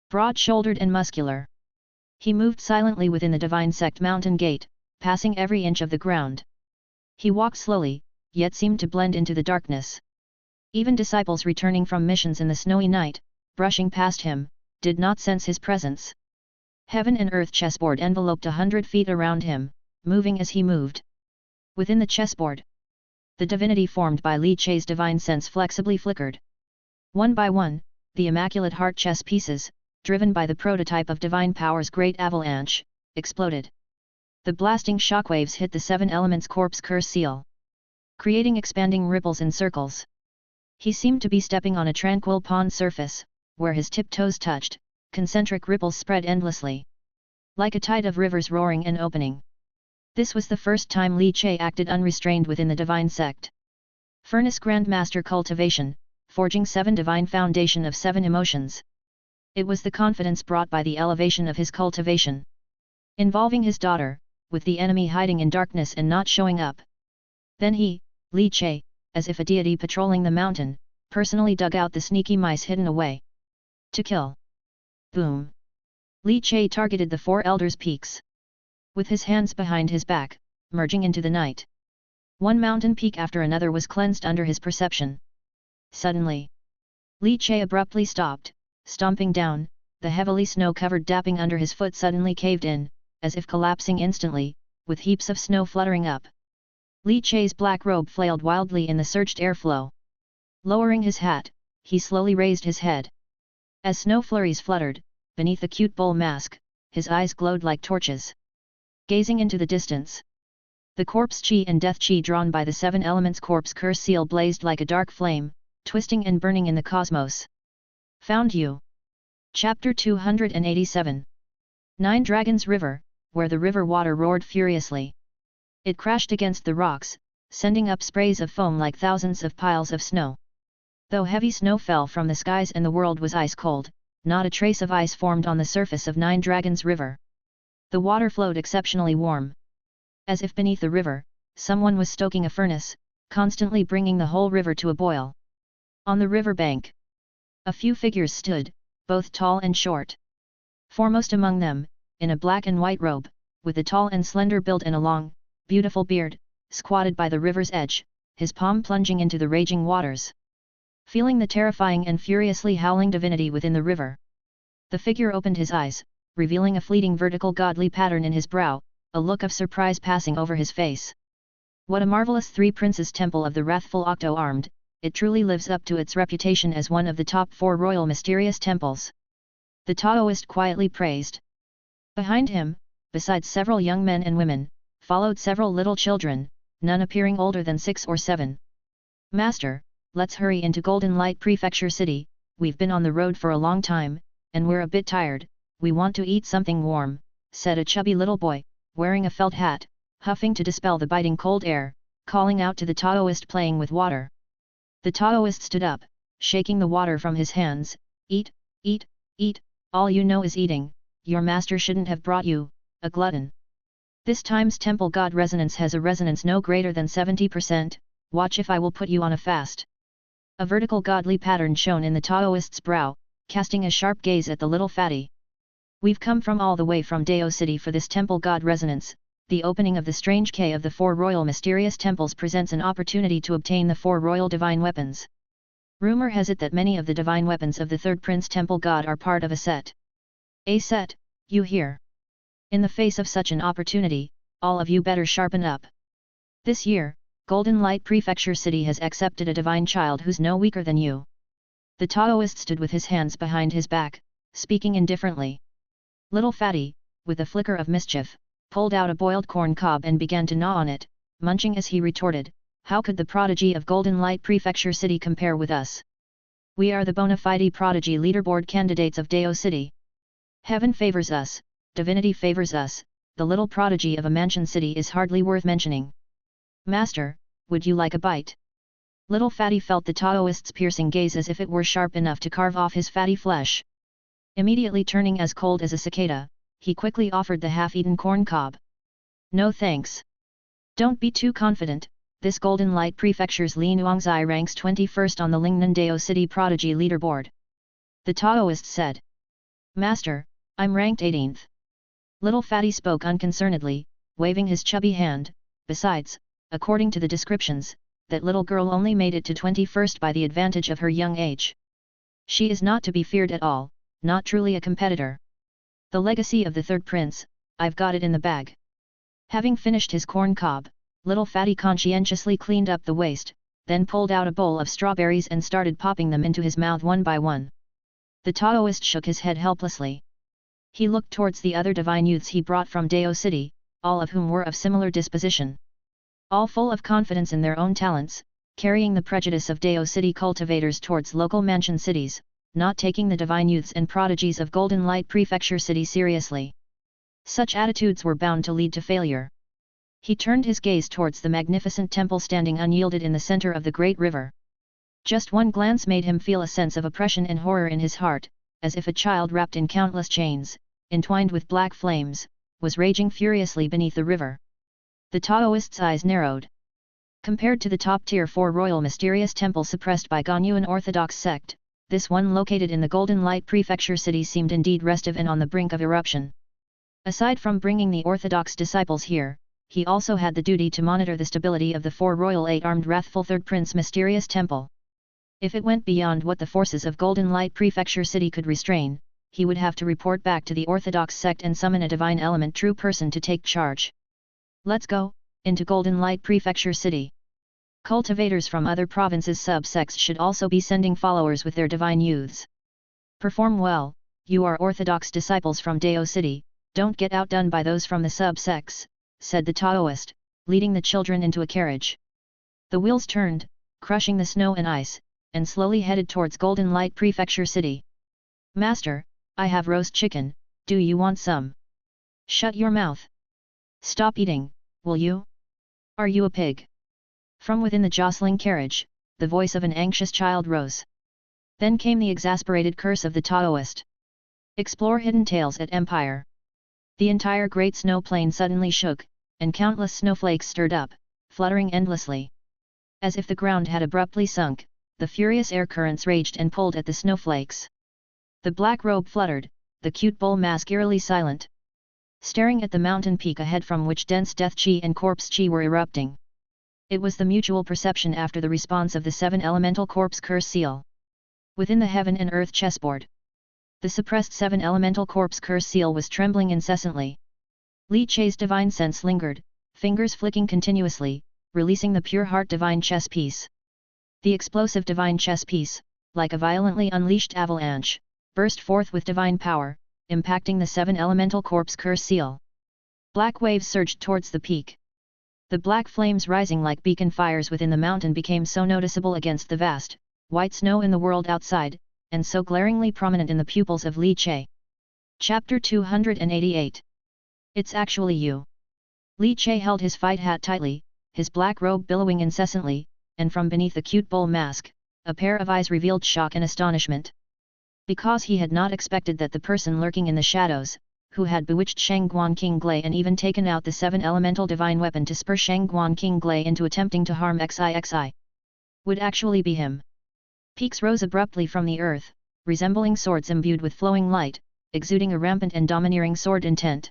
Speaker 1: Broad-shouldered and muscular. He moved silently within the Divine Sect mountain gate, passing every inch of the ground. He walked slowly, yet seemed to blend into the darkness. Even disciples returning from missions in the snowy night, brushing past him, did not sense his presence. Heaven and earth chessboard enveloped 100 feet around him, moving as he moved. Within the chessboard, the divinity formed by Li Che's divine sense flexibly flickered. One by one, the immaculate heart chess pieces, driven by the prototype of divine power's great avalanche, exploded. The blasting shockwaves hit the 7 elements corpse curse seal, creating expanding ripples in circles. He seemed to be stepping on a tranquil pond surface, where his tiptoes touched, concentric ripples spread endlessly. Like a tide of rivers roaring and opening. This was the first time Li Che acted unrestrained within the divine sect. Furnace Grandmaster Cultivation, forging 7 divine foundation of 7 emotions. It was the confidence brought by the elevation of his cultivation. Involving his daughter, with the enemy hiding in darkness and not showing up. Then he, Li Che, as if a deity patrolling the mountain, personally dug out the sneaky mice hidden away. To kill. Boom. Li Che targeted the 4 elders' peaks. With his hands behind his back, merging into the night. One mountain peak after another was cleansed under his perception. Suddenly, Li Che abruptly stopped, stomping down, the heavily snow-covered dapping under his foot suddenly caved in, as if collapsing instantly, with heaps of snow fluttering up. Li Chai's black robe flailed wildly in the surged airflow. Lowering his hat, he slowly raised his head. As snow flurries fluttered, beneath the cute bull mask, his eyes glowed like torches. Gazing into the distance, the corpse chi and death chi drawn by the seven elements corpse curse seal blazed like a dark flame, twisting and burning in the cosmos. Found you! Chapter 287. Nine Dragons River, where the river water roared furiously. It crashed against the rocks, sending up sprays of foam like thousands of piles of snow. Though heavy snow fell from the skies and the world was ice cold, not a trace of ice formed on the surface of Nine Dragons River. The water flowed exceptionally warm. As if beneath the river, someone was stoking a furnace, constantly bringing the whole river to a boil. On the river bank, a few figures stood, both tall and short. Foremost among them, in a black and white robe, with a tall and slender build and a long, beautiful beard, squatted by the river's edge, his palm plunging into the raging waters. Feeling the terrifying and furiously howling divinity within the river, the figure opened his eyes, revealing a fleeting vertical godly pattern in his brow, a look of surprise passing over his face. What a marvelous Three Princes Temple of the Wrathful Octo-Armed, it truly lives up to its reputation as one of the top 4 royal mysterious temples. The Taoist quietly praised. Behind him, besides several young men and women, followed several little children, none appearing older than 6 or 7. Master, let's hurry into Golden Light Prefecture City, we've been on the road for a long time, and we're a bit tired, we want to eat something warm, said a chubby little boy, wearing a felt hat, huffing to dispel the biting cold air, calling out to the Taoist playing with water. The Taoist stood up, shaking the water from his hands. Eat, eat, eat, all you know is eating, your master shouldn't have brought you, a glutton. This time's temple god resonance has a resonance no greater than 70%, watch if I will put you on a fast. A vertical godly pattern shone in the Taoist's brow, casting a sharp gaze at the little fatty. We've come from all the way from Dao City for this temple god resonance. The opening of the strange key of the 4 royal mysterious temples presents an opportunity to obtain the 4 royal divine weapons. Rumor has it that many of the divine weapons of the 3rd Prince Temple God are part of a set. A set, you hear? In the face of such an opportunity, all of you better sharpen up. This year, Golden Light Prefecture City has accepted a divine child who's no weaker than you. The Taoist stood with his hands behind his back, speaking indifferently. Little fatty, with a flicker of mischief, pulled out a boiled corn cob and began to gnaw on it, munching as he retorted, how could the prodigy of Golden Light Prefecture City compare with us? We are the bona fide prodigy leaderboard candidates of Dao City. Heaven favors us, divinity favors us, the little prodigy of a mansion city is hardly worth mentioning. Master, would you like a bite? Little fatty felt the Taoist's piercing gaze as if it were sharp enough to carve off his fatty flesh. Immediately turning as cold as a cicada, he quickly offered the half-eaten corn cob. No thanks. Don't be too confident, this Golden Light Prefecture's Li Nuangzai ranks 21st on the Lingnan Dao City Prodigy leaderboard. The Taoist said. Master, I'm ranked 18th. Little fatty spoke unconcernedly, waving his chubby hand. Besides, according to the descriptions, that little girl only made it to 21st by the advantage of her young age. She is not to be feared at all, not truly a competitor. The legacy of the 3rd prince, I've got it in the bag. Having finished his corn cob, little fatty conscientiously cleaned up the waste, then pulled out a bowl of strawberries and started popping them into his mouth one by one. The Taoist shook his head helplessly. He looked towards the other divine youths he brought from Dao City, all of whom were of similar disposition. All full of confidence in their own talents, carrying the prejudice of Dao City cultivators towards local mansion cities, not taking the divine youths and prodigies of Golden Light Prefecture City seriously. Such attitudes were bound to lead to failure. He turned his gaze towards the magnificent temple standing unyielded in the center of the great river. Just one glance made him feel a sense of oppression and horror in his heart, as if a child wrapped in countless chains, entwined with black flames, was raging furiously beneath the river. The Taoist's eyes narrowed. Compared to the top-tier 4 royal mysterious temple suppressed by Ganyuan Orthodox sect, this one located in the Golden Light Prefecture City seemed indeed restive and on the brink of eruption. Aside from bringing the Orthodox disciples here, he also had the duty to monitor the stability of the 4 royal 8-armed wrathful 3rd Prince mysterious temple. If it went beyond what the forces of Golden Light Prefecture City could restrain, he would have to report back to the Orthodox sect and summon a divine element true person to take charge. Let's go, into Golden Light Prefecture City. Cultivators from other provinces subsects should also be sending followers with their divine youths. Perform well, you are orthodox disciples from Dao City, don't get outdone by those from the subsects, said the Taoist, leading the children into a carriage. The wheels turned, crushing the snow and ice, and slowly headed towards Golden Light Prefecture City. Master, I have roast chicken, do you want some? Shut your mouth. Stop eating, will you? Are you a pig? From within the jostling carriage, the voice of an anxious child rose. Then came the exasperated curse of the Taoist. Explore hidden tales at Empire. The entire great snow plain suddenly shook, and countless snowflakes stirred up, fluttering endlessly. As if the ground had abruptly sunk, the furious air currents raged and pulled at the snowflakes. The black robe fluttered, the cute bull mask eerily silent. Staring at the mountain peak ahead from which dense death chi and corpse chi were erupting. It was the mutual perception after the response of the 7 elemental corpse curse seal. Within the heaven and earth chessboard, the suppressed 7 elemental corpse curse seal was trembling incessantly. Li Che's divine sense lingered, fingers flicking continuously, releasing the pure heart divine chess piece. The explosive divine chess piece, like a violently unleashed avalanche, burst forth with divine power, impacting the 7 elemental corpse curse seal. Black waves surged towards the peak. The black flames rising like beacon fires within the mountain became so noticeable against the vast, white snow in the world outside, and so glaringly prominent in the pupils of Li Che. Chapter 288. It's actually you. Li Che held his fight hat tightly, his black robe billowing incessantly, and from beneath the cute bull mask, a pair of eyes revealed shock and astonishment. Because he had not expected that the person lurking in the shadows, who had bewitched Shangguan King Glei and even taken out the 7 elemental divine weapon to spur Shangguan King Glei into attempting to harm XIXI, would actually be him. Peaks rose abruptly from the earth, resembling swords imbued with flowing light, exuding a rampant and domineering sword intent.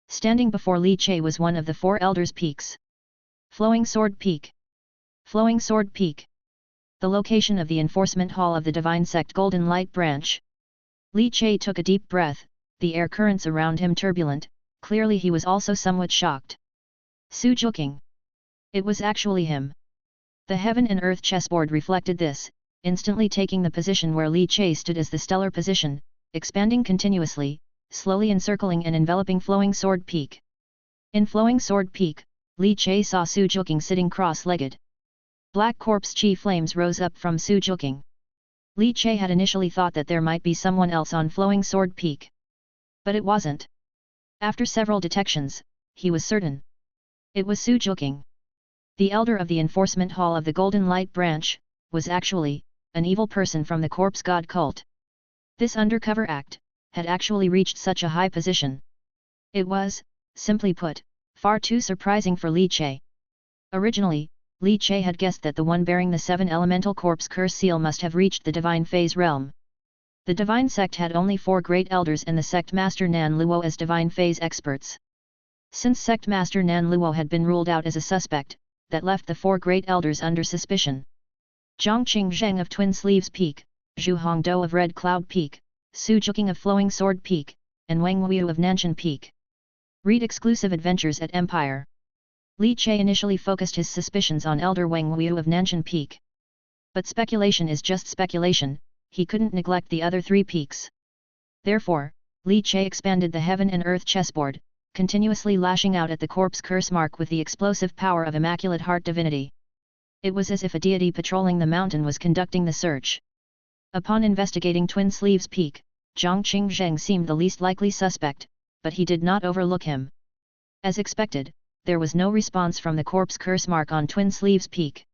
Speaker 1: Standing before Li Che was one of the 4 elders' peaks. Flowing Sword Peak. Flowing Sword Peak. The location of the enforcement hall of the divine sect Golden Light Branch. Li Che took a deep breath, the air currents around him turbulent, clearly he was also somewhat shocked. Su Juking. It was actually him. The heaven and earth chessboard reflected this, instantly taking the position where Li Che stood as the stellar position, expanding continuously, slowly encircling and enveloping Flowing Sword Peak. In Flowing Sword Peak, Li Che saw Su Juking sitting cross-legged. Black corpse chi flames rose up from Su Juking. Li Che had initially thought that there might be someone else on Flowing Sword Peak. But it wasn't. After several detections, he was certain. It was Su Juking. The elder of the enforcement hall of the Golden Light Branch, was actually, an evil person from the corpse god cult. This undercover act, had actually reached such a high position. It was, simply put, far too surprising for Li Che. Originally, Li Che had guessed that the one bearing the 7 elemental corpse curse seal must have reached the divine phase realm. The divine sect had only 4 great elders and the sect master Nan Luo as divine phase experts. Since sect master Nan Luo had been ruled out as a suspect, that left the 4 great elders under suspicion. Zhang Qingzheng of Twin Sleeves Peak, Zhu Hongdou of Red Cloud Peak, Su Juking of Flowing Sword Peak, and Wang Wuyu of Nanshan Peak. Read exclusive adventures at Empire. Li Che initially focused his suspicions on Elder Wang Wuyu of Nanshan Peak. But speculation is just speculation, he couldn't neglect the other 3 peaks. Therefore, Li Che expanded the heaven and earth chessboard, continuously lashing out at the corpse curse mark with the explosive power of Immaculate Heart Divinity. It was as if a deity patrolling the mountain was conducting the search. Upon investigating Twin Sleeves Peak, Zhang Qingzheng seemed the least likely suspect, but he did not overlook him. As expected, there was no response from the corpse curse mark on Twin Sleeves Peak.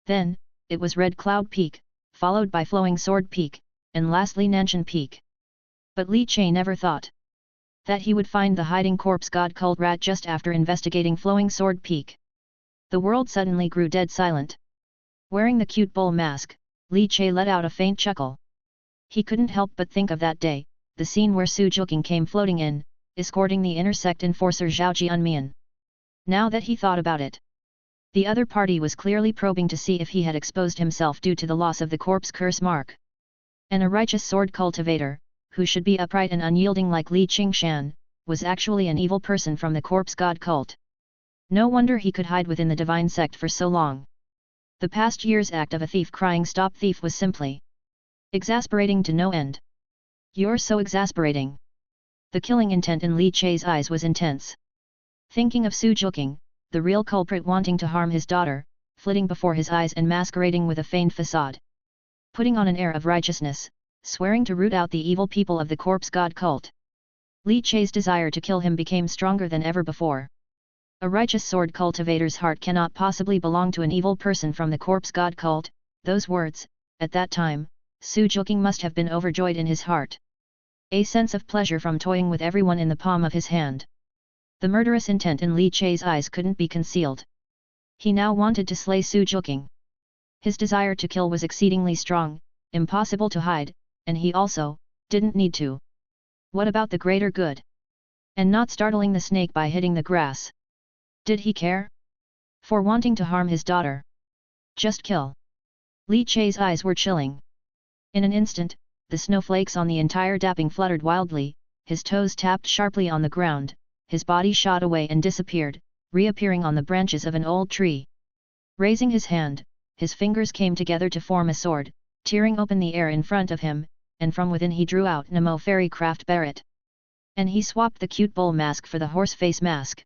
Speaker 1: Then, it was Red Cloud Peak, followed by Flowing Sword Peak, and lastly Nanshan Peak. But Li Che never thought that he would find the hiding corpse god cult rat just after investigating Flowing Sword Peak. The world suddenly grew dead silent. Wearing the cute bull mask, Li Che let out a faint chuckle. He couldn't help but think of that day, the scene where Su Juking came floating in, escorting the inner sect enforcer Zhao Jianmian. Now that he thought about it, the other party was clearly probing to see if he had exposed himself due to the loss of the corpse curse mark. And a righteous sword cultivator, who should be upright and unyielding like Li Qingshan, was actually an evil person from the corpse god cult. No wonder he could hide within the divine sect for so long. The past year's act of a thief crying "Stop thief" was simply exasperating to no end. You're so exasperating. The killing intent in Li Che's eyes was intense. Thinking of Su Juking, the real culprit wanting to harm his daughter, flitting before his eyes and masquerading with a feigned facade. Putting on an air of righteousness, swearing to root out the evil people of the corpse god cult. Li Che's desire to kill him became stronger than ever before. A righteous sword cultivator's heart cannot possibly belong to an evil person from the corpse god cult. Those words, at that time, Su Juking must have been overjoyed in his heart. A sense of pleasure from toying with everyone in the palm of his hand. The murderous intent in Li Che's eyes couldn't be concealed. He now wanted to slay Su Juking. His desire to kill was exceedingly strong, impossible to hide, and he also didn't need to. What about the greater good? And not startling the snake by hitting the grass. Did he care? For wanting to harm his daughter. Just kill. Li Che's eyes were chilling. In an instant, the snowflakes on the entire dapping fluttered wildly, his toes tapped sharply on the ground, his body shot away and disappeared, reappearing on the branches of an old tree. Raising his hand, his fingers came together to form a sword, tearing open the air in front of him, and from within he drew out Nemo Fairy Craft Barret. And he swapped the cute bull mask for the horse face mask.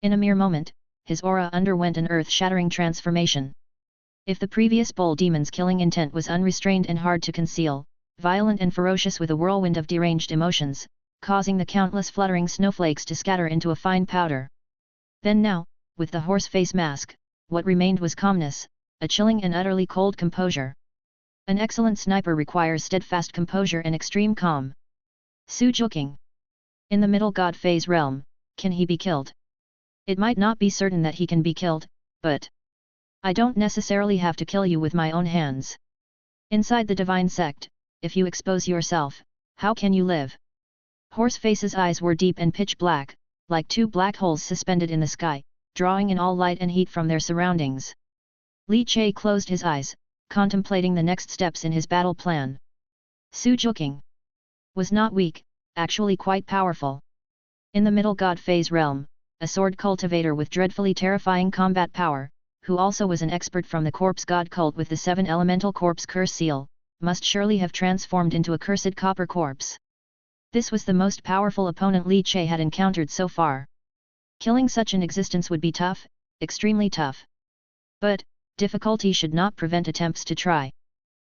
Speaker 1: In a mere moment, his aura underwent an earth-shattering transformation. If the previous bull demon's killing intent was unrestrained and hard to conceal, violent and ferocious with a whirlwind of deranged emotions, causing the countless fluttering snowflakes to scatter into a fine powder. Then now, with the horse face mask, what remained was calmness, a chilling and utterly cold composure. An excellent sniper requires steadfast composure and extreme calm. Su Juking. In the middle god phase realm, can he be killed? It might not be certain that he can be killed, but I don't necessarily have to kill you with my own hands. Inside the divine sect, if you expose yourself, how can you live? Horseface's eyes were deep and pitch black, like two black holes suspended in the sky, drawing in all light and heat from their surroundings. Li Che closed his eyes, contemplating the next steps in his battle plan. Su Juking was not weak, actually quite powerful. In the middle god phase realm, a sword cultivator with dreadfully terrifying combat power, who also was an expert from the corpse god cult with the 7 elemental corpse curse seal, must surely have transformed into a cursed copper corpse. This was the most powerful opponent Li Che had encountered so far. Killing such an existence would be tough, extremely tough. But difficulty should not prevent attempts to try.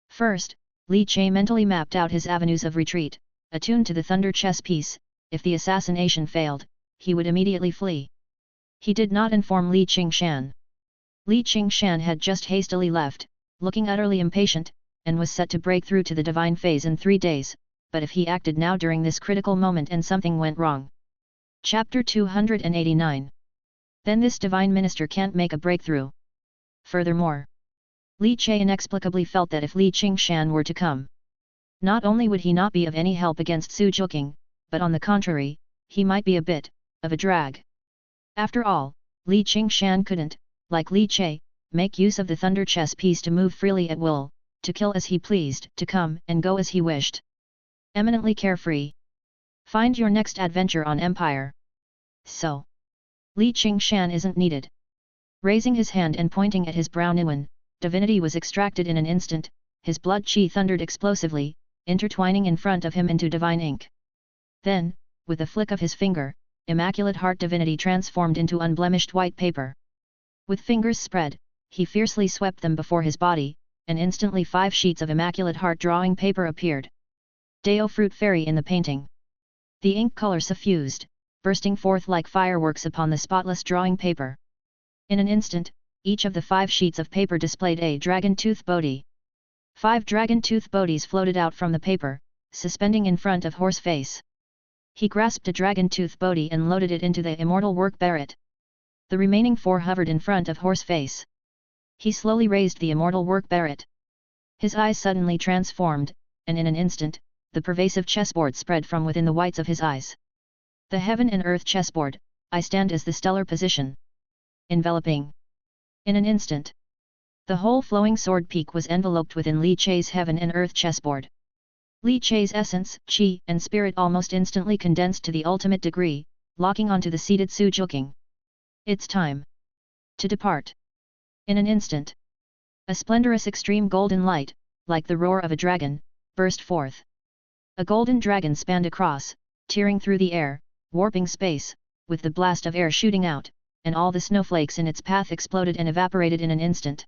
Speaker 1: First, Li Che mentally mapped out his avenues of retreat, attuned to the thunder chess piece. If the assassination failed, he would immediately flee. He did not inform Li Qingshan. Li Qingshan had just hastily left, looking utterly impatient, and was set to break through to the divine phase in 3 days, but if he acted now during this critical moment and something went wrong. Chapter 289. Then this divine minister can't make a breakthrough. Furthermore, Li Che inexplicably felt that if Li Qingshan were to come, not only would he not be of any help against Su Juking, but on the contrary, he might be a bit of a drag. After all, Li Qingshan couldn't, like Li Che, make use of the thunder chess piece to move freely at will, to kill as he pleased, to come and go as he wished. Eminently carefree. Find your next adventure on Empire. So, Li Qingshan isn't needed. Raising his hand and pointing at his brow Niwen, divinity was extracted in an instant, his blood chi thundered explosively, intertwining in front of him into divine ink. Then, with a flick of his finger, Immaculate Heart divinity transformed into unblemished white paper. With fingers spread, he fiercely swept them before his body, and instantly 5 sheets of Immaculate Heart drawing paper appeared. Deo Fruit Fairy in the painting. The ink color suffused, bursting forth like fireworks upon the spotless drawing paper. In an instant, each of the 5 sheets of paper displayed a dragon tooth Bodhi. 5 dragon tooth Bodhis floated out from the paper, suspending in front of Horseface. He grasped a dragon tooth Bodhi and loaded it into the immortal work Barret. The remaining 4 hovered in front of Horseface. He slowly raised the immortal work Barret. His eyes suddenly transformed, and in an instant, the pervasive chessboard spread from within the whites of his eyes. The heaven and earth chessboard, I stand as the stellar position. Enveloping. In an instant, the whole flowing sword peak was enveloped within Li Che's heaven and earth chessboard. Li Che's essence, chi, and spirit almost instantly condensed to the ultimate degree, locking onto the seated Su Juking. It's time to depart. In an instant, a splendorous extreme golden light, like the roar of a dragon, burst forth. A golden dragon spanned across, tearing through the air, warping space, with the blast of air shooting out, and all the snowflakes in its path exploded and evaporated in an instant.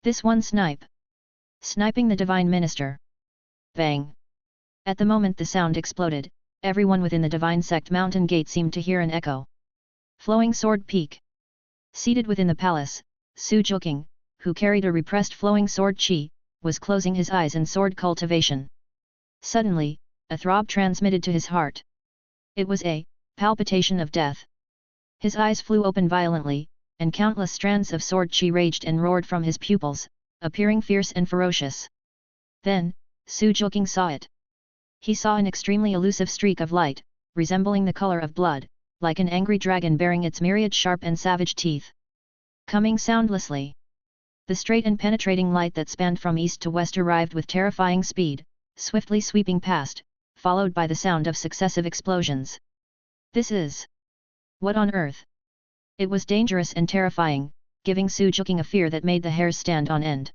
Speaker 1: This one sniping the divine minister. Bang! At the moment the sound exploded, everyone within the divine sect mountain gate seemed to hear an echo. Flowing sword peak. Seated within the palace, Su Joking, who carried a repressed flowing sword chi, was closing his eyes in sword cultivation. Suddenly, a throb transmitted to his heart. It was a palpitation of death. His eyes flew open violently, and countless strands of sword chi raged and roared from his pupils, appearing fierce and ferocious. Then, Su Joking saw it. He saw an extremely elusive streak of light, resembling the color of blood, like an angry dragon bearing its myriad sharp and savage teeth. Coming soundlessly. The straight and penetrating light that spanned from east to west arrived with terrifying speed, swiftly sweeping past, followed by the sound of successive explosions. This is... what on earth? It was dangerous and terrifying, giving Su Joking a fear that made the hairs stand on end.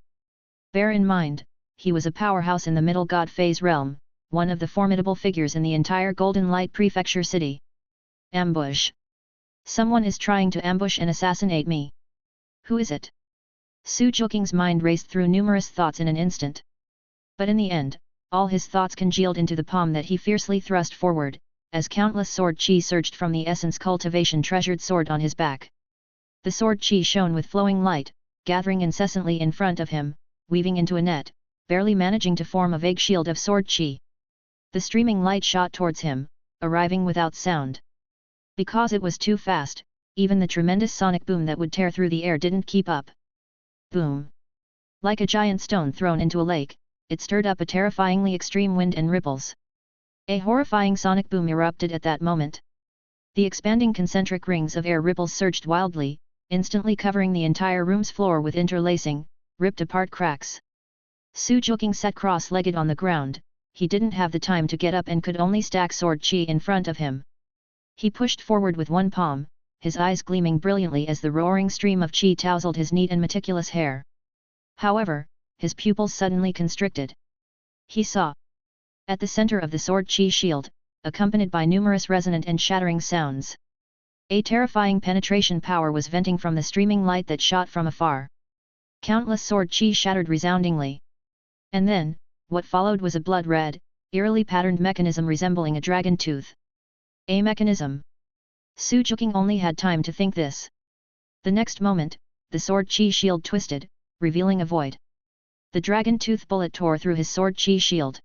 Speaker 1: Bear in mind, he was a powerhouse in the middle god phase realm, one of the formidable figures in the entire Golden Light Prefecture city. Ambush. Someone is trying to ambush and assassinate me. Who is it? Su Joking's mind raced through numerous thoughts in an instant. But in the end, all his thoughts congealed into the palm that he fiercely thrust forward, as countless sword chi surged from the essence cultivation treasured sword on his back. The sword chi shone with flowing light, gathering incessantly in front of him, weaving into a net, barely managing to form a vague shield of sword chi. The streaming light shot towards him, arriving without sound. Because it was too fast, even the tremendous sonic boom that would tear through the air didn't keep up. Boom! Like a giant stone thrown into a lake, it stirred up a terrifyingly extreme wind and ripples. A horrifying sonic boom erupted at that moment. The expanding concentric rings of air ripples surged wildly, instantly covering the entire room's floor with interlacing, ripped-apart cracks. Su Joking sat cross-legged on the ground. He didn't have the time to get up and could only stack sword chi in front of him. He pushed forward with one palm, his eyes gleaming brilliantly as the roaring stream of chi tousled his neat and meticulous hair. However, his pupils suddenly constricted. He saw, at the center of the sword chi shield, accompanied by numerous resonant and shattering sounds, a terrifying penetration power was venting from the streaming light that shot from afar. Countless sword chi shattered resoundingly. And then, what followed was a blood-red, eerily patterned mechanism resembling a dragon tooth. A mechanism. Su Joking only had time to think this. The next moment, the sword chi shield twisted, revealing a void. The dragon tooth bullet tore through his sword chi shield.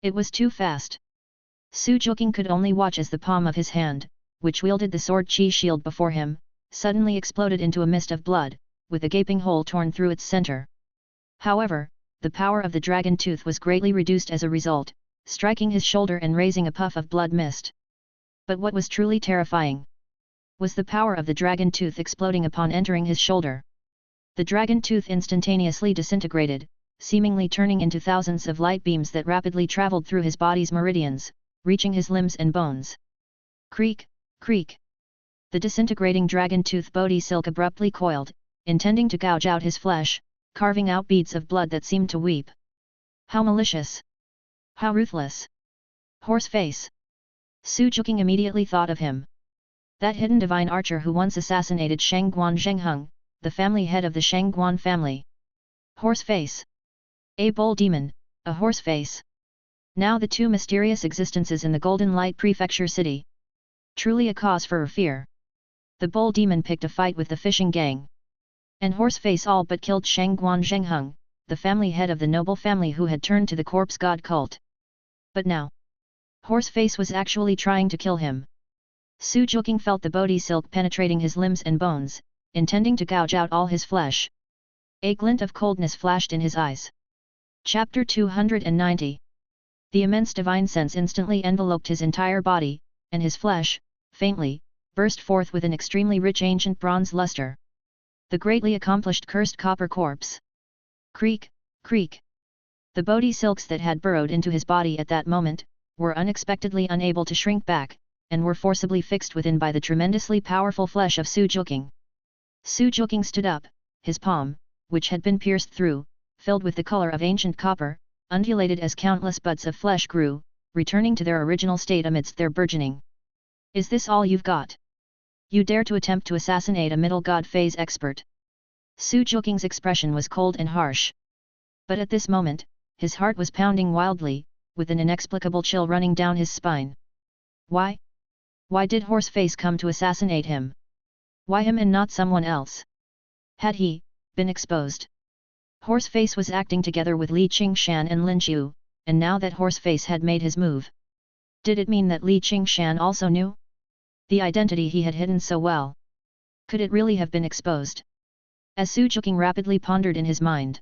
Speaker 1: It was too fast. Su Joking could only watch as the palm of his hand, which wielded the sword chi shield before him, suddenly exploded into a mist of blood, with a gaping hole torn through its center. However, the power of the dragon tooth was greatly reduced as a result, striking his shoulder and raising a puff of blood mist. But what was truly terrifying was the power of the dragon tooth exploding upon entering his shoulder. The dragon tooth instantaneously disintegrated, seemingly turning into thousands of light beams that rapidly traveled through his body's meridians, reaching his limbs and bones. Creak, creak. The disintegrating dragon tooth body silk abruptly coiled, intending to gouge out his flesh, carving out beads of blood that seemed to weep. How malicious! How ruthless! Horse face! Su Joking immediately thought of him. That hidden divine archer who once assassinated Shangguan Zhengheng, the family head of the Shangguan family. Horse face! A bull demon, a horse face! Now the two mysterious existences in the Golden Light Prefecture city. Truly a cause for fear. The bull demon picked a fight with the fishing gang. And Horseface all but killed Shangguan Zhengheng, the family head of the noble family who had turned to the corpse god cult. But now, Horseface was actually trying to kill him. Su Joking felt the body silk penetrating his limbs and bones, intending to gouge out all his flesh. A glint of coldness flashed in his eyes. Chapter 290. The immense divine sense instantly enveloped his entire body, and his flesh, faintly, burst forth with an extremely rich ancient bronze luster. The greatly accomplished cursed copper corpse. Creak, creak. The body silks that had burrowed into his body at that moment, were unexpectedly unable to shrink back, and were forcibly fixed within by the tremendously powerful flesh of Su Juking. Su Juking stood up, his palm, which had been pierced through, filled with the color of ancient copper, undulated as countless buds of flesh grew, returning to their original state amidst their burgeoning. Is this all you've got? You dare to attempt to assassinate a middle god phase expert? Su Juking's expression was cold and harsh. But at this moment, his heart was pounding wildly, with an inexplicable chill running down his spine. Why? Why did Horseface come to assassinate him? Why him and not someone else? Had he been exposed? Horseface was acting together with Li Qingshan and Lin Qiu, and now that Horseface had made his move, did it mean that Li Qingshan also knew the identity he had hidden so well? Could it really have been exposed? As Su Juking rapidly pondered in his mind,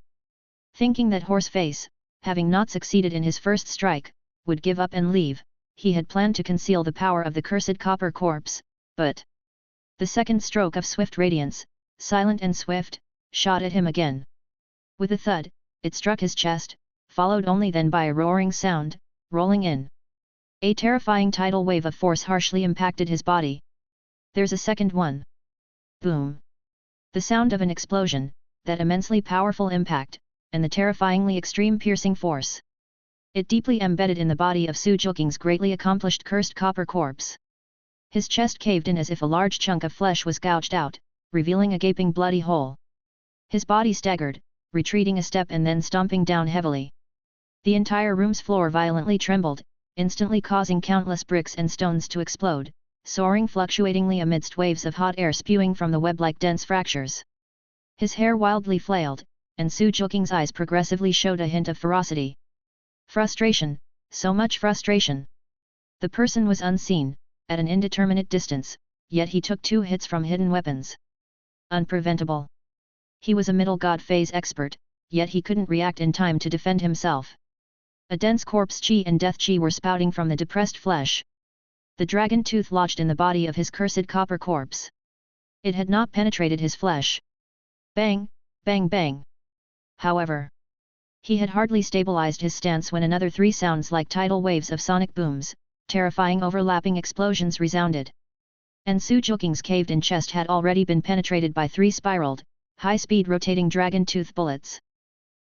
Speaker 1: thinking that Horseface, having not succeeded in his first strike, would give up and leave, he had planned to conceal the power of the cursed copper corpse, but the second stroke of swift radiance, silent and swift, shot at him again. With a thud, it struck his chest, followed only then by a roaring sound, rolling in. A terrifying tidal wave of force harshly impacted his body. There's a second one. Boom. The sound of an explosion, that immensely powerful impact, and the terrifyingly extreme piercing force. It deeply embedded in the body of Su Juking's greatly accomplished cursed copper corpse. His chest caved in as if a large chunk of flesh was gouged out, revealing a gaping bloody hole. His body staggered, retreating a step and then stomping down heavily. The entire room's floor violently trembled, instantly causing countless bricks and stones to explode, soaring fluctuatingly amidst waves of hot air spewing from the web-like dense fractures. His hair wildly flailed, and Su Juking's eyes progressively showed a hint of ferocity. Frustration, so much frustration. The person was unseen, at an indeterminate distance, yet he took 2 hits from hidden weapons. Unpreventable. He was a middle god phase expert, yet he couldn't react in time to defend himself. A dense corpse chi and death chi were spouting from the depressed flesh. The dragon tooth lodged in the body of his cursed copper corpse. It had not penetrated his flesh. Bang, bang bang. However, he had hardly stabilized his stance when another 3 sounds like tidal waves of sonic booms, terrifying overlapping explosions resounded. And Su Juking's caved-in chest had already been penetrated by 3 spiraled, high-speed rotating dragon tooth bullets.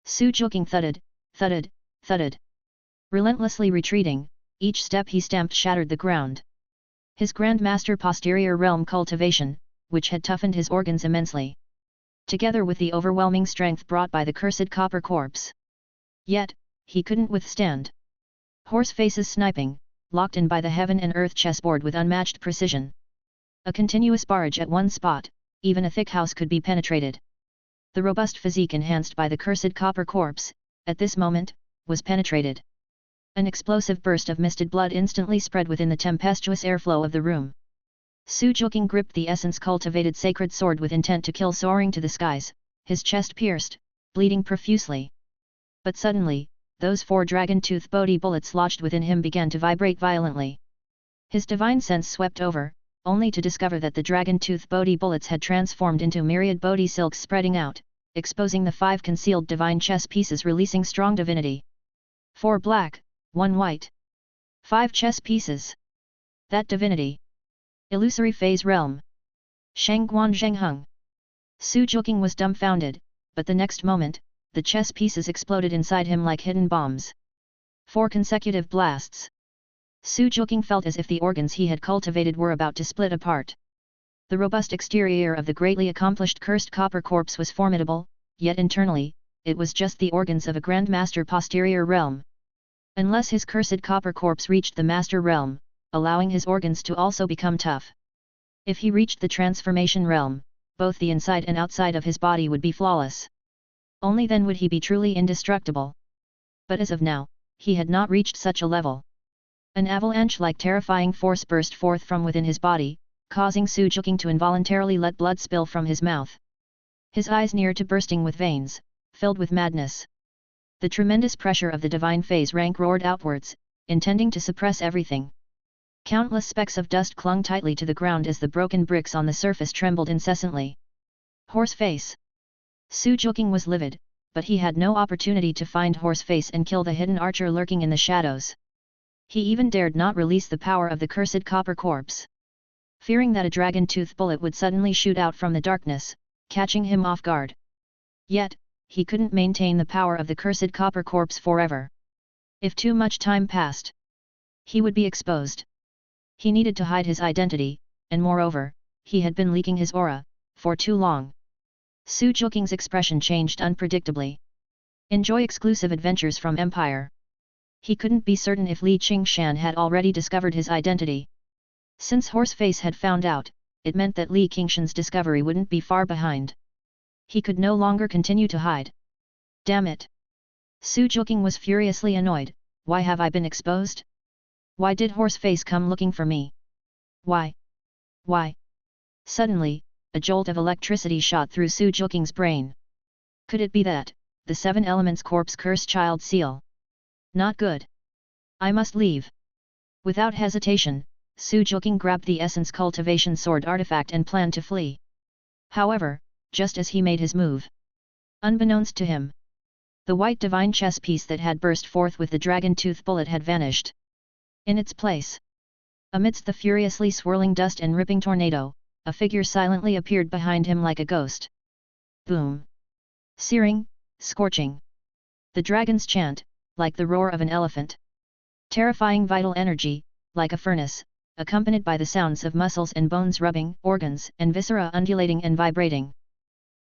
Speaker 1: Su Juking thudded, thudded, thudded. Relentlessly retreating, each step he stamped shattered the ground. His Grandmaster posterior realm cultivation, which had toughened his organs immensely, together with the overwhelming strength brought by the cursed copper corpse. Yet, he couldn't withstand Horseface's sniping, locked in by the heaven and earth chessboard with unmatched precision. A continuous barrage at one spot, even a thick house could be penetrated. The robust physique enhanced by the cursed copper corpse, at this moment, was penetrated. An explosive burst of misted blood instantly spread within the tempestuous airflow of the room. Su Juking gripped the essence-cultivated sacred sword with intent to kill, soaring to the skies, his chest pierced, bleeding profusely. But suddenly, those 4 dragon tooth Bodhi bullets lodged within him began to vibrate violently. His divine sense swept over, only to discover that the dragon tooth Bodhi bullets had transformed into myriad Bodhi silks spreading out, exposing the 5 concealed divine chess pieces, releasing strong divinity. 4 black, 1 white. 5 chess pieces. That divinity. Illusory phase realm. Shangguan Zhengheng. Su Juking was dumbfounded, but the next moment, the chess pieces exploded inside him like hidden bombs. 4 consecutive blasts. Su Juking felt as if the organs he had cultivated were about to split apart. The robust exterior of the greatly accomplished cursed copper corpse was formidable, yet internally, it was just the organs of a Grandmaster posterior realm. Unless his cursed copper corpse reached the master realm, allowing his organs to also become tough. If he reached the transformation realm, both the inside and outside of his body would be flawless. Only then would he be truly indestructible. But as of now, he had not reached such a level. An avalanche-like terrifying force burst forth from within his body, causing Su Juking to involuntarily let blood spill from his mouth. His eyes near to bursting with veins, filled with madness. The tremendous pressure of the divine phase rank roared outwards, intending to suppress everything. Countless specks of dust clung tightly to the ground as the broken bricks on the surface trembled incessantly. Horseface. Su Juking was livid, but he had no opportunity to find Horseface and kill the hidden archer lurking in the shadows. He even dared not release the power of the cursed copper corpse, fearing that a dragon-tooth bullet would suddenly shoot out from the darkness, catching him off guard. Yet, he couldn't maintain the power of the cursed copper corpse forever. If too much time passed, he would be exposed. He needed to hide his identity, and moreover, he had been leaking his aura for too long. Su Joking's expression changed unpredictably. Enjoy exclusive adventures from Empire. He couldn't be certain if Li Qingshan had already discovered his identity. Since Horseface had found out, it meant that Li Qingshan's discovery wouldn't be far behind. He could no longer continue to hide. Damn it! Su Joking was furiously annoyed. Why have I been exposed? Why did Horseface come looking for me? Why? Why? Suddenly, a jolt of electricity shot through Su Joking's brain. Could it be that, the Seven Elements Corpse Curse Child Seal? Not good. I must leave. Without hesitation, Su Joking grabbed the Essence Cultivation Sword artifact and planned to flee. However, just as he made his move, unbeknownst to him, the white divine chess piece that had burst forth with the dragon tooth bullet had vanished. In its place, amidst the furiously swirling dust and ripping tornado, a figure silently appeared behind him like a ghost. Boom! Searing, scorching. The dragon's chant, like the roar of an elephant. Terrifying vital energy, like a furnace, accompanied by the sounds of muscles and bones rubbing, organs and viscera undulating and vibrating.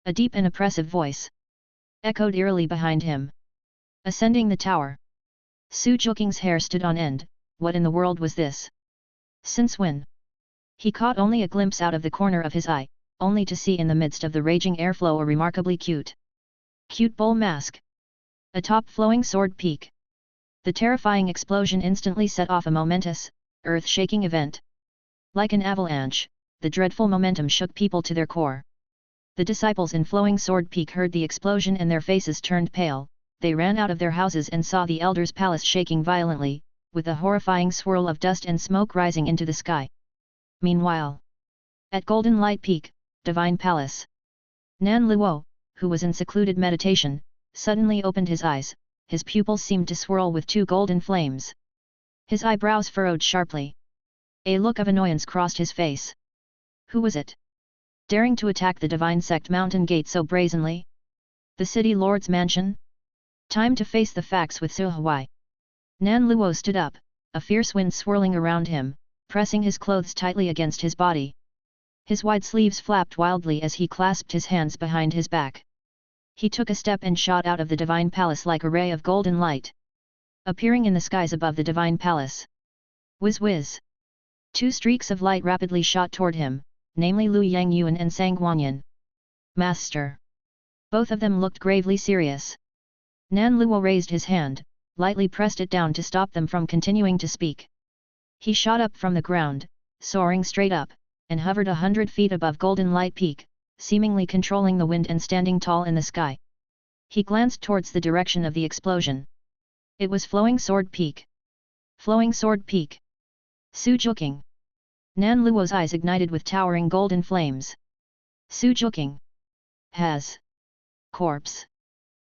Speaker 1: A deep and oppressive voice echoed eerily behind him. Ascending the tower. Su Joking's hair stood on end. What in the world was this? Since when? He caught only a glimpse out of the corner of his eye, only to see in the midst of the raging airflow a remarkably cute bull mask. A top flowing sword peak. The terrifying explosion instantly set off a momentous, earth-shaking event. Like an avalanche, the dreadful momentum shook people to their core. The disciples in Flowing Sword Peak heard the explosion and their faces turned pale. They ran out of their houses and saw the elder's palace shaking violently, with a horrifying swirl of dust and smoke rising into the sky. Meanwhile, at Golden Light Peak, Divine Palace, Nan Luo, who was in secluded meditation, suddenly opened his eyes. His pupils seemed to swirl with two golden flames. His eyebrows furrowed sharply. A look of annoyance crossed his face. Who was it, daring to attack the Divine Sect Mountain Gate so brazenly? The City Lord's mansion? Time to face the facts with Su Huai. Nan Luo stood up, a fierce wind swirling around him, pressing his clothes tightly against his body. His wide sleeves flapped wildly as he clasped his hands behind his back. He took a step and shot out of the Divine Palace like a ray of golden light, appearing in the skies above the Divine Palace. Whiz whiz! Two streaks of light rapidly shot toward him, namely Lu Yangyuan and Sang Guanyin. Master! Both of them looked gravely serious. Nan Luo raised his hand, lightly pressed it down to stop them from continuing to speak. He shot up from the ground, soaring straight up, and hovered 100 feet above Golden Light Peak, seemingly controlling the wind and standing tall in the sky. He glanced towards the direction of the explosion. It was Flowing Sword Peak. Flowing Sword Peak. Su Joking. Nan Luo's eyes ignited with towering golden flames. Su Joking has corpse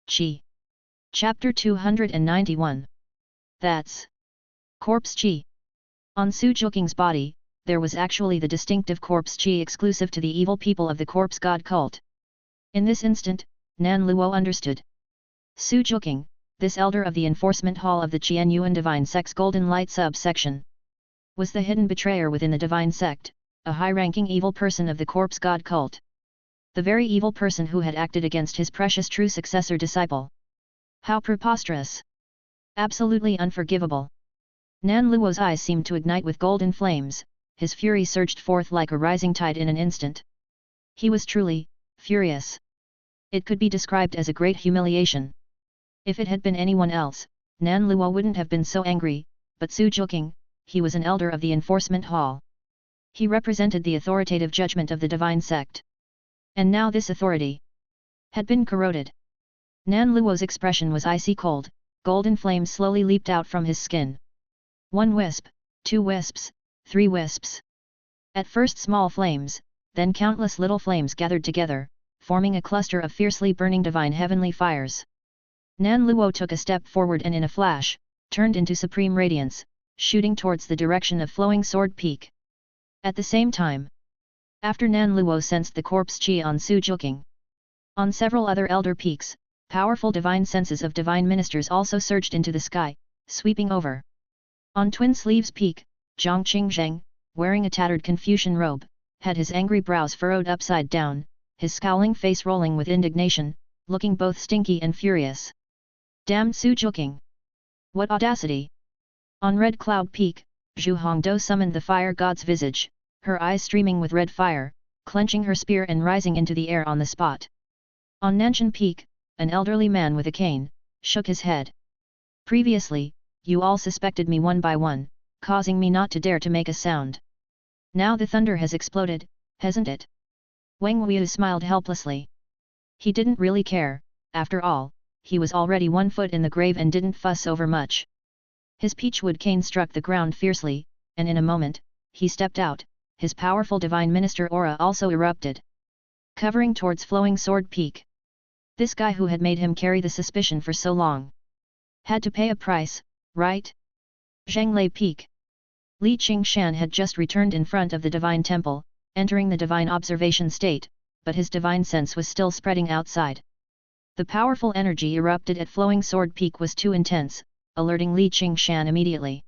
Speaker 1: chi. Chapter 291. That's corpse chi. On Su Joking's body, there was actually the distinctive corpse chi exclusive to the evil people of the corpse god cult. In this instant, Nan Luo understood. Su Joking, this elder of the enforcement hall of the Qianyuan Divine Sect's Golden Light subsection, was the hidden betrayer within the Divine Sect, a high-ranking evil person of the corpse god cult. The very evil person who had acted against his precious true successor disciple. How preposterous! Absolutely unforgivable! Nan Luo's eyes seemed to ignite with golden flames. His fury surged forth like a rising tide in an instant. He was truly furious. It could be described as a great humiliation. If it had been anyone else, Nan Luo wouldn't have been so angry, but Su Joking, he was an elder of the enforcement hall. He represented the authoritative judgment of the Divine Sect. And now this authority had been corroded. Nan Luo's expression was icy cold. Golden flames slowly leaped out from his skin. 1 wisp, 2 wisps, 3 wisps. At first small flames, then countless little flames gathered together, forming a cluster of fiercely burning divine heavenly fires. Nan Luo took a step forward and in a flash, turned into supreme radiance, shooting towards the direction of Flowing Sword Peak. At the same time, after Nan Luo sensed the corpse chi on Su Juking. On several other elder peaks, powerful divine senses of divine ministers also surged into the sky, sweeping over. On Twin Sleeves Peak, Zhang Qingzheng, wearing a tattered Confucian robe, had his angry brows furrowed upside down, his scowling face rolling with indignation, looking both stinky and furious. Damned Su Juking! What audacity! On Red Cloud Peak, Zhu Hongdou summoned the fire god's visage, her eyes streaming with red fire, clenching her spear and rising into the air on the spot. On Nanshan Peak, an elderly man with a cane, shook his head. Previously, you all suspected me one by one, causing me not to dare to make a sound. Now the thunder has exploded, hasn't it? Wang Wuyu smiled helplessly. He didn't really care, after all, he was already 1 foot in the grave and didn't fuss over much. His peachwood cane struck the ground fiercely, and in a moment, he stepped out, his powerful divine minister aura also erupted. Covering towards Flowing Sword Peak. This guy who had made him carry the suspicion for so long had to pay a price, right? Zhenglei Peak. Li Qingshan had just returned in front of the divine temple, entering the divine observation state, but his divine sense was still spreading outside. The powerful energy erupted at Flowing Sword Peak was too intense, alerting Li Qingshan immediately.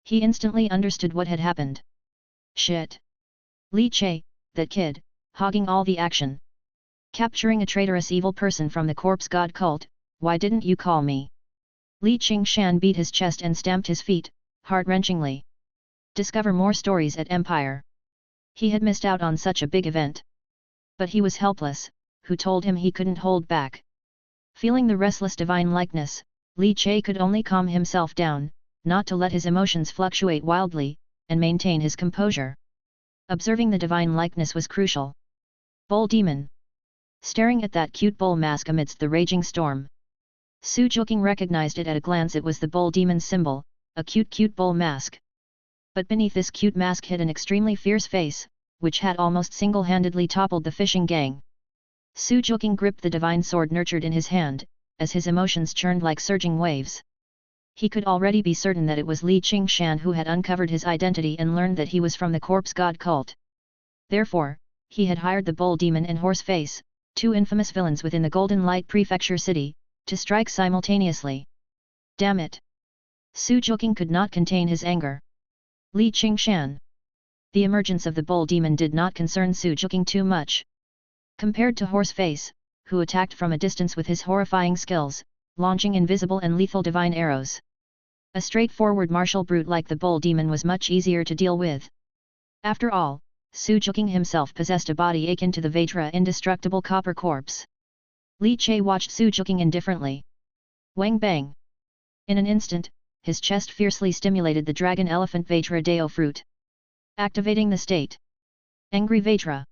Speaker 1: He instantly understood what had happened. Shit! Li Che, that kid, hogging all the action. Capturing a traitorous evil person from the corpse god cult, why didn't you call me? Li Qingshan beat his chest and stamped his feet, heart-wrenchingly. Discover more stories at Empire. He had missed out on such a big event. But he was helpless, who told him he couldn't hold back. Feeling the restless divine likeness, Li Che could only calm himself down, not to let his emotions fluctuate wildly, and maintain his composure. Observing the divine likeness was crucial. Bull Demon. Staring at that cute bull mask amidst the raging storm. Su Juking recognized it at a glance. It was the bull demon's symbol, a cute bull mask. But beneath this cute mask hid an extremely fierce face, which had almost single-handedly toppled the fishing gang. Su Juking gripped the divine sword nurtured in his hand, as his emotions churned like surging waves. He could already be certain that it was Li Qingshan who had uncovered his identity and learned that he was from the corpse god cult. Therefore, he had hired the bull demon and horse face, 2 infamous villains within the Golden Light Prefecture city, to strike simultaneously. Damn it! Su Juking could not contain his anger. Li Qingshan. The emergence of the bull demon did not concern Su Juking too much. Compared to Horseface, who attacked from a distance with his horrifying skills, launching invisible and lethal divine arrows. A straightforward martial brute like the bull demon was much easier to deal with. After all, Su Juking himself possessed a body akin to the Vajra indestructible copper corpse. Li Che watched Su Juking indifferently. Wang bang! In an instant, his chest fiercely stimulated the dragon elephant Vajra Deo fruit. Activating the state. Angry Vajra.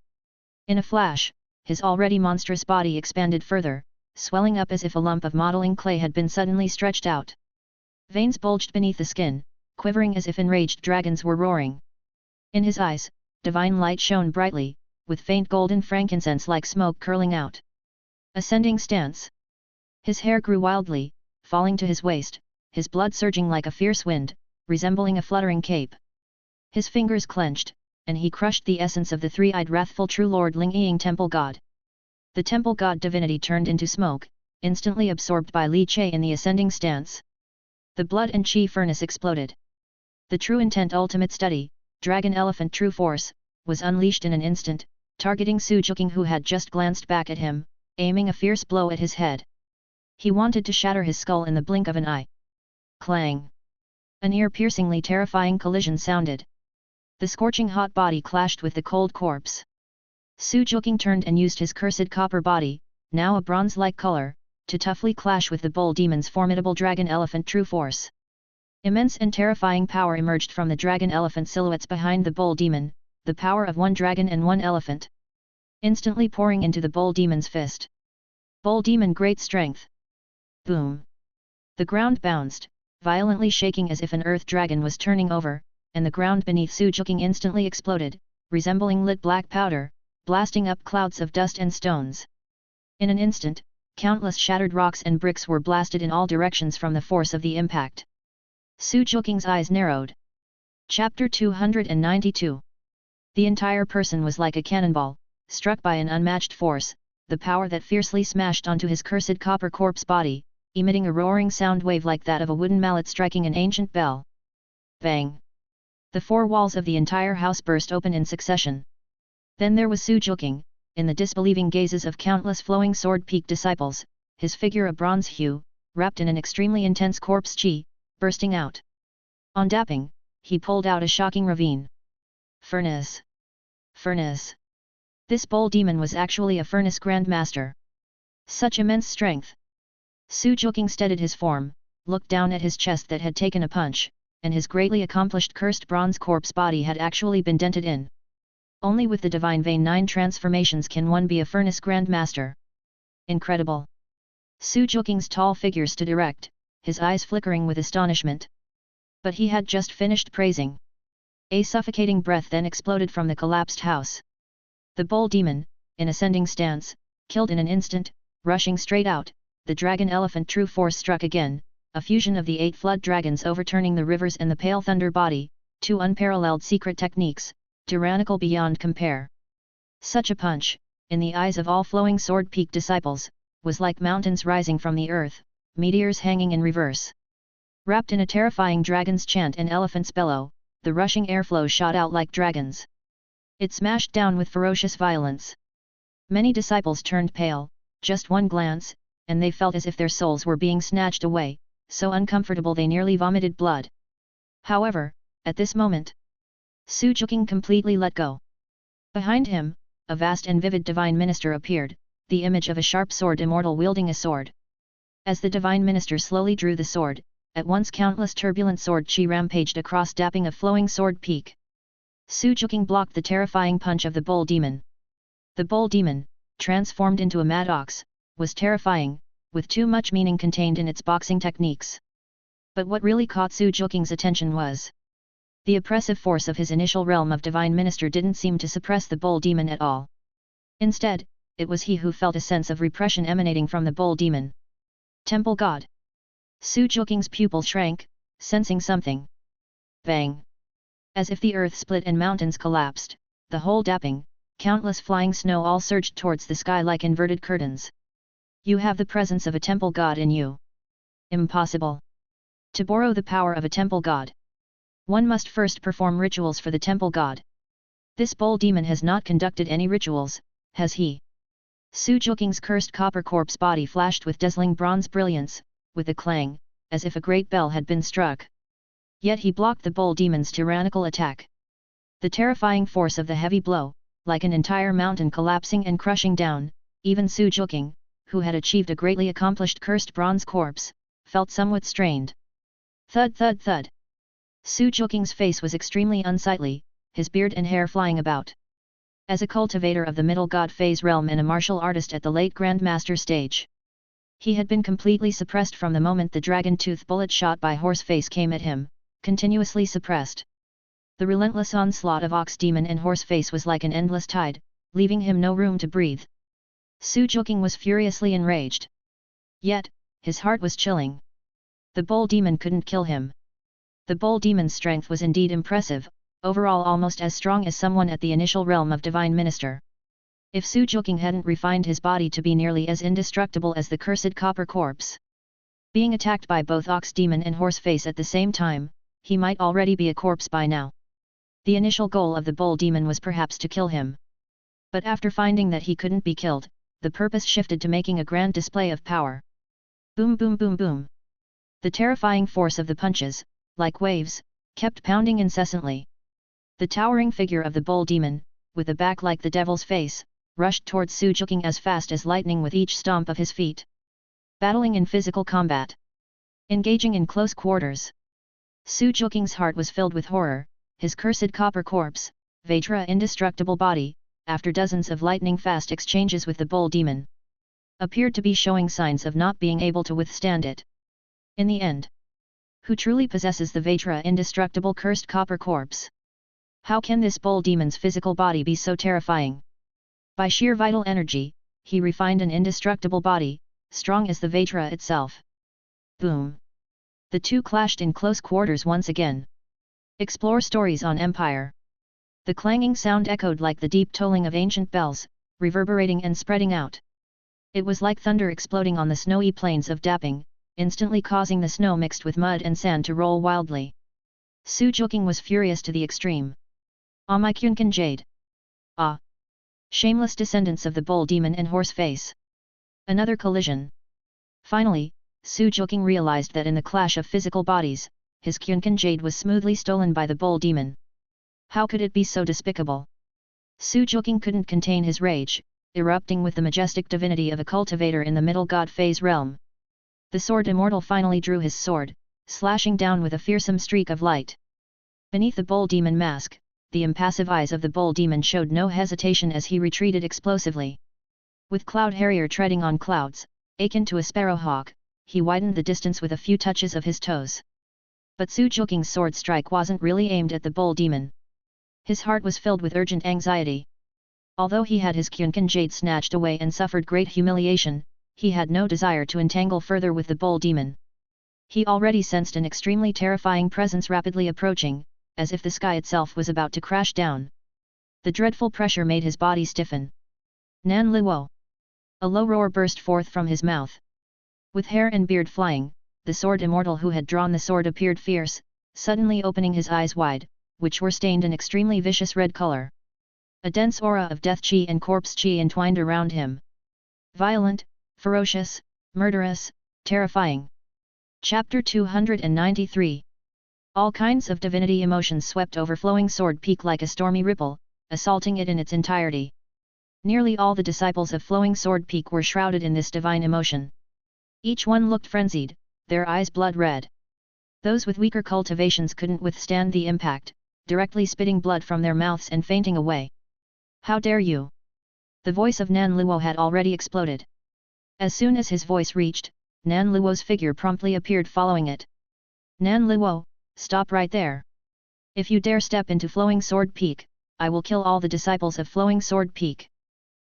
Speaker 1: In a flash, his already monstrous body expanded further, swelling up as if a lump of modeling clay had been suddenly stretched out. Veins bulged beneath the skin, quivering as if enraged dragons were roaring. In his eyes, divine light shone brightly, with faint golden frankincense-like smoke curling out. Ascending stance. His hair grew wildly, falling to his waist, his blood surging like a fierce wind, resembling a fluttering cape. His fingers clenched, and he crushed the essence of the three-eyed wrathful true Lord Ling Ying Temple God. The Temple God divinity turned into smoke, instantly absorbed by Li Che in the ascending stance. The blood and chi furnace exploded. The true intent ultimate study, Dragon Elephant True Force, was unleashed in an instant, targeting Su Juking who had just glanced back at him, aiming a fierce blow at his head. He wanted to shatter his skull in the blink of an eye. Clang! An ear-piercingly terrifying collision sounded. The scorching hot body clashed with the cold corpse. Su Juking turned and used his cursed copper body, now a bronze-like color, to toughly clash with the bull demon's formidable dragon elephant True Force. Immense and terrifying power emerged from the dragon elephant silhouettes behind the bull demon, the power of 1 dragon and 1 elephant. Instantly pouring into the bull demon's fist. Bull demon great strength. Boom! The ground bounced, violently shaking as if an earth dragon was turning over, and the ground beneath Su Juking instantly exploded, resembling lit black powder, blasting up clouds of dust and stones. In an instant, countless shattered rocks and bricks were blasted in all directions from the force of the impact. Su Juking's eyes narrowed. Chapter 292. The entire person was like a cannonball, struck by an unmatched force, the power that fiercely smashed onto his cursed copper corpse body, emitting a roaring sound wave like that of a wooden mallet striking an ancient bell. Bang! The four walls of the entire house burst open in succession. Then there was Su Juking, in the disbelieving gazes of countless flowing sword-peak disciples, his figure a bronze hue, wrapped in an extremely intense corpse chi, bursting out. On dapping, he pulled out a shocking ravine. Furnace! Furnace! This bull demon was actually a furnace grandmaster. Such immense strength! Su Juking steadied his form, looked down at his chest that had taken a punch, and his greatly accomplished cursed bronze corpse body had actually been dented in. Only with the divine vein 9 transformations can one be a furnace grandmaster. Incredible! Su Juking's tall figure stood erect, his eyes flickering with astonishment. But he had just finished praising. A suffocating breath then exploded from the collapsed house. The bull demon, in ascending stance, killed in an instant, rushing straight out, the dragon elephant true force struck again, a fusion of the 8 flood dragons overturning the rivers and the pale thunder body, 2 unparalleled secret techniques, tyrannical beyond compare. Such a punch, in the eyes of all flowing sword peak disciples, was like mountains rising from the earth, meteors hanging in reverse. Wrapped in a terrifying dragon's chant and elephant's bellow, the rushing airflow shot out like dragons. It smashed down with ferocious violence. Many disciples turned pale, just one glance, and they felt as if their souls were being snatched away, so uncomfortable they nearly vomited blood. However, at this moment, Su Juking completely let go. Behind him, a vast and vivid divine minister appeared, the image of a sharp sword immortal wielding a sword. As the divine minister slowly drew the sword, at once countless turbulent sword chi rampaged across dapping a flowing sword peak. Su Juking blocked the terrifying punch of the bull demon. The bull demon, transformed into a mad ox, was terrifying, with too much meaning contained in its boxing techniques. But what really caught Su Juking's attention was the oppressive force of his initial realm of divine minister didn't seem to suppress the bull demon at all. Instead, it was he who felt a sense of repression emanating from the bull demon. Temple God! Su Juking's pupil shrank, sensing something. Bang! As if the earth split and mountains collapsed, the whole dapping, countless flying snow all surged towards the sky like inverted curtains. You have the presence of a temple god in you. Impossible. To borrow the power of a temple god, one must first perform rituals for the temple god. This bull demon has not conducted any rituals, has he? Su Juking's cursed copper corpse body flashed with dazzling bronze brilliance, with a clang, as if a great bell had been struck. Yet he blocked the bull demon's tyrannical attack. The terrifying force of the heavy blow, like an entire mountain collapsing and crushing down, even Su Juking, who had achieved a greatly accomplished cursed bronze corpse, felt somewhat strained. Thud thud thud. Su Juking's face was extremely unsightly, his beard and hair flying about. As a cultivator of the middle god phase realm and a martial artist at the late grandmaster stage, he had been completely suppressed from the moment the dragon tooth bullet shot by Horseface came at him, continuously suppressed. The relentless onslaught of Ox Demon and Horseface was like an endless tide, leaving him no room to breathe. Su Juking was furiously enraged. Yet, his heart was chilling. The bull demon couldn't kill him. The bull demon's strength was indeed impressive, overall almost as strong as someone at the initial realm of divine minister. If Su Juking hadn't refined his body to be nearly as indestructible as the cursed copper corpse, being attacked by both Ox Demon and Horseface at the same time, he might already be a corpse by now. The initial goal of the bull demon was perhaps to kill him. But after finding that he couldn't be killed, the purpose shifted to making a grand display of power. Boom boom boom boom. The terrifying force of the punches, like waves, kept pounding incessantly. The towering figure of the bull demon, with a back like the devil's face, rushed towards Su Juking as fast as lightning with each stomp of his feet. Battling in physical combat. Engaging in close quarters. Su Juking's heart was filled with horror, his cursed copper corpse, Vajra indestructible body, after dozens of lightning-fast exchanges with the bull demon, appeared to be showing signs of not being able to withstand it. In the end, who truly possesses the Vajra indestructible cursed copper corpse? How can this bull demon's physical body be so terrifying? By sheer vital energy, he refined an indestructible body, strong as the Vajra itself. Boom! The two clashed in close quarters once again. Explore stories on Empire. The clanging sound echoed like the deep tolling of ancient bells, reverberating and spreading out. It was like thunder exploding on the snowy plains of Daping, instantly causing the snow mixed with mud and sand to roll wildly. Su Joking was furious to the extreme. Ah, my Kyunkan Jade! Ah! Shameless descendants of the bull demon and horse face! Another collision. Finally, Su Joking realized that in the clash of physical bodies, his Kyunkan Jade was smoothly stolen by the bull demon. How could it be so despicable? Su Joking couldn't contain his rage, erupting with the majestic divinity of a cultivator in the middle god phase realm. The sword immortal finally drew his sword, slashing down with a fearsome streak of light. Beneath the bull demon mask, the impassive eyes of the bull demon showed no hesitation as he retreated explosively. With Cloud Harrier treading on clouds, akin to a sparrowhawk, he widened the distance with a few touches of his toes. But Su Joking's sword strike wasn't really aimed at the bull demon. His heart was filled with urgent anxiety. Although he had his Kyunkan Jade snatched away and suffered great humiliation, he had no desire to entangle further with the bull demon. He already sensed an extremely terrifying presence rapidly approaching, as if the sky itself was about to crash down. The dreadful pressure made his body stiffen. Nan Luo! A low roar burst forth from his mouth. With hair and beard flying, the sword immortal who had drawn the sword appeared fierce, suddenly opening his eyes wide, which were stained an extremely vicious red color. A dense aura of death chi and corpse chi entwined around him. Violent, ferocious, murderous, terrifying. Chapter 293. All kinds of divinity emotions swept over Flowing Sword Peak like a stormy ripple, assaulting it in its entirety. Nearly all the disciples of Flowing Sword Peak were shrouded in this divine emotion. Each one looked frenzied, their eyes blood red. Those with weaker cultivations couldn't withstand the impact, directly spitting blood from their mouths and fainting away. How dare you! The voice of Nan Luo had already exploded. As soon as his voice reached, Nan Luo's figure promptly appeared following it. Nan Luo, stop right there. If you dare step into Flowing Sword Peak, I will kill all the disciples of Flowing Sword Peak.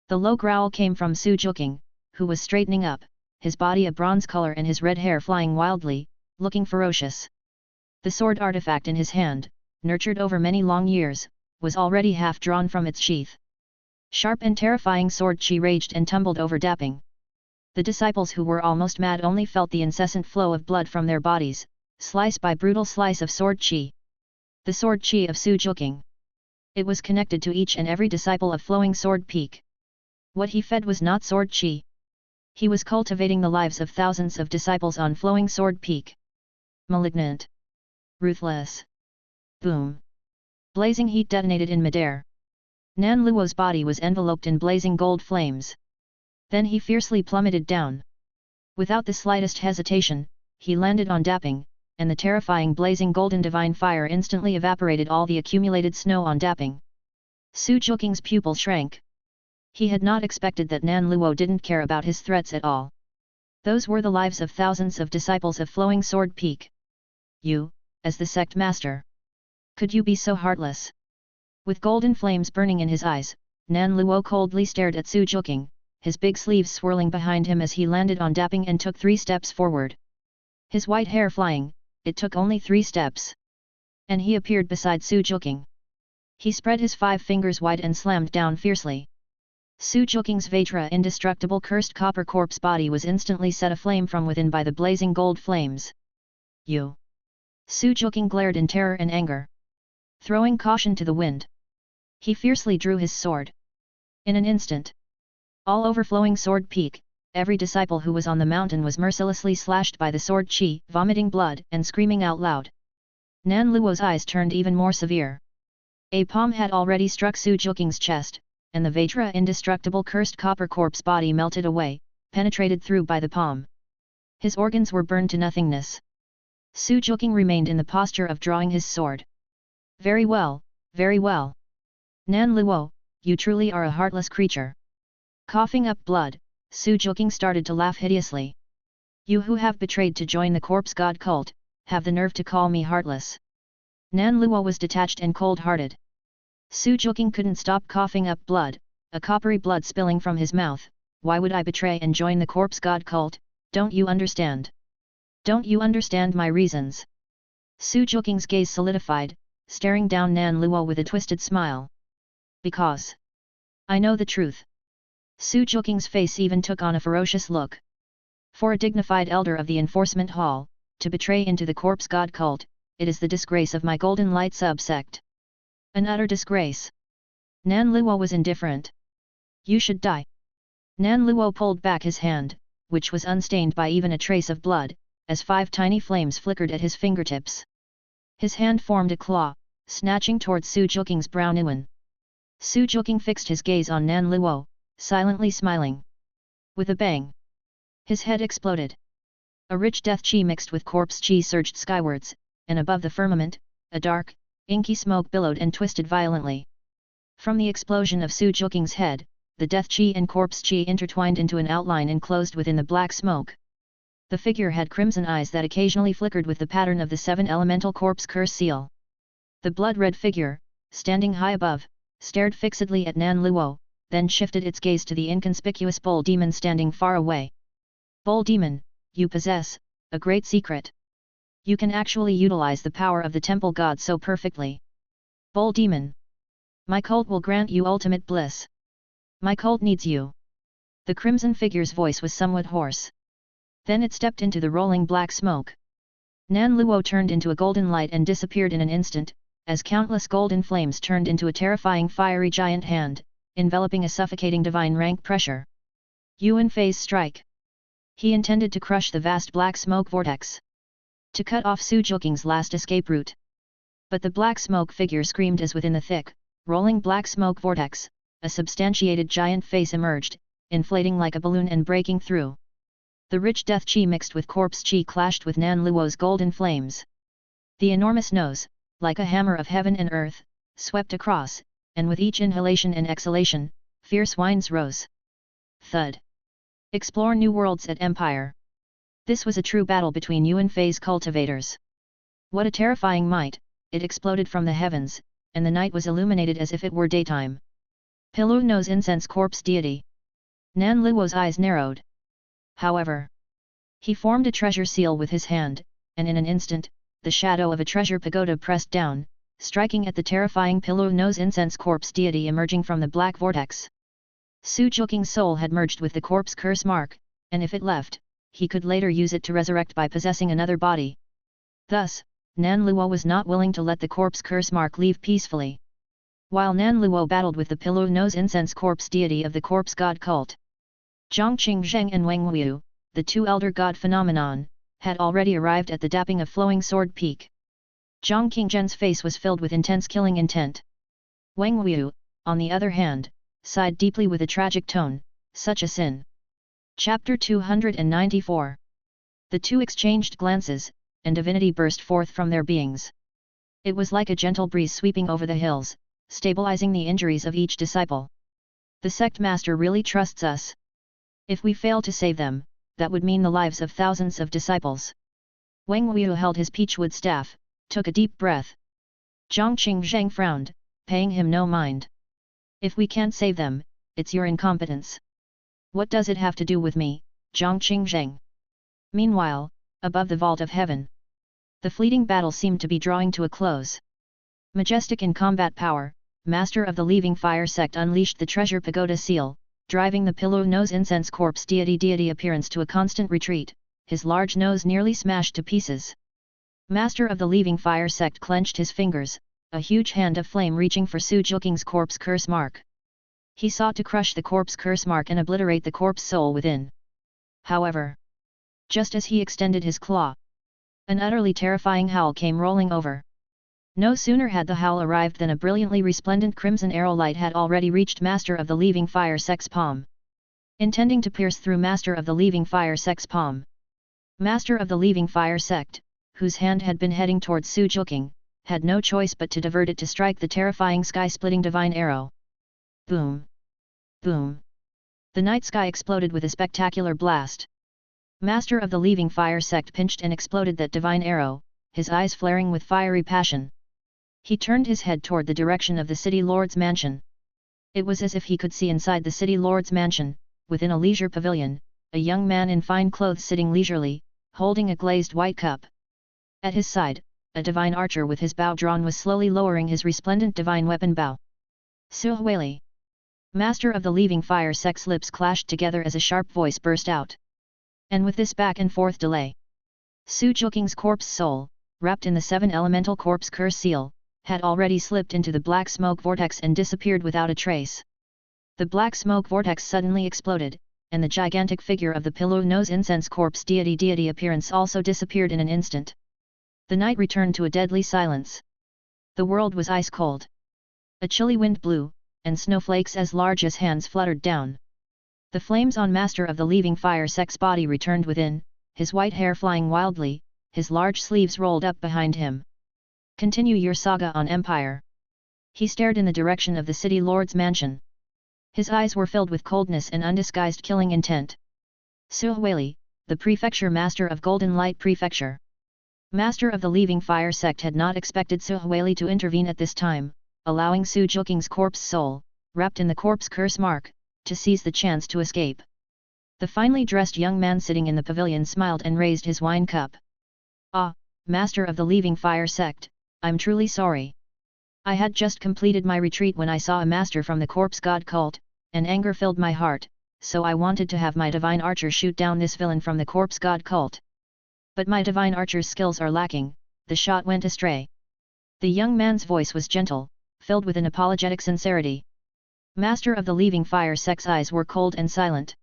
Speaker 1: The low growl came from Su Joking, who was straightening up, his body a bronze color and his red hair flying wildly, looking ferocious. The sword artifact in his hand, nurtured over many long years, was already half drawn from its sheath. Sharp and terrifying sword chi raged and tumbled over Daping. The disciples who were almost mad only felt the incessant flow of blood from their bodies, slice by brutal slice of sword chi. The sword chi of Su Joking. It was connected to each and every disciple of Flowing Sword Peak. What he fed was not sword chi. He was cultivating the lives of thousands of disciples on Flowing Sword Peak. Malignant. Ruthless. Boom. Blazing heat detonated in midair. Nan Luo's body was enveloped in blazing gold flames. Then he fiercely plummeted down. Without the slightest hesitation, he landed on Daping, and the terrifying blazing golden divine fire instantly evaporated all the accumulated snow on Daping. Su Joking's pupils shrank. He had not expected that Nan Luo didn't care about his threats at all. Those were the lives of thousands of disciples of Flowing Sword Peak. You, as the sect master. Could you be so heartless? With golden flames burning in his eyes, Nan Luo coldly stared at Su Joking, his big sleeves swirling behind him as he landed on Daping and took 3 steps forward. His white hair flying, it took only 3 steps. And he appeared beside Su Joking. He spread his 5 fingers wide and slammed down fiercely. Su Joking's Vajra indestructible cursed copper corpse body was instantly set aflame from within by the blazing gold flames. You! Su Joking glared in terror and anger. Throwing caution to the wind, he fiercely drew his sword. In an instant, all over Flowing Sword Peak, every disciple who was on the mountain was mercilessly slashed by the sword chi, vomiting blood and screaming out loud. Nan Luo's eyes turned even more severe. A palm had already struck Su Joking's chest, and the Vajra indestructible cursed copper corpse body melted away, penetrated through by the palm. His organs were burned to nothingness. Su Joking remained in the posture of drawing his sword. Very well, very well. Nan Luo, you truly are a heartless creature. Coughing up blood, Su Joking started to laugh hideously. You who have betrayed to join the corpse god cult, have the nerve to call me heartless. Nan Luo was detached and cold-hearted. Su Joking couldn't stop coughing up blood, a coppery blood spilling from his mouth. Why would I betray and join the corpse god cult? Don't you understand? Don't you understand my reasons? Su Joking's gaze solidified, staring down Nan Luo with a twisted smile. Because I know the truth. Su Juking's face even took on a ferocious look. For a dignified elder of the enforcement hall, to betray into the corpse god cult, it is the disgrace of my golden light subsect. An utter disgrace. Nan Luo was indifferent. You should die. Nan Luo pulled back his hand, which was unstained by even a trace of blood, as 5 tiny flames flickered at his fingertips. His hand formed a claw, snatching towards Su Juking's brown yuan. Su Juking fixed his gaze on Nan Luo, silently smiling. With a bang, his head exploded. A rich death chi mixed with corpse chi surged skywards, and above the firmament, a dark, inky smoke billowed and twisted violently. From the explosion of Su Juking's head, the death chi and corpse chi intertwined into an outline enclosed within the black smoke. The figure had crimson eyes that occasionally flickered with the pattern of the 7 elemental corpse curse seal. The blood-red figure, standing high above, stared fixedly at Nan Luo, then shifted its gaze to the inconspicuous bull demon standing far away. Bull demon, you possess a great secret. You can actually utilize the power of the temple god so perfectly. Bull demon. My cult will grant you ultimate bliss. My cult needs you. The crimson figure's voice was somewhat hoarse. Then it stepped into the rolling black smoke. Nan Luo turned into a golden light and disappeared in an instant, as countless golden flames turned into a terrifying fiery giant hand, enveloping a suffocating divine rank pressure. Yuan Fei's strike. He intended to crush the vast black smoke vortex. To cut off Su Juking's last escape route. But the black smoke figure screamed as within the thick, rolling black smoke vortex, a substantiated giant face emerged, inflating like a balloon and breaking through. The rich death chi mixed with corpse chi clashed with Nan Luo's golden flames. The enormous nose, like a hammer of heaven and earth, swept across, and with each inhalation and exhalation, fierce whines rose. Thud. Explore new worlds at Empire. This was a true battle between Yuan Fei's cultivators. What a terrifying might, it exploded from the heavens, and the night was illuminated as if it were daytime. Pillow Nose Incense Corpse Deity. Nan Luo's eyes narrowed. However, he formed a treasure seal with his hand, and in an instant, the shadow of a treasure pagoda pressed down, striking at the terrifying Pillow Nose Incense Corpse Deity emerging from the black vortex. Su Juking's soul had merged with the corpse curse mark, and if it left, he could later use it to resurrect by possessing another body. Thus, Nan Luo was not willing to let the corpse curse mark leave peacefully. While Nan Luo battled with the Pillow Nose Incense Corpse Deity of the corpse god cult, Zhang Qingzheng and Wang Wu, the 2 elder god phenomenon, had already arrived at the dapping of Flowing Sword Peak. Zhang Qingzhen's face was filled with intense killing intent. Wang Wu, on the other hand, sighed deeply with a tragic tone, such a sin. Chapter 294. The 2 exchanged glances, and divinity burst forth from their beings. It was like a gentle breeze sweeping over the hills, stabilizing the injuries of each disciple. The sect master really trusts us. If we fail to save them, that would mean the lives of thousands of disciples. Wang Wu held his peachwood staff, took a deep breath. Zhang Qingzheng frowned, paying him no mind. If we can't save them, it's your incompetence. What does it have to do with me, Zhang Qingzheng? Meanwhile, above the vault of heaven, the fleeting battle seemed to be drawing to a close. Majestic in combat power, Master of the Leaving Fire sect unleashed the Treasure Pagoda seal, driving the Pillow Nose Incense Corpse deity appearance to a constant retreat, his large nose nearly smashed to pieces. Master of the Leaving Fire sect clenched his fingers, a huge hand of flame reaching for Su Juking's corpse curse mark. He sought to crush the corpse curse mark and obliterate the corpse soul within. However, just as he extended his claw, an utterly terrifying howl came rolling over. No sooner had the howl arrived than a brilliantly resplendent crimson arrow light had already reached Master of the Leaving Fire sect's palm. Intending to pierce through Master of the Leaving Fire sect's palm, Master of the Leaving Fire sect, whose hand had been heading towards Su Juking, had no choice but to divert it to strike the terrifying sky-splitting divine arrow. Boom! Boom! The night sky exploded with a spectacular blast. Master of the Leaving Fire sect pinched and exploded that divine arrow, his eyes flaring with fiery passion. He turned his head toward the direction of the city lord's mansion. It was as if he could see inside the city lord's mansion, within a leisure pavilion, a young man in fine clothes sitting leisurely, holding a glazed white cup. At his side, a divine archer with his bow drawn was slowly lowering his resplendent divine weapon bow. Suhueli, master of the leaving fire sect's lips clashed together as a sharp voice burst out. And with this back and forth delay, Su Juking's corpse soul, wrapped in the seven elemental corpse curse seal, had already slipped into the black smoke vortex and disappeared without a trace. The black smoke vortex suddenly exploded, and the gigantic figure of the pillow nose incense corpse deity appearance also disappeared in an instant. The night returned to a deadly silence. The world was ice cold. A chilly wind blew, and snowflakes as large as hands fluttered down. The flames on Master of the leaving fire sect's body returned within, his white hair flying wildly, his large sleeves rolled up behind him. Continue your saga on Empire. He stared in the direction of the city lord's mansion. His eyes were filled with coldness and undisguised killing intent. Suhueli, the prefecture master of Golden Light Prefecture. Master of the leaving fire sect had not expected Suhueli to intervene at this time, allowing Su Juking's corpse soul, wrapped in the corpse curse mark, to seize the chance to escape. The finely dressed young man sitting in the pavilion smiled and raised his wine cup. Ah, Master of the leaving fire sect, I'm truly sorry. I had just completed my retreat when I saw a master from the corpse god cult, and anger filled my heart, so I wanted to have my divine archer shoot down this villain from the corpse god cult. But my divine archer's skills are lacking, the shot went astray. The young man's voice was gentle, filled with an apologetic sincerity. Master of the leaving fire sect's eyes were cold and silent.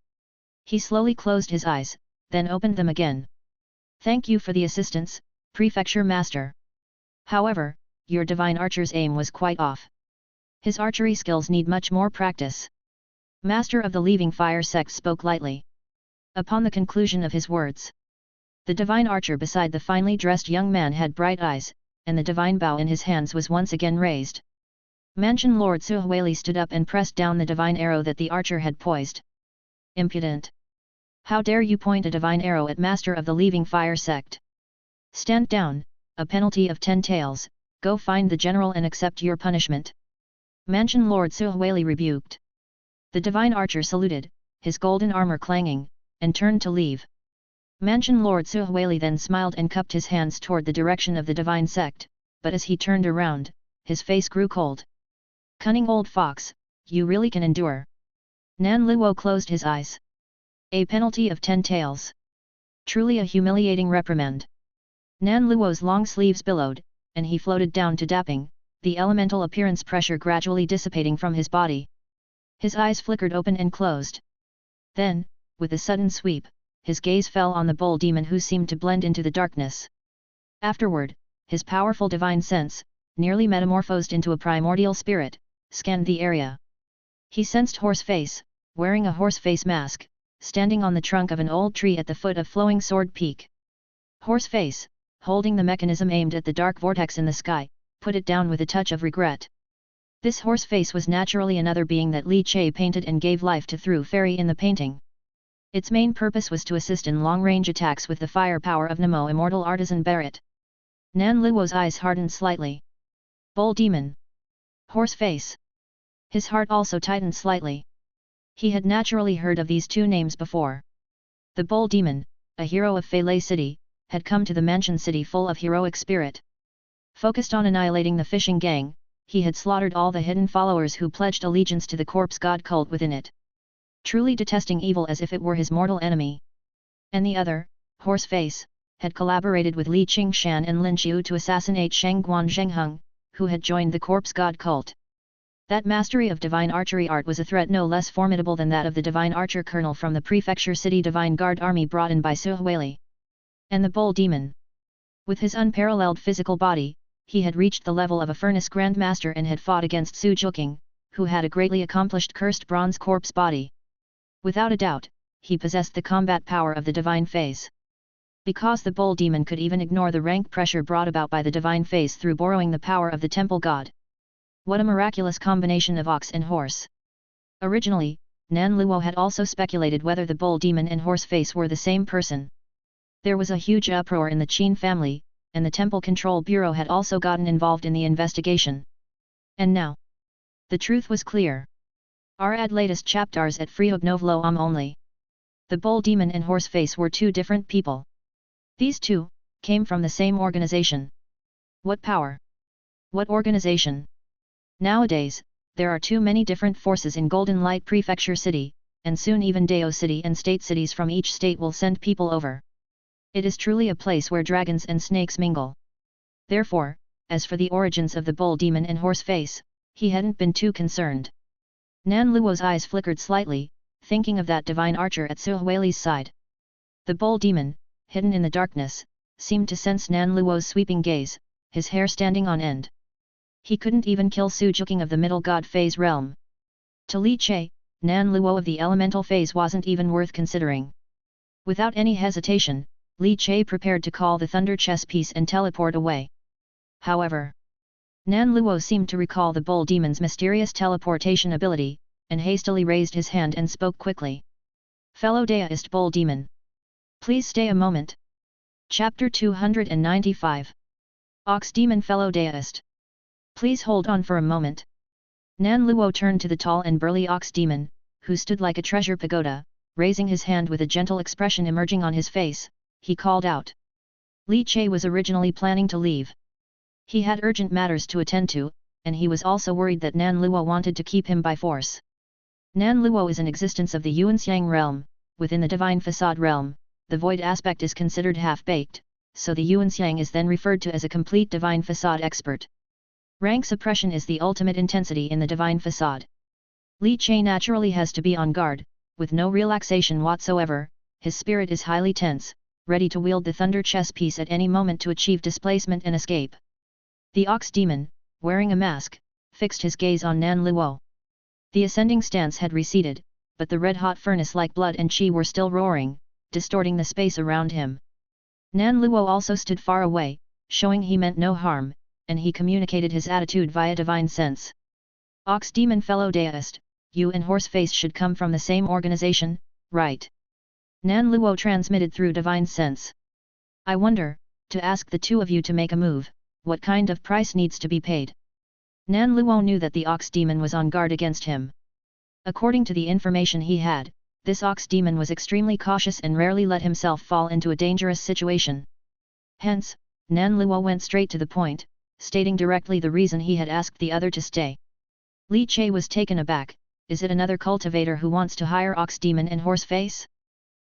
Speaker 1: He slowly closed his eyes, then opened them again. Thank you for the assistance, Prefecture Master. However, your divine archer's aim was quite off. His archery skills need much more practice. Master of the leaving fire sect spoke lightly. Upon the conclusion of his words, the divine archer beside the finely dressed young man had bright eyes, and the divine bow in his hands was once again raised. Mansion Lord Suhueli stood up and pressed down the divine arrow that the archer had poised. Impudent! How dare you point a divine arrow at Master of the leaving fire sect? Stand down, a penalty of 10 taels, go find the general and accept your punishment. Mansion Lord Suhueli rebuked. The divine archer saluted, his golden armor clanging, and turned to leave. Mansion Lord Suhueli then smiled and cupped his hands toward the direction of the divine sect, but as he turned around, his face grew cold. Cunning old fox, you really can endure. Nan Luo closed his eyes. A penalty of 10 taels. Truly a humiliating reprimand. Nan Luo's long sleeves billowed, and he floated down to dapping, the elemental appearance pressure gradually dissipating from his body. His eyes flickered open and closed. Then, with a sudden sweep, his gaze fell on the bull demon who seemed to blend into the darkness. Afterward, his powerful divine sense, nearly metamorphosed into a primordial spirit, scanned the area. He sensed Horseface, wearing a horseface mask, standing on the trunk of an old tree at the foot of Flowing Sword Peak. Horseface, holding the mechanism aimed at the dark vortex in the sky, put it down with a touch of regret. This Horseface was naturally another being that Li Che painted and gave life to through fairy in the painting. Its main purpose was to assist in long-range attacks with the firepower of Nemo immortal artisan Barrett. Nan Luo's eyes hardened slightly. Bull Demon. Horseface. His heart also tightened slightly. He had naturally heard of these two names before. The Bull Demon, a hero of Feilei City, had come to the Mansion City full of heroic spirit. Focused on annihilating the fishing gang, he had slaughtered all the hidden followers who pledged allegiance to the corpse god cult within it. Truly detesting evil as if it were his mortal enemy. And the other, Horseface, had collaborated with Li Qingshan and Lin Xiu to assassinate Shangguan Zhengheng, who had joined the corpse god cult. That mastery of divine archery art was a threat no less formidable than that of the divine archer colonel from the prefecture city divine guard army brought in by Suhueli. And the bull demon. With his unparalleled physical body, he had reached the level of a furnace grandmaster and had fought against Su Juking, who had a greatly accomplished cursed bronze corpse body. Without a doubt, he possessed the combat power of the divine phase. Because the bull demon could even ignore the rank pressure brought about by the divine phase through borrowing the power of the temple god. What a miraculous combination of ox and horse! Originally, Nan Luo had also speculated whether the bull demon and Horseface were the same person. There was a huge uproar in the Qin family, and the Temple Control Bureau had also gotten involved in the investigation. And now, the truth was clear. Add latest chapters at Freehodnovlo only. The bull demon and Horseface were two different people. These two came from the same organization. What power? What organization? Nowadays, there are too many different forces in Golden Light Prefecture City, and soon even Dao City and state cities from each state will send people over. It is truly a place where dragons and snakes mingle. Therefore, as for the origins of the bull demon and horse face, he hadn't been too concerned. Nan Luo's eyes flickered slightly, thinking of that divine archer at Su Huili's side. The bull demon, hidden in the darkness, seemed to sense Nan Luo's sweeping gaze, his hair standing on end. He couldn't even kill Su Juking of the middle god phase realm. To Li Che, Nan Luo of the elemental phase wasn't even worth considering. Without any hesitation, Li Che prepared to call the thunder chess piece and teleport away. However, Nan Luo seemed to recall the bull demon's mysterious teleportation ability, and hastily raised his hand and spoke quickly. Fellow Daoist bull demon. Please stay a moment. Chapter 295. Ox demon fellow Daoist. Please hold on for a moment. Nan Luo turned to the tall and burly ox demon, who stood like a treasure pagoda, raising his hand with a gentle expression emerging on his face. He called out. Li Che was originally planning to leave. He had urgent matters to attend to, and he was also worried that Nan Luo wanted to keep him by force. Nan Luo is an existence of the Yuanxiang realm. Within the divine facade realm, the void aspect is considered half-baked, so the Yuanxiang is then referred to as a complete divine facade expert. Rank suppression is the ultimate intensity in the divine facade. Li Che naturally has to be on guard, with no relaxation whatsoever. His spirit is highly tense, ready to wield the thunder chess piece at any moment to achieve displacement and escape. The ox demon, wearing a mask, fixed his gaze on Nan Luo. The ascending stance had receded, but the red-hot furnace-like blood and qi were still roaring, distorting the space around him. Nan Luo also stood far away, showing he meant no harm, and he communicated his attitude via divine sense. Ox demon fellow Daoist, you and Horseface should come from the same organization, right? Nan Luo transmitted through divine sense. I wonder, to ask the two of you to make a move, what kind of price needs to be paid? Nan Luo knew that the ox demon was on guard against him. According to the information he had, this ox demon was extremely cautious and rarely let himself fall into a dangerous situation. Hence, Nan Luo went straight to the point, stating directly the reason he had asked the other to stay. Li Che was taken aback. Is it another cultivator who wants to hire ox demon and horseface?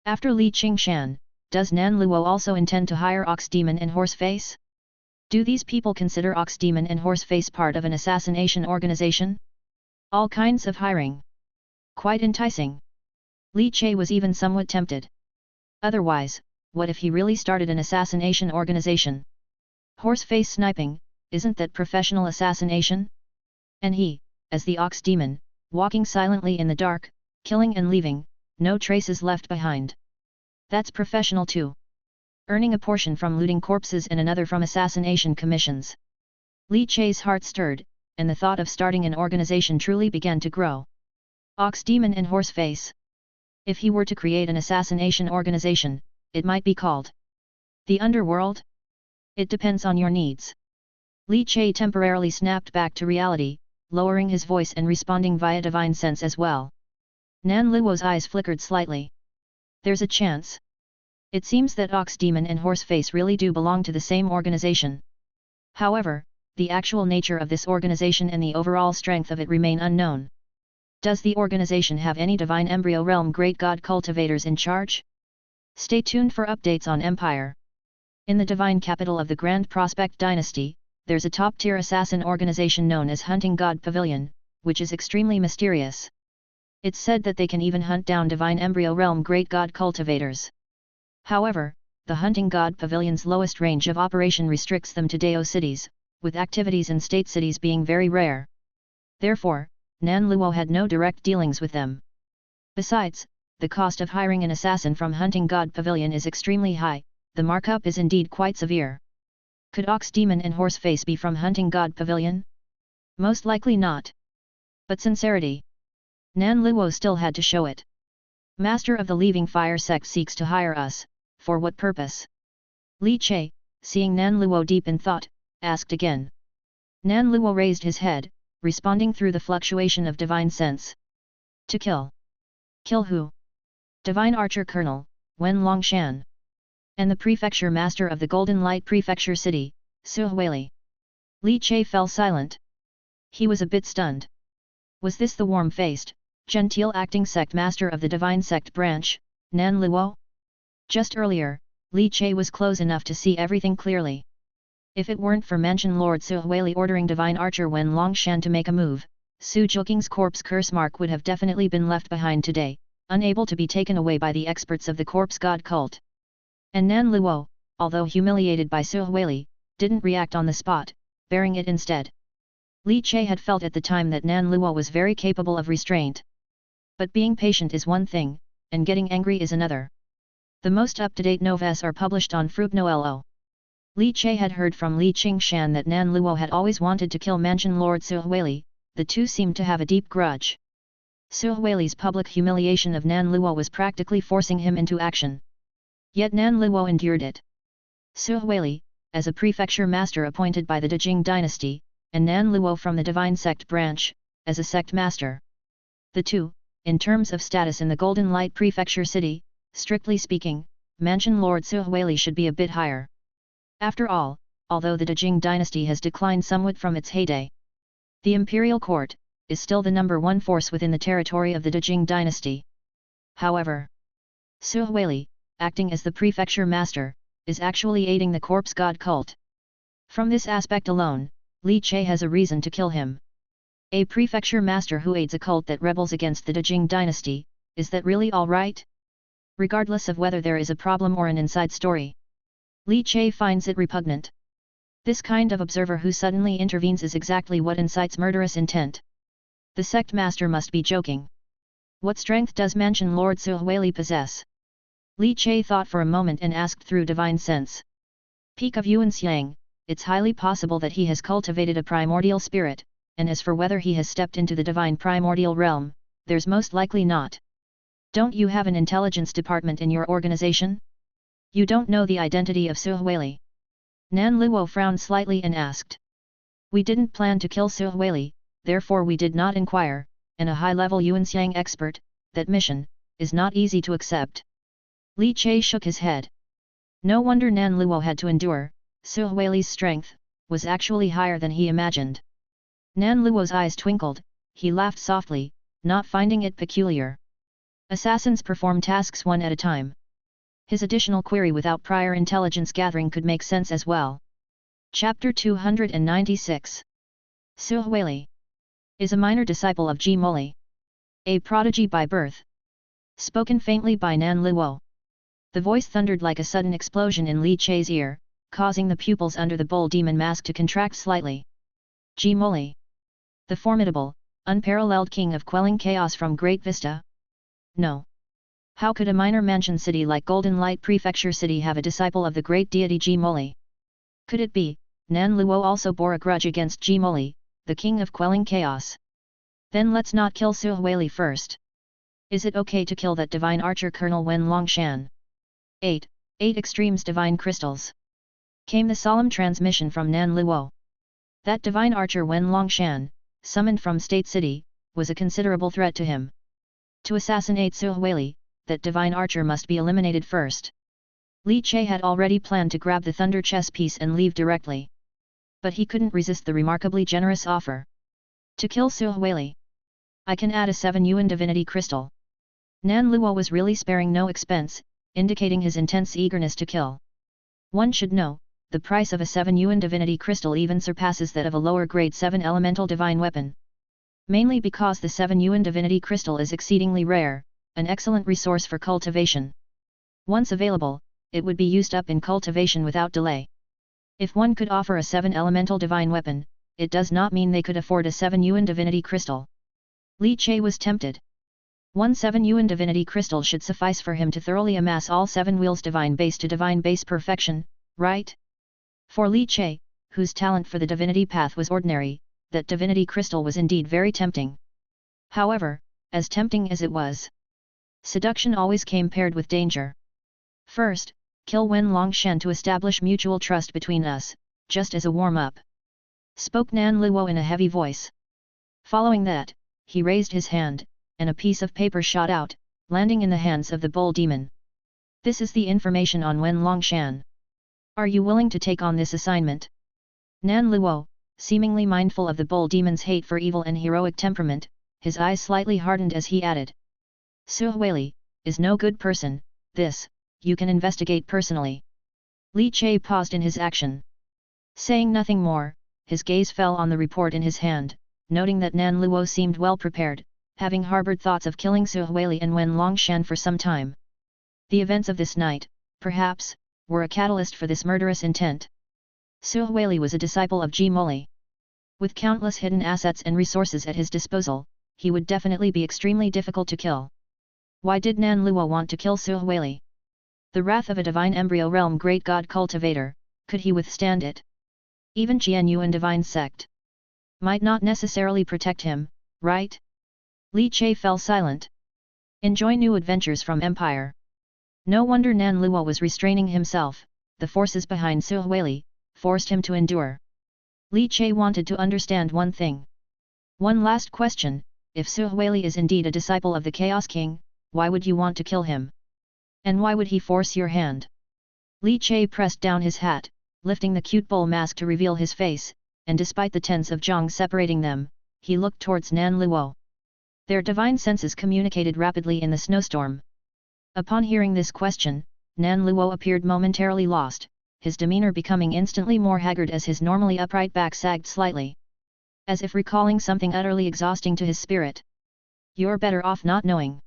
Speaker 1: After Li Qingshan, does Nan Luo also intend to hire ox demon and horseface? Do these people consider ox demon and horseface part of an assassination organization? All kinds of hiring. Quite enticing. Li Che was even somewhat tempted. Otherwise, what if he really started an assassination organization? Horseface sniping, isn't that professional assassination? And he, as the ox demon, walking silently in the dark, killing and leaving, no traces left behind. That's professional too. Earning a portion from looting corpses and another from assassination commissions. Li Che's heart stirred, and the thought of starting an organization truly began to grow. Ox demon and horseface. If he were to create an assassination organization, it might be called the Underworld? It depends on your needs. Li Che temporarily snapped back to reality, lowering his voice and responding via divine sense as well. Nan Luo's eyes flickered slightly. There's a chance. It seems that Ox Demon and Horseface really do belong to the same organization. However, the actual nature of this organization and the overall strength of it remain unknown. Does the organization have any Divine Embryo Realm Great God cultivators in charge? Stay tuned for updates on Empire. In the divine capital of the Grand Prospect Dynasty, there's a top-tier assassin organization known as Hunting God Pavilion, which is extremely mysterious. It's said that they can even hunt down Divine Embryo Realm Great God cultivators. However, the Hunting God Pavilion's lowest range of operation restricts them to Dao cities, with activities in state cities being very rare. Therefore, Nan Luo had no direct dealings with them. Besides, the cost of hiring an assassin from Hunting God Pavilion is extremely high. The markup is indeed quite severe. Could Ox Demon and Horseface be from Hunting God Pavilion? Most likely not. But sincerity. Nan Luo still had to show it. Master of the Leaving Fire sect seeks to hire us, for what purpose? Li Che, seeing Nan Luo deep in thought, asked again. Nan Luo raised his head, responding through the fluctuation of divine sense. To kill. Kill who? Divine Archer Colonel, Wen Longshan. And the Prefecture Master of the Golden Light Prefecture City, Su Huili. Li Che fell silent. He was a bit stunned. Was this the warm-faced, genteel acting sect master of the divine sect branch, Nan Luo? Just earlier, Li Che was close enough to see everything clearly. If it weren't for Mansion Lord Su Huili ordering divine archer Wen Longshan to make a move, Su Joking's corpse curse mark would have definitely been left behind today, unable to be taken away by the experts of the corpse god cult. And Nan Luo, although humiliated by Su Huili, didn't react on the spot, bearing it instead. Li Che had felt at the time that Nan Luo was very capable of restraint. But being patient is one thing, and getting angry is another. The most up-to-date novellas are published on Fruitnoelo. Li Che had heard from Li Qingshan that Nan Luo had always wanted to kill Mansion Lord Su Huili. The two seemed to have a deep grudge. Su Huili's public humiliation of Nan Luo was practically forcing him into action. Yet Nan Luo endured it. Su Huili, as a prefecture master appointed by the Dejing dynasty, and Nan Luo from the divine sect branch, as a sect master. The two, in terms of status in the Golden Light Prefecture city, strictly speaking, Mansion Lord Su Huili should be a bit higher. After all, although the Dejing dynasty has declined somewhat from its heyday, the imperial court is still the #1 force within the territory of the Dejing dynasty. However, Su Huili, acting as the prefecture master, is actually aiding the corpse god cult. From this aspect alone, Li Che has a reason to kill him. A prefecture master who aids a cult that rebels against the Dejing dynasty, is that really all right? Regardless of whether there is a problem or an inside story, Li Che finds it repugnant. This kind of observer who suddenly intervenes is exactly what incites murderous intent. The sect master must be joking. What strength does Mansion Lord Su Huili possess? Li Che thought for a moment and asked through divine sense. Peak of Yuan Xiang, it's highly possible that he has cultivated a primordial spirit, and as for whether he has stepped into the divine primordial realm, there's most likely not. Don't you have an intelligence department in your organization? You don't know the identity of Su Huili? Nan Luo frowned slightly and asked. We didn't plan to kill Su Huili, therefore we did not inquire, and a high-level Yuanxiang expert, that mission, is not easy to accept. Li Che shook his head. No wonder Nan Luo had to endure. Su Huili's strength was actually higher than he imagined. Nan Luo's eyes twinkled, he laughed softly, not finding it peculiar. Assassins perform tasks one at a time. His additional query without prior intelligence gathering could make sense as well. Chapter 296. Su Huili is a minor disciple of Ji Moli. A prodigy by birth. Spoken faintly by Nan Luo. The voice thundered like a sudden explosion in Li Che's ear, causing the pupils under the bull demon mask to contract slightly. Ji Moli, the formidable, unparalleled king of quelling chaos from Great Vista? No. How could a minor mansion city like Golden Light Prefecture City have a disciple of the great deity Ji Moli? Could it be, Nan Luo also bore a grudge against Ji Moli, the king of quelling chaos? Then let's not kill Su Huili first. Is it okay to kill that divine archer Colonel Wen Longshan? 8 extremes divine crystals. Came the solemn transmission from Nan Luo. That divine archer Wen Longshan, summoned from State City, was a considerable threat to him. To assassinate Su Huili, that divine archer must be eliminated first. Li Che had already planned to grab the thunder chess piece and leave directly. But he couldn't resist the remarkably generous offer. To kill Su Huili, I can add a 7 Yuan divinity crystal. Nan Luo was really sparing no expense, indicating his intense eagerness to kill. One should know, the price of a 7 Yuan divinity crystal even surpasses that of a lower grade 7 elemental divine weapon. Mainly because the 7 Yuan divinity crystal is exceedingly rare, an excellent resource for cultivation. Once available, it would be used up in cultivation without delay. If one could offer a 7 elemental divine weapon, it does not mean they could afford a 7 Yuan divinity crystal. Li Che was tempted. One 7 Yuan divinity crystal should suffice for him to thoroughly amass all 7 wheels divine base to divine base perfection, right? For Li Che, whose talent for the divinity path was ordinary, that divinity crystal was indeed very tempting. However, as tempting as it was, seduction always came paired with danger. First, kill Wen Longshan to establish mutual trust between us, just as a warm-up. Spoke Nan Luo in a heavy voice. Following that, he raised his hand, and a piece of paper shot out, landing in the hands of the bull demon. This is the information on Wen Longshan. Are you willing to take on this assignment? Nan Luo, seemingly mindful of the bull demon's hate for evil and heroic temperament, his eyes slightly hardened as he added. Suhueli is no good person, this, you can investigate personally. Li Che paused in his action. Saying nothing more, his gaze fell on the report in his hand, noting that Nan Luo seemed well prepared, having harbored thoughts of killing Suhueli and Wen Longshan for some time. The events of this night, perhaps, were a catalyst for this murderous intent. Suhueli was a disciple of Ji Moli. With countless hidden assets and resources at his disposal, he would definitely be extremely difficult to kill. Why did Nan Luo want to kill Suhueli? The wrath of a divine embryo realm great god cultivator, could he withstand it? Even Jian Yuan divine sect might not necessarily protect him, right? Li Che fell silent. Enjoy new adventures from Empire. No wonder Nan Luo was restraining himself, the forces behind Suhueli forced him to endure. Li Che wanted to understand one thing. One last question, if Suhueli is indeed a disciple of the Chaos King, why would you want to kill him? And why would he force your hand? Li Che pressed down his hat, lifting the cute bull mask to reveal his face, and despite the tents of Zhang separating them, he looked towards Nan Luo. Their divine senses communicated rapidly in the snowstorm. Upon hearing this question, Nan Luo appeared momentarily lost, his demeanor becoming instantly more haggard as his normally upright back sagged slightly. As if recalling something utterly exhausting to his spirit. You're better off not knowing.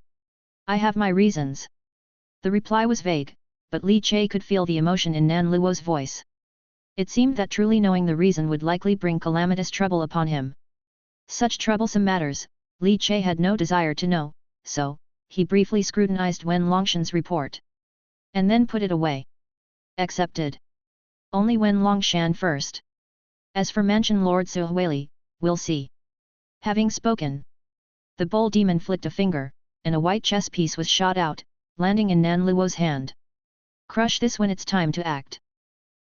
Speaker 1: I have my reasons. The reply was vague, but Li Che could feel the emotion in Nan Luo's voice. It seemed that truly knowing the reason would likely bring calamitous trouble upon him. Such troublesome matters, Li Che had no desire to know, so, he briefly scrutinized Wen Longshan's report. And then put it away. Accepted. Only Wen Longshan first. As for mention Lord Suhueli, we'll see. Having spoken, the bull demon flicked a finger, and a white chess piece was shot out, landing in Nan Luo's hand. Crush this when it's time to act.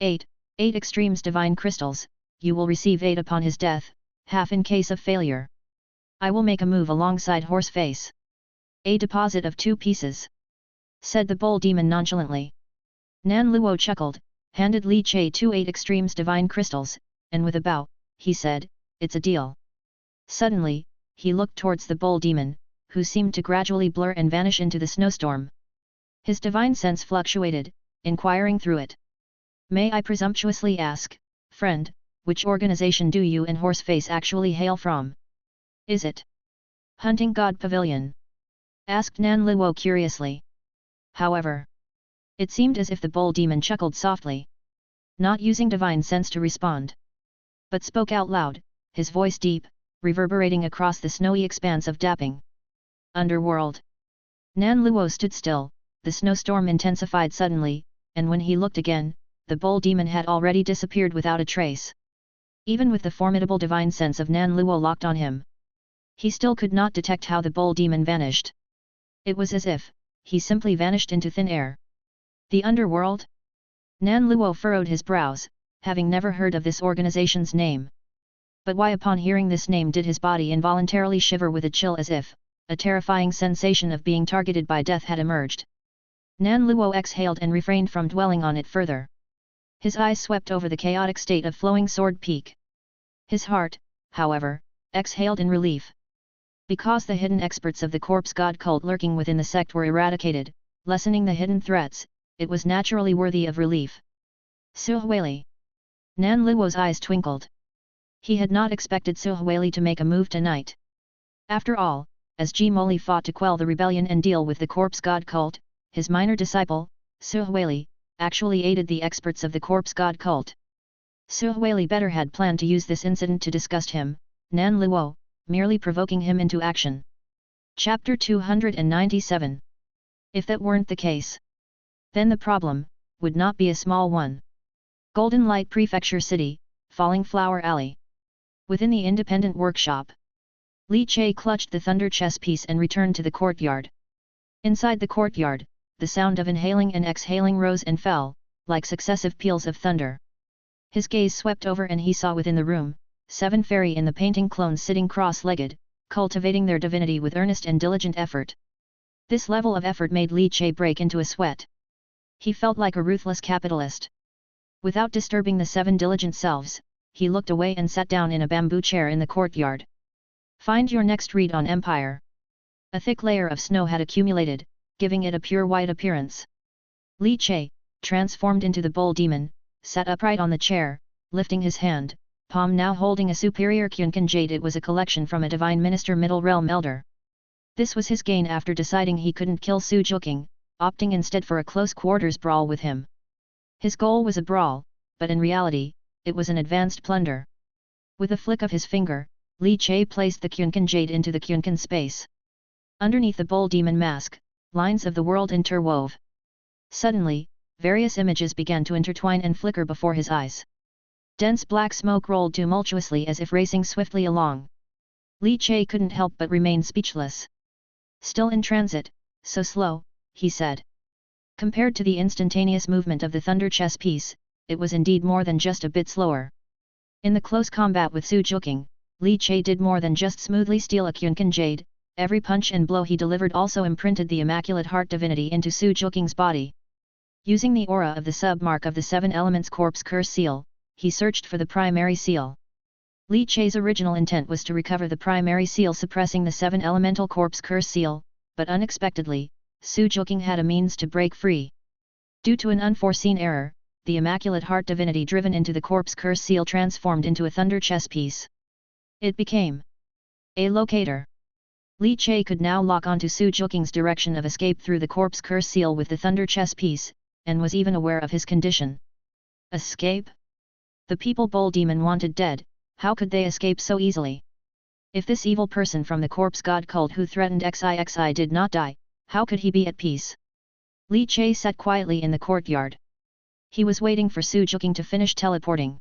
Speaker 1: 8 extremes divine crystals, you will receive 8 upon his death, half in case of failure. I will make a move alongside horse face. A deposit of 2 pieces. Said the bull demon nonchalantly. Nan Luo chuckled, handed Li Che 2 8 extremes divine crystals, and with a bow, he said, it's a deal. Suddenly, he looked towards the bull demon, who seemed to gradually blur and vanish into the snowstorm. His divine sense fluctuated, inquiring through it. May I presumptuously ask, friend, which organization do you and Horseface actually hail from? Is it Hunting God Pavilion? Asked Nan Luo curiously. However, it seemed as if the bull demon chuckled softly, not using divine sense to respond, but spoke out loud, his voice deep, reverberating across the snowy expanse of Dapping Underworld. Nan Luo stood still, the snowstorm intensified suddenly, and when he looked again, the bull demon had already disappeared without a trace. Even with the formidable divine sense of Nan Luo locked on him, he still could not detect how the bull demon vanished. It was as if he simply vanished into thin air. The Underworld? Nan Luo furrowed his brows, having never heard of this organization's name. But why upon hearing this name did his body involuntarily shiver with a chill as if a terrifying sensation of being targeted by death had emerged? Nan Luo exhaled and refrained from dwelling on it further. His eyes swept over the chaotic state of Flowing Sword Peak. His heart, however, exhaled in relief. Because the hidden experts of the corpse god cult lurking within the sect were eradicated, lessening the hidden threats, it was naturally worthy of relief. Suhueli. Nan Luo's eyes twinkled. He had not expected Suhueli to make a move tonight. After all, as Ji Moli fought to quell the rebellion and deal with the corpse god cult, his minor disciple, Suhueli, actually aided the experts of the corpse god cult. Suhueli better had planned to use this incident to disgust him, Nan Luo, merely provoking him into action. Chapter 297. If that weren't the case, then the problem would not be a small one. Golden Light Prefecture City, Falling Flower Alley. Within the independent workshop, Li Che clutched the thunder chess piece and returned to the courtyard. Inside the courtyard, the sound of inhaling and exhaling rose and fell, like successive peals of thunder. His gaze swept over and he saw within the room, 7 fairy in the painting clones sitting cross-legged, cultivating their divinity with earnest and diligent effort. This level of effort made Li Che break into a sweat. He felt like a ruthless capitalist. Without disturbing the 7 diligent selves, he looked away and sat down in a bamboo chair in the courtyard. Find your next read on Empire. A thick layer of snow had accumulated, giving it a pure white appearance. Li Che, transformed into the bull demon, sat upright on the chair, lifting his hand, palm now holding a superior Kyunkan jade. It was a collection from a divine minister middle realm elder. This was his gain after deciding he couldn't kill Su Juking, opting instead for a close quarters brawl with him. His goal was a brawl, but in reality, it was an advanced plunder. With a flick of his finger, Li Che placed the Kyunkan jade into the Kyunkan space. Underneath the bull demon mask, lines of the world interwove. Suddenly, various images began to intertwine and flicker before his eyes. Dense black smoke rolled tumultuously as if racing swiftly along. Li Che couldn't help but remain speechless. Still in transit, so slow, he said. Compared to the instantaneous movement of the thunder chess piece, it was indeed more than just a bit slower. In the close combat with Su Juking, Li Che did more than just smoothly steal a Kyunkan jade. Every punch and blow he delivered also imprinted the Immaculate Heart divinity into Su Juking's body. Using the aura of the submark of the Seven Elements Corpse Curse seal, he searched for the primary seal. Li Che's original intent was to recover the primary seal suppressing the Seven Elemental Corpse Curse seal, but unexpectedly, Su Juking had a means to break free. Due to an unforeseen error, the Immaculate Heart divinity driven into the Corpse Curse seal transformed into a thunder chess piece. It became a locator. Li Che could now lock onto Su Juking's direction of escape through the Corpse Curse seal with the thunder chess piece, and was even aware of his condition. Escape? The people Bull Demon wanted dead, how could they escape so easily? If this evil person from the corpse god cult who threatened XIXI did not die, how could he be at peace? Li Che sat quietly in the courtyard. He was waiting for Su Juking to finish teleporting.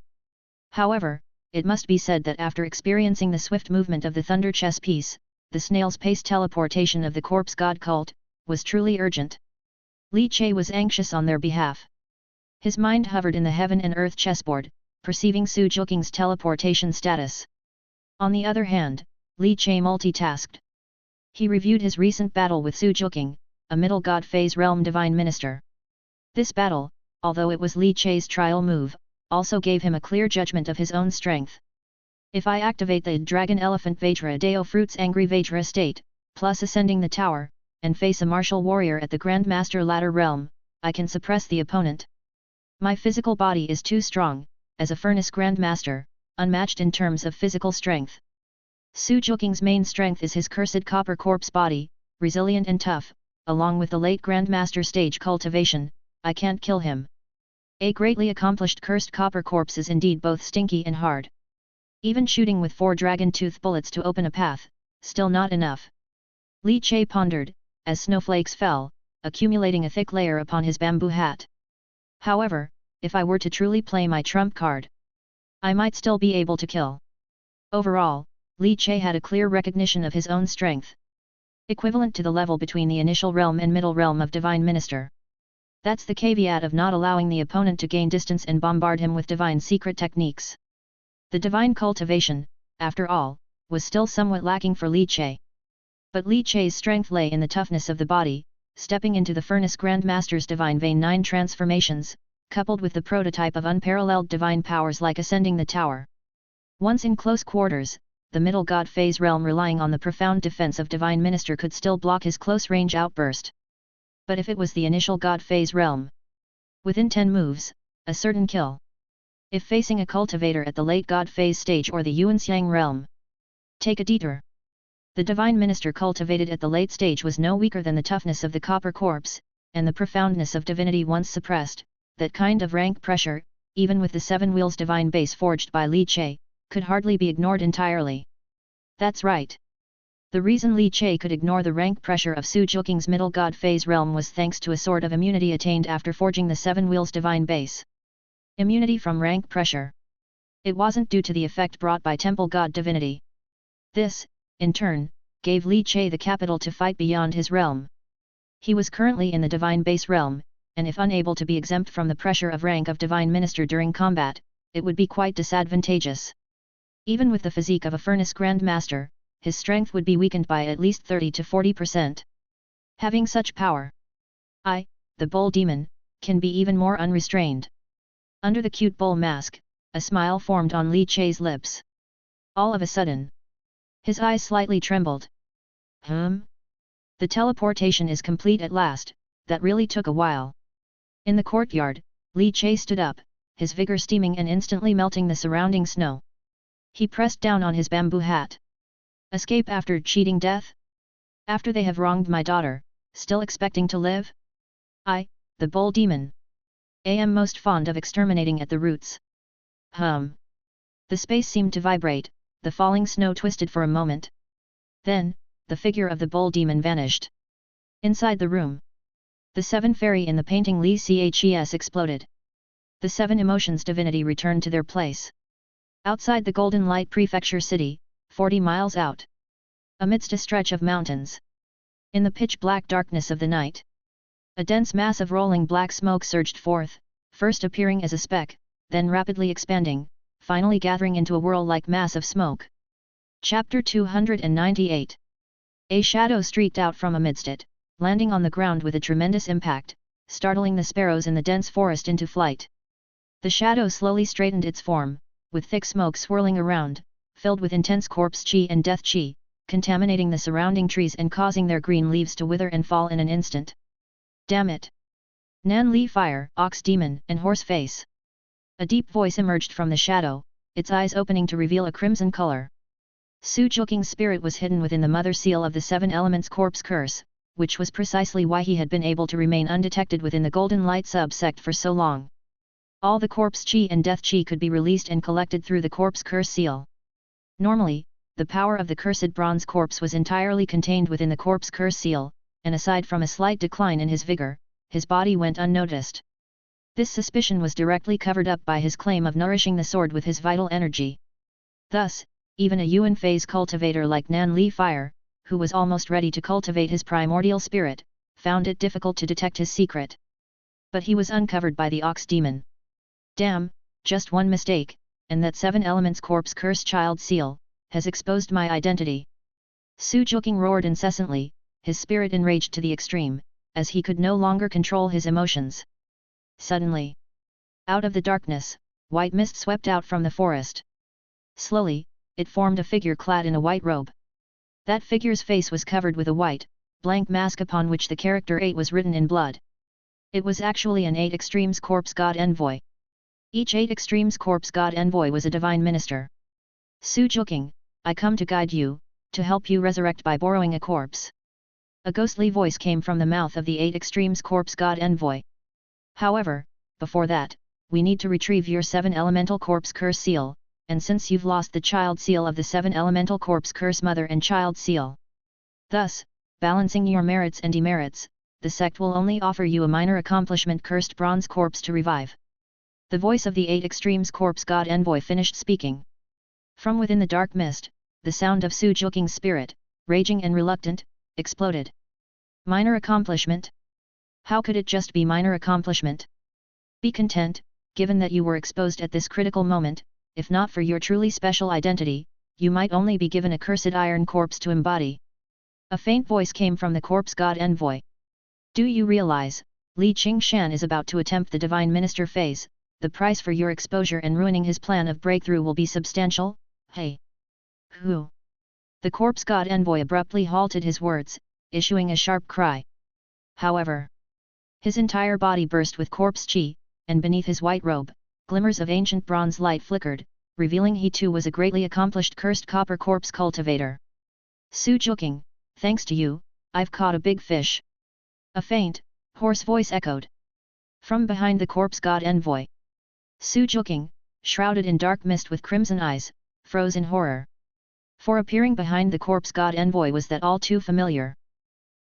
Speaker 1: However, it must be said that after experiencing the swift movement of the thunder chess piece, the snail's pace teleportation of the corpse god cult was truly urgent. Li Che was anxious on their behalf. His mind hovered in the heaven and earth chessboard, perceiving Su Juking's teleportation status. On the other hand, Li Che multitasked. He reviewed his recent battle with Su Juking, a middle god phase realm divine minister. This battle, although it was Li Che's trial move, also gave him a clear judgment of his own strength. If I activate the Dragon Elephant Vajra Deo Fruits Angry Vajra state, plus ascending the tower, and face a martial warrior at the Grandmaster ladder realm, I can suppress the opponent. My physical body is too strong, as a Furnace Grandmaster, unmatched in terms of physical strength. Su Juking's main strength is his cursed copper corpse body, resilient and tough, along with the late Grandmaster stage cultivation, I can't kill him. A greatly accomplished cursed copper corpse is indeed both stinky and hard. Even shooting with 4 dragon tooth bullets to open a path, still not enough. Li Che pondered, as snowflakes fell, accumulating a thick layer upon his bamboo hat. However, if I were to truly play my trump card, I might still be able to kill. Overall, Li Che had a clear recognition of his own strength. Equivalent to the level between the initial realm and middle realm of Divine Minister. That's the caveat of not allowing the opponent to gain distance and bombard him with divine secret techniques. The divine cultivation, after all, was still somewhat lacking for Li Che. But Li Che's strength lay in the toughness of the body, stepping into the Furnace Grandmaster's Divine Vein 9 transformations, coupled with the prototype of unparalleled divine powers like ascending the tower. Once in close quarters, the middle god phase realm relying on the profound defense of Divine Minister could still block his close-range outburst. But if it was the initial god phase realm, within 10 moves, a certain kill. If facing a cultivator at the late god phase stage or the Yuanxiang realm, take a detour. The Divine Minister cultivated at the late stage was no weaker than the toughness of the copper corpse, and the profoundness of divinity once suppressed. That kind of rank pressure, even with the 7 wheels divine base forged by Li Che, could hardly be ignored entirely. That's right. The reason Li Che could ignore the rank pressure of Su Juking's middle god phase realm was thanks to a sort of immunity attained after forging the 7 wheels divine base. Immunity from rank pressure. It wasn't due to the effect brought by temple god divinity. This, in turn, gave Li Che the capital to fight beyond his realm. He was currently in the divine base realm, and if unable to be exempt from the pressure of rank of divine minister during combat, it would be quite disadvantageous. Even with the physique of a Furnace Grandmaster, his strength would be weakened by at least 30 to 40%. Having such power, I, the Bull Demon, can be even more unrestrained. Under the cute bull mask, a smile formed on Li Chei's lips. All of a sudden, his eyes slightly trembled. The teleportation is complete at last, that really took a while. In the courtyard, Li Chei stood up, his vigor steaming and instantly melting the surrounding snow. He pressed down on his bamboo hat. Escape after cheating death? After they have wronged my daughter, still expecting to live? I, the bull demon, am most fond of exterminating at the roots. The space seemed to vibrate, the falling snow twisted for a moment. Then, the figure of the bull demon vanished. Inside the room, the seven fairy in the painting Li Ches exploded. The seven emotions divinity returned to their place. Outside the Golden Light Prefecture city, 40 miles out. Amidst a stretch of mountains. In the pitch-black darkness of the night. A dense mass of rolling black smoke surged forth, first appearing as a speck, then rapidly expanding, finally gathering into a whirl-like mass of smoke. Chapter 298. A shadow streaked out from amidst it, landing on the ground with a tremendous impact, startling the sparrows in the dense forest into flight. The shadow slowly straightened its form, with thick smoke swirling around, filled with intense corpse chi and death chi, contaminating the surrounding trees and causing their green leaves to wither and fall in an instant. Damn it! Nan Li Fire, Ox Demon, and Horse Face. A deep voice emerged from the shadow, its eyes opening to reveal a crimson color. Su Joking's spirit was hidden within the mother seal of the Seven Elements Corpse Curse, which was precisely why he had been able to remain undetected within the Golden Light sub-sect for so long. All the corpse chi and death chi could be released and collected through the corpse curse seal. Normally, the power of the cursed bronze corpse was entirely contained within the corpse curse seal, and aside from a slight decline in his vigor, his body went unnoticed. This suspicion was directly covered up by his claim of nourishing the sword with his vital energy. Thus, even a Yuan phase cultivator like Nan Li Fire, who was almost ready to cultivate his primordial spirit, found it difficult to detect his secret. But he was uncovered by the Ox Demon. Damn, just one mistake, and that Seven Elements Corpse Curse Child Seal has exposed my identity. Su Joking roared incessantly, his spirit enraged to the extreme, as he could no longer control his emotions. Suddenly, out of the darkness, white mist swept out from the forest. Slowly, it formed a figure clad in a white robe. That figure's face was covered with a white, blank mask upon which the character 8 was written in blood. It was actually an 8 Extremes Corpse God Envoy. Each 8 Extremes Corpse God Envoy was a divine minister. Su Joking, I come to guide you, to help you resurrect by borrowing a corpse. A ghostly voice came from the mouth of the 8 Extremes Corpse God Envoy. However, before that, we need to retrieve your 7 Elemental Corpse Curse Seal, and since you've lost the Child Seal of the 7 Elemental Corpse Curse Mother and Child Seal. Thus, balancing your merits and demerits, the sect will only offer you a minor accomplishment Cursed Bronze Corpse to revive. The voice of the 8 Extremes Corpse God Envoy finished speaking. From within the dark mist, the sound of Su Joking's spirit, raging and reluctant, exploded. Minor accomplishment? How could it just be minor accomplishment? Be content, given that you were exposed at this critical moment. If not for your truly special identity, you might only be given a cursed iron corpse to embody. A faint voice came from the corpse god envoy. Do you realize, Li Qingshan is about to attempt the divine minister phase, the price for your exposure and ruining his plan of breakthrough will be substantial? Hey! Who? The corpse god envoy abruptly halted his words, issuing a sharp cry. However, his entire body burst with corpse chi, and beneath his white robe, glimmers of ancient bronze light flickered, revealing he too was a greatly accomplished cursed copper corpse cultivator. Su Joking, thanks to you, I've caught a big fish. A faint, hoarse voice echoed. From behind the corpse god envoy. Su Joking, shrouded in dark mist with crimson eyes, froze in horror. For appearing behind the corpse god envoy was that all too familiar.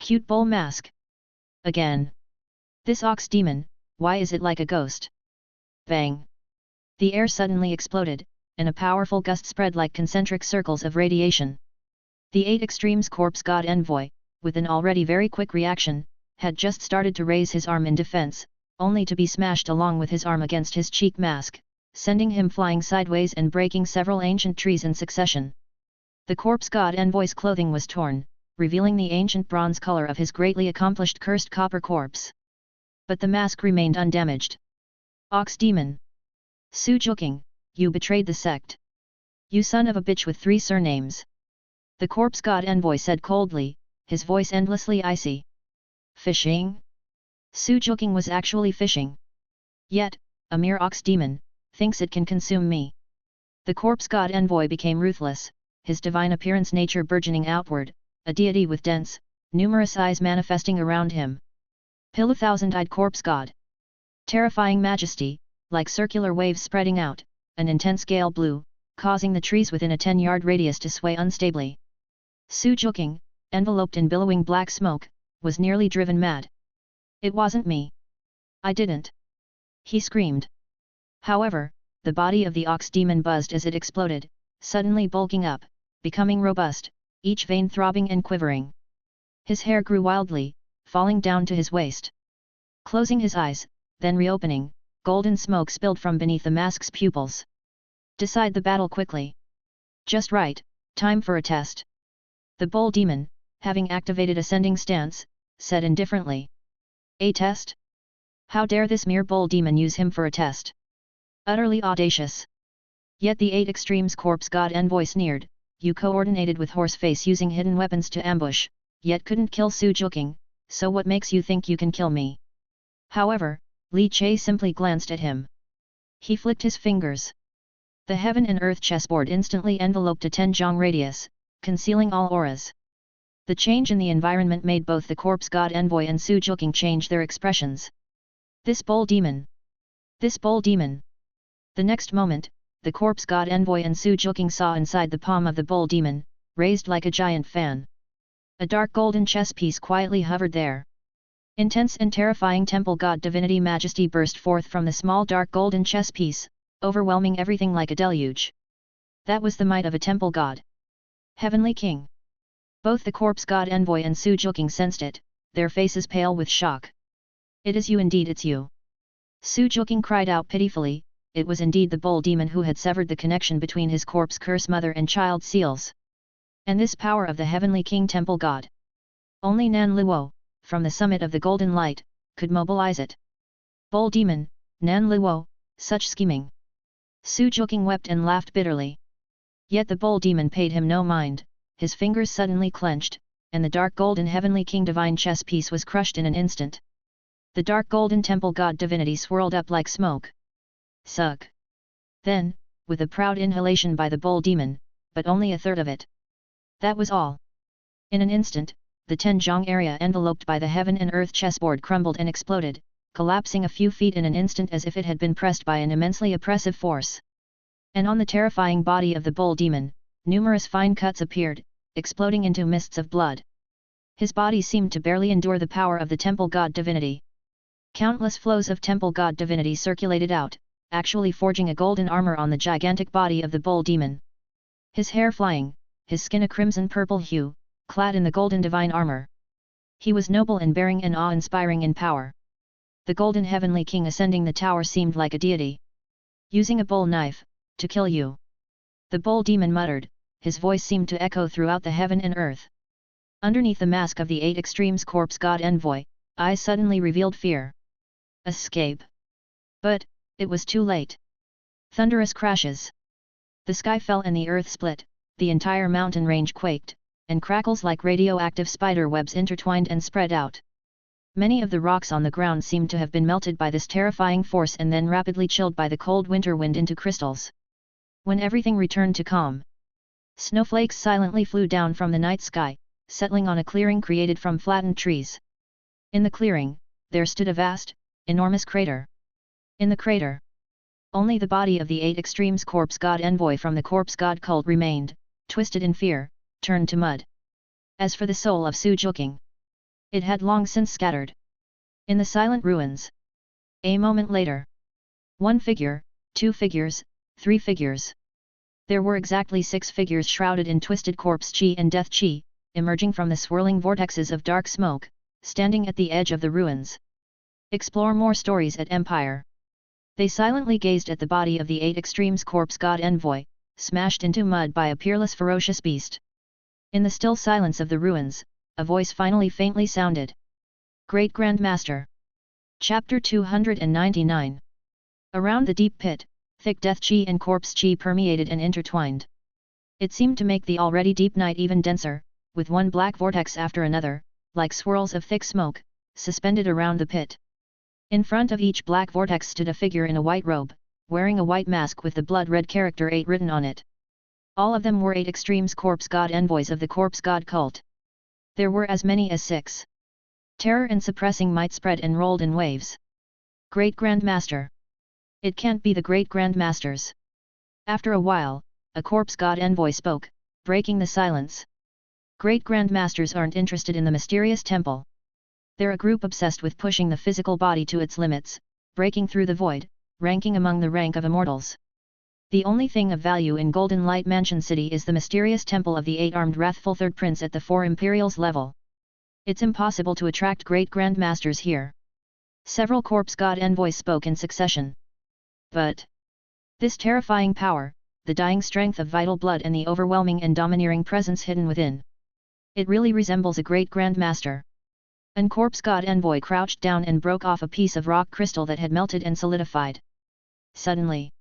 Speaker 1: Cute bull mask. Again. This ox demon, why is it like a ghost? Bang. The air suddenly exploded, and a powerful gust spread like concentric circles of radiation. The 8 Extremes Corpse God Envoy, with an already very quick reaction, had just started to raise his arm in defense, only to be smashed along with his arm against his cheek mask, sending him flying sideways and breaking several ancient trees in succession. The Corpse God Envoy's clothing was torn, revealing the ancient bronze color of his greatly accomplished cursed copper corpse. But the mask remained undamaged. Ox Demon. Su Joking, You betrayed the sect. You son of a bitch with 3 surnames. The corpse god envoy said coldly, his voice endlessly icy. Fishing? Su Joking was actually fishing. Yet, a mere ox demon, thinks it can consume me. The corpse god envoy became ruthless, his divine appearance nature burgeoning outward, a deity with dense, numerous eyes manifesting around him. Pill 1000-eyed corpse god. Terrifying majesty, like circular waves spreading out, an intense gale blew, causing the trees within a 10-yard radius to sway unstably. Su Joking, enveloped in billowing black smoke, was nearly driven mad. It wasn't me. I didn't. He screamed. However, the body of the ox demon buzzed as it exploded, suddenly bulking up, becoming robust, each vein throbbing and quivering. His hair grew wildly, falling down to his waist. Closing his eyes, then reopening, golden smoke spilled from beneath the mask's pupils. Decide the battle quickly. Just right, time for a test. The bull demon, having activated ascending stance, said indifferently. A test? How dare this mere bull demon use him for a test? Utterly audacious. Yet the 8 Extremes corpse god envoy sneered, you coordinated with Horseface using hidden weapons to ambush, yet couldn't kill Su Joking, so what makes you think you can kill me? However, Li Che simply glanced at him. He flicked his fingers. The heaven and earth chessboard instantly enveloped a 10-jong radius, concealing all auras. The change in the environment made both the corpse god envoy and Su Joking change their expressions. This bull demon! This bull demon! The next moment, the corpse god envoy and Su Joking saw inside the palm of the bull demon, raised like a giant fan. A dark golden chess piece quietly hovered there. Intense and terrifying temple god divinity majesty burst forth from the small dark golden chess piece, overwhelming everything like a deluge. That was the might of a temple god. Heavenly King. Both the corpse god envoy and Su Joking sensed it, their faces pale with shock. It is you indeed, it's you. Su Joking cried out pitifully, it was indeed the bull demon who had severed the connection between his corpse curse mother and child seals. And this power of the Heavenly King temple god. Only Nan Luo, from the summit of the golden light, could mobilize it. Bull demon, Nan Luo, such scheming. Su Joking wept and laughed bitterly. Yet the bull demon paid him no mind, his fingers suddenly clenched, and the dark golden Heavenly King divine chess piece was crushed in an instant. The dark golden temple god divinity swirled up like smoke. Suck. Then, with a proud inhalation by the bull demon, but only a third of it. That was all. In an instant, the 10-jong area enveloped by the heaven and earth chessboard crumbled and exploded, collapsing a few feet in an instant as if it had been pressed by an immensely oppressive force. And on the terrifying body of the bull demon, numerous fine cuts appeared, exploding into mists of blood. His body seemed to barely endure the power of the temple god divinity. Countless flows of temple god divinity circulated out, actually forging a golden armor on the gigantic body of the bull demon. His hair flying, his skin a crimson-purple hue, clad in the golden divine armor. He was noble and bearing and awe-inspiring in power. The golden Heavenly King ascending the tower seemed like a deity. Using a bull knife, to kill you. The bull demon muttered, his voice seemed to echo throughout the heaven and earth. Underneath the mask of the 8 Extremes corpse god envoy, eyes suddenly revealed fear. Escape. But, it was too late. Thunderous crashes. The sky fell and the earth split, the entire mountain range quaked, and crackles like radioactive spider webs intertwined and spread out. Many of the rocks on the ground seemed to have been melted by this terrifying force and then rapidly chilled by the cold winter wind into crystals. When everything returned to calm, snowflakes silently flew down from the night sky, settling on a clearing created from flattened trees. In the clearing, there stood a vast, enormous crater. In the crater, only the body of the 8 Extremes corpse god envoy from the corpse god cult remained, twisted in fear, turned to mud. As for the soul of Su Joking, it had long since scattered in the silent ruins. A moment later, 1 figure, 2 figures, 3 figures. There were exactly 6 figures shrouded in twisted corpse chi and death chi, emerging from the swirling vortexes of dark smoke, standing at the edge of the ruins. Explore more stories at Empire. They silently gazed at the body of the 8 Extremes corpse god envoy, smashed into mud by a peerless ferocious beast. In the still silence of the ruins, a voice finally faintly sounded. Great Grand Master. Chapter 299. Around the deep pit, Thick death qi and corpse qi permeated and intertwined. It seemed to make the already deep night even denser, with one black vortex after another, like swirls of thick smoke, suspended around the pit. In front of each black vortex stood a figure in a white robe, wearing a white mask with the blood-red character 8 written on it. All of them were 8 extremes corpse god envoys of the corpse god cult. There were as many as 6. Terror and suppressing might spread and rolled in waves. Great Grand Master. It can't be the Great Grand Masters. After a while, a corpse god envoy spoke, breaking the silence. Great Grand Masters aren't interested in the mysterious temple. They're a group obsessed with pushing the physical body to its limits, breaking through the void, ranking among the rank of immortals. The only thing of value in Golden Light Mansion City is the mysterious temple of the 8-armed wrathful Third Prince at the 4 Imperials level. It's impossible to attract Great Grand Masters here. Several corpse god envoys spoke in succession. But this terrifying power, the dying strength of vital blood and the overwhelming and domineering presence hidden within. It really resembles a Great Grand Master. An corpse god envoy crouched down and broke off a piece of rock crystal that had melted and solidified. Suddenly,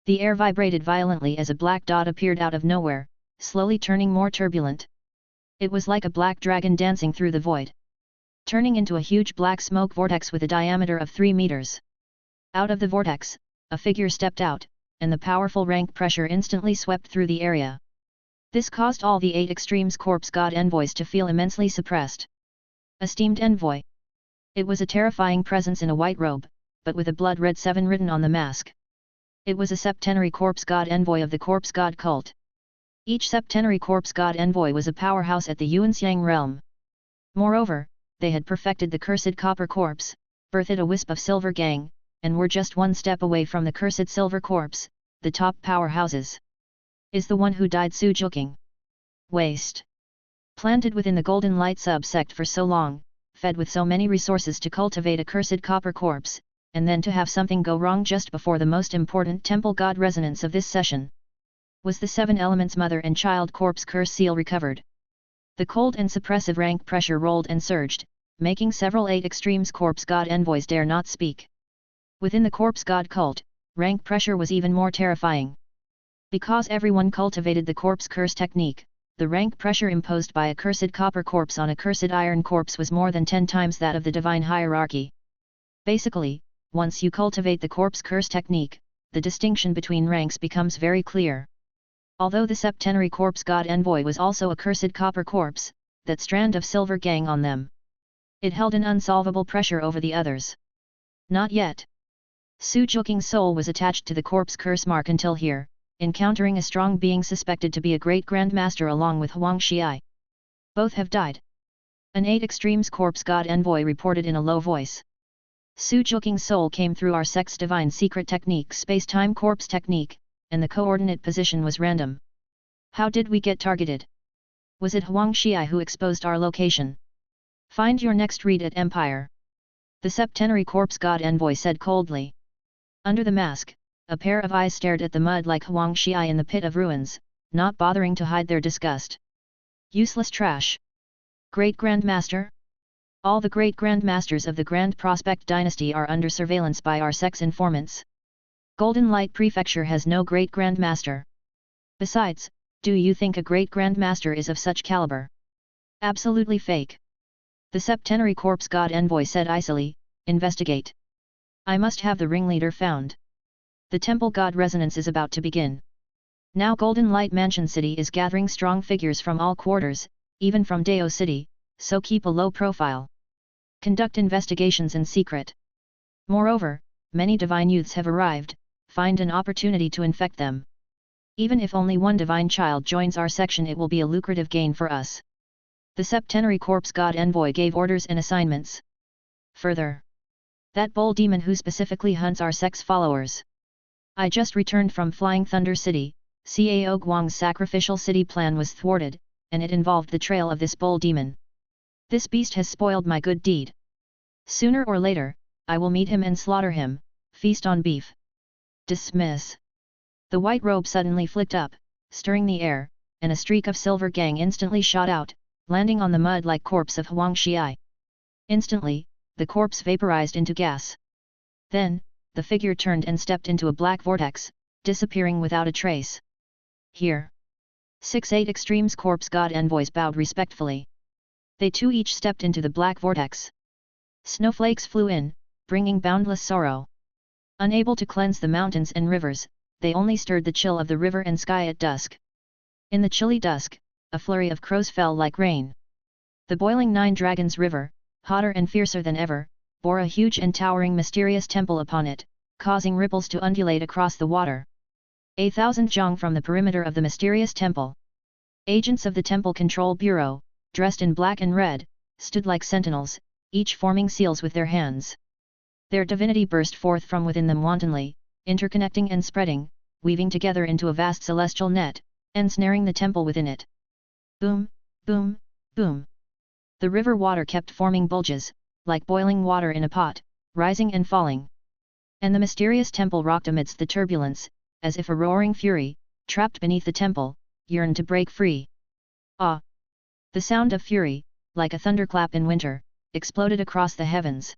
Speaker 1: the air vibrated violently as a black dot appeared out of nowhere, slowly turning more turbulent. It was like a black dragon dancing through the void, turning into a huge black smoke vortex with a diameter of 3 meters. Out of the vortex, a figure stepped out, and the powerful rank pressure instantly swept through the area. This caused all the 8 extremes corpse god envoys to feel immensely suppressed. Esteemed envoy. It was a terrifying presence in a white robe, but with a blood-red 7 written on the mask. It was a septenary corpse god envoy of the corpse god cult. Each septenary corpse god envoy was a powerhouse at the Yuanxiang realm. Moreover, they had perfected the cursed copper corpse, birthed a wisp of silver gang, and were just one step away from the cursed silver corpse, the top powerhouses. Is the one who died Su Juking? Waste. Planted within the Golden Light sub-sect for so long, fed with so many resources to cultivate a cursed copper corpse, and then to have something go wrong just before the most important temple god resonance of this session. Was the 7 elements mother and child corpse curse seal recovered? The cold and suppressive rank pressure rolled and surged, making several 8 extremes corpse god envoys dare not speak. Within the corpse god cult, rank pressure was even more terrifying. Because everyone cultivated the corpse curse technique, the rank pressure imposed by a cursed copper corpse on a cursed iron corpse was more than 10 times that of the divine hierarchy. Basically, once you cultivate the corpse curse technique, the distinction between ranks becomes very clear. Although the septenary corpse god envoy was also a cursed copper corpse, that strand of silver gang on them. It held an unsolvable pressure over the others. Not yet. Su Juking's soul was attached to the corpse curse mark until here, encountering a strong being suspected to be a great grand master along with Huang Xiai. Both have died. An 8 extremes corpse god envoy reported in a low voice. Su Juking's soul came through our sect's divine secret technique space-time corpse technique, and the coordinate position was random. How did we get targeted? Was it Huang Xiai who exposed our location? Find your next read at Empire. The septenary corpse god envoy said coldly. Under the mask, a pair of eyes stared at the mud like Huang Xiai in the pit of ruins, not bothering to hide their disgust. Useless trash. Great Grand Master? All the Great Grand Masters of the Grand Prospect dynasty are under surveillance by our sect's informants. Golden Light Prefecture has no Great Grand Master. Besides, do you think a Great Grand Master is of such caliber? Absolutely fake. The septenary corpse god envoy said icily, investigate. I must have the ringleader found. The temple god resonance is about to begin. Now Golden Light Mansion City is gathering strong figures from all quarters, even from Dao City, so keep a low profile. Conduct investigations in secret. Moreover, many divine youths have arrived, find an opportunity to infect them. Even if only one divine child joins our section, it will be a lucrative gain for us. The septenary corpse god envoy gave orders and assignments. Further, that bull demon who specifically hunts our sect's followers. I just returned from Flying Thunder City. Cao Guang's sacrificial city plan was thwarted, and it involved the trail of this bull demon. This beast has spoiled my good deed. Sooner or later, I will meet him and slaughter him, feast on beef. Dismiss. The white robe suddenly flicked up, stirring the air, and a streak of silver gang instantly shot out, landing on the mud like corpse of Huang Xiai. Instantly, the corpse vaporized into gas. Then, the figure turned and stepped into a black vortex, disappearing without a trace. Here. 6-8 Extreme's corpse god envoys bowed respectfully. They too each stepped into the black vortex. Snowflakes flew in, bringing boundless sorrow. Unable to cleanse the mountains and rivers, they only stirred the chill of the river and sky at dusk. In the chilly dusk, a flurry of crows fell like rain. The boiling Nine Dragons River, hotter and fiercer than ever, bore a huge and towering mysterious temple upon it, causing ripples to undulate across the water. 1,000 zhang from the perimeter of the mysterious temple. Agents of the Temple Control Bureau, dressed in black and red, stood like sentinels, each forming seals with their hands. Their divinity burst forth from within them wantonly, interconnecting and spreading, weaving together into a vast celestial net, ensnaring the temple within it. Boom, boom, boom. The river water kept forming bulges, like boiling water in a pot, rising and falling. And the mysterious temple rocked amidst the turbulence, as if a roaring fury, trapped beneath the temple, yearned to break free. Ah! The sound of fury, like a thunderclap in winter, exploded across the heavens.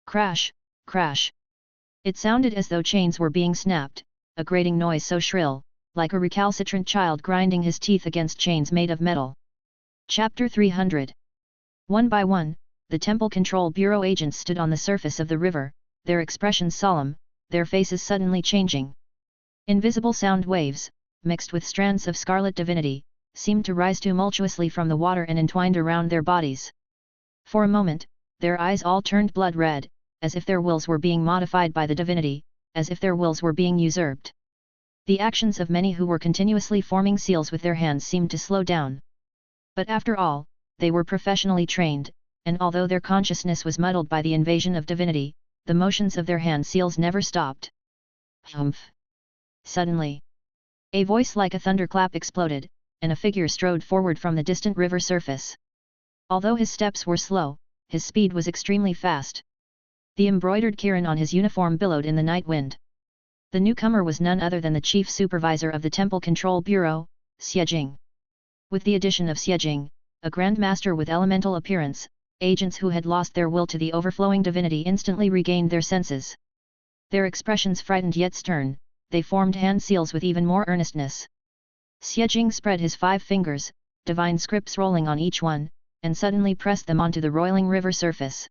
Speaker 1: Crash, crash. It sounded as though chains were being snapped, a grating noise so shrill, like a recalcitrant child grinding his teeth against chains made of metal. Chapter 300. One by one, the Temple Control Bureau agents stood on the surface of the river, their expressions solemn, their faces suddenly changing. Invisible sound waves, mixed with strands of scarlet divinity, seemed to rise tumultuously from the water and entwined around their bodies. For a moment, their eyes all turned blood red, as if their wills were being modified by the divinity, as if their wills were being usurped. The actions of many who were continuously forming seals with their hands seemed to slow down. But after all, they were professionally trained, and although their consciousness was muddled by the invasion of divinity, the motions of their hand seals never stopped. Humph! Suddenly, a voice like a thunderclap exploded, and a figure strode forward from the distant river surface. Although his steps were slow, his speed was extremely fast. The embroidered kirin on his uniform billowed in the night wind. The newcomer was none other than the chief supervisor of the Temple Control Bureau, Xiejing. With the addition of Xiejing, a Grand Master with elemental appearance, agents who had lost their will to the overflowing divinity instantly regained their senses. Their expressions frightened yet stern, they formed hand seals with even more earnestness. Xiejing spread his 5 fingers, divine scripts rolling on each one, and suddenly pressed them onto the roiling river surface.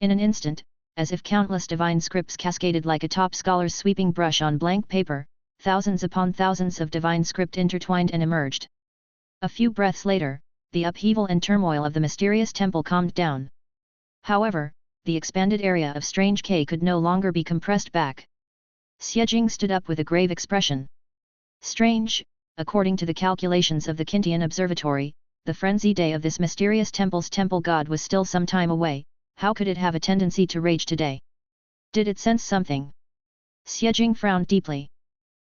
Speaker 1: In an instant, as if countless divine scripts cascaded like a top scholar's sweeping brush on blank paper, thousands upon thousands of divine script intertwined and emerged. A few breaths later, the upheaval and turmoil of the mysterious temple calmed down. However, the expanded area of Strange K could no longer be compressed back. Xiejing stood up with a grave expression. Strange, according to the calculations of the Kintian Observatory, the frenzy day of this mysterious temple's temple god was still some time away. How could it have a tendency to rage today? Did it sense something? Xiejing frowned deeply.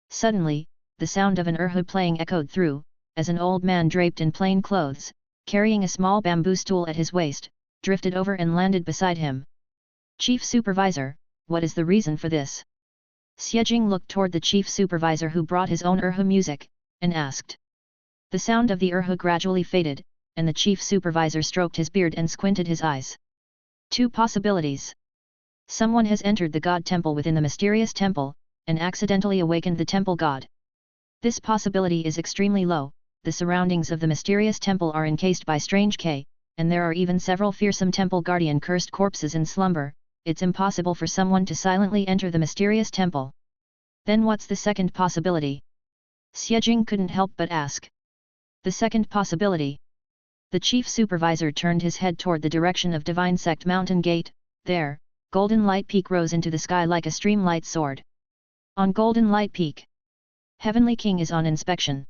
Speaker 1: Suddenly, the sound of an erhu playing echoed through, as an old man draped in plain clothes, carrying a small bamboo stool at his waist, drifted over and landed beside him. Chief Supervisor, what is the reason for this? Xiejing looked toward the Chief Supervisor who brought his own erhu music, and asked. The sound of the erhu gradually faded, and the Chief Supervisor stroked his beard and squinted his eyes. 2 possibilities. Someone has entered the god temple within the mysterious temple, and accidentally awakened the temple god. This possibility is extremely low. The surroundings of the mysterious temple are encased by strange K, and there are even several fearsome temple guardian cursed corpses in slumber. It's impossible for someone to silently enter the mysterious temple. Then what's the second possibility? Xiejing couldn't help but ask. The second possibility. The chief supervisor turned his head toward the direction of Divine Sect Mountain Gate. There, Golden Light Peak rose into the sky like a streamlight sword. On Golden Light Peak, Heavenly King is on inspection.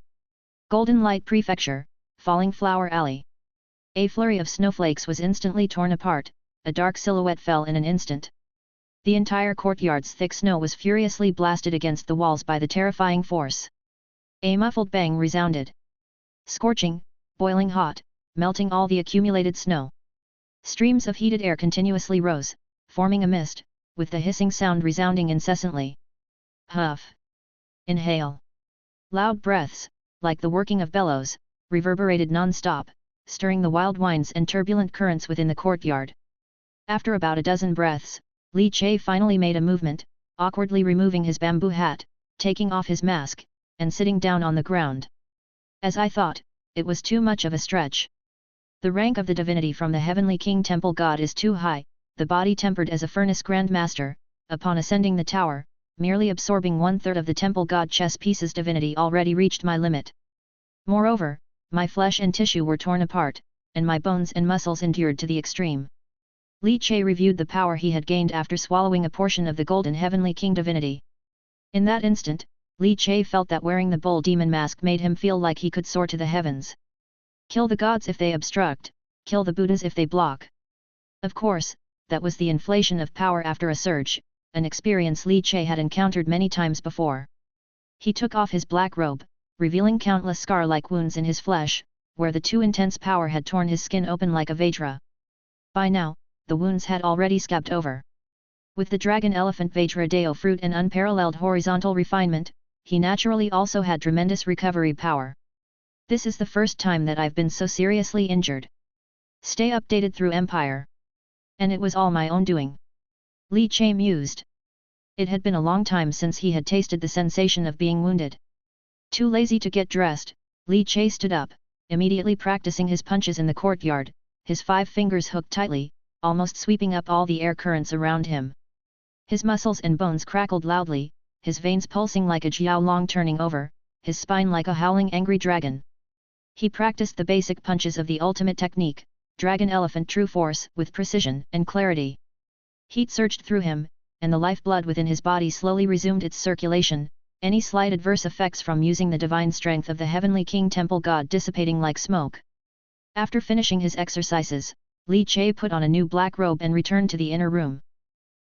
Speaker 1: Golden Light Prefecture, Falling Flower Alley. A flurry of snowflakes was instantly torn apart, a dark silhouette fell in an instant. The entire courtyard's thick snow was furiously blasted against the walls by the terrifying force. A muffled bang resounded. Scorching, boiling hot, melting all the accumulated snow. Streams of heated air continuously rose, forming a mist, with the hissing sound resounding incessantly. Huff! Inhale! Loud breaths, like the working of bellows, reverberated non-stop, stirring the wild winds and turbulent currents within the courtyard. After about a dozen breaths, Li Che finally made a movement, awkwardly removing his bamboo hat, taking off his mask, and sitting down on the ground. As I thought, it was too much of a stretch. The rank of the divinity from the heavenly king temple god is too high, the body tempered as a furnace grandmaster. Upon ascending the tower, merely absorbing 1/3 of the temple god chess piece's divinity already reached my limit. Moreover, my flesh and tissue were torn apart, and my bones and muscles endured to the extreme. Li Che reviewed the power he had gained after swallowing a portion of the golden heavenly king divinity. In that instant, Li Che felt that wearing the bull demon mask made him feel like he could soar to the heavens. Kill the gods if they obstruct, kill the Buddhas if they block. Of course, that was the inflation of power after a surge, an experience Li Che had encountered many times before. He took off his black robe, revealing countless scar-like wounds in his flesh, where the too intense power had torn his skin open like a Vajra. By now, the wounds had already scabbed over. With the dragon elephant Vajra Deo fruit and unparalleled horizontal refinement, he naturally also had tremendous recovery power. This is the first time that I've been so seriously injured. Stay updated through Empire. And it was all my own doing. Li Che mused. It had been a long time since he had tasted the sensation of being wounded. Too lazy to get dressed, Li Che stood up, immediately practicing his punches in the courtyard, his 5 fingers hooked tightly, almost sweeping up all the air currents around him. His muscles and bones crackled loudly, his veins pulsing like a jiaolong turning over, his spine like a howling angry dragon. He practiced the basic punches of the ultimate technique, Dragon Elephant True Force, with precision and clarity. Heat surged through him, and the lifeblood within his body slowly resumed its circulation, any slight adverse effects from using the divine strength of the heavenly king temple god dissipating like smoke. After finishing his exercises, Li Che put on a new black robe and returned to the inner room.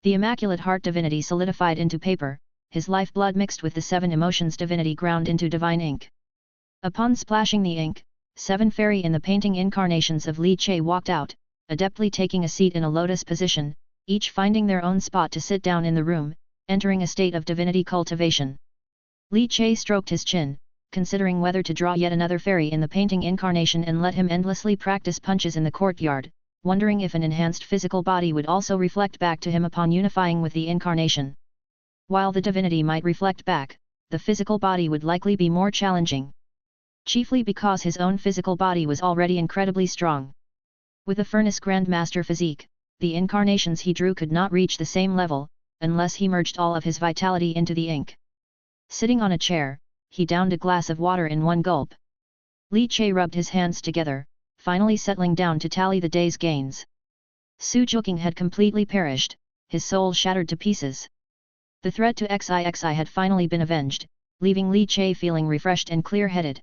Speaker 1: The Immaculate Heart divinity solidified into paper, his lifeblood mixed with the 7 emotions divinity ground into divine ink. Upon splashing the ink, 7 fairy in the painting incarnations of Li Che walked out, adeptly taking a seat in a lotus position, each finding their own spot to sit down in the room, entering a state of divinity cultivation. Li Che stroked his chin, considering whether to draw yet another fairy in the painting incarnation and let him endlessly practice punches in the courtyard, wondering if an enhanced physical body would also reflect back to him upon unifying with the incarnation. While the divinity might reflect back, the physical body would likely be more challenging. Chiefly because his own physical body was already incredibly strong. With a furnace grandmaster physique, the incarnations he drew could not reach the same level, unless he merged all of his vitality into the ink. Sitting on a chair, he downed a glass of water in one gulp. Li Che rubbed his hands together, finally settling down to tally the day's gains. Su Juking had completely perished, his soul shattered to pieces. The threat to Xixi had finally been avenged, leaving Li Che feeling refreshed and clear-headed.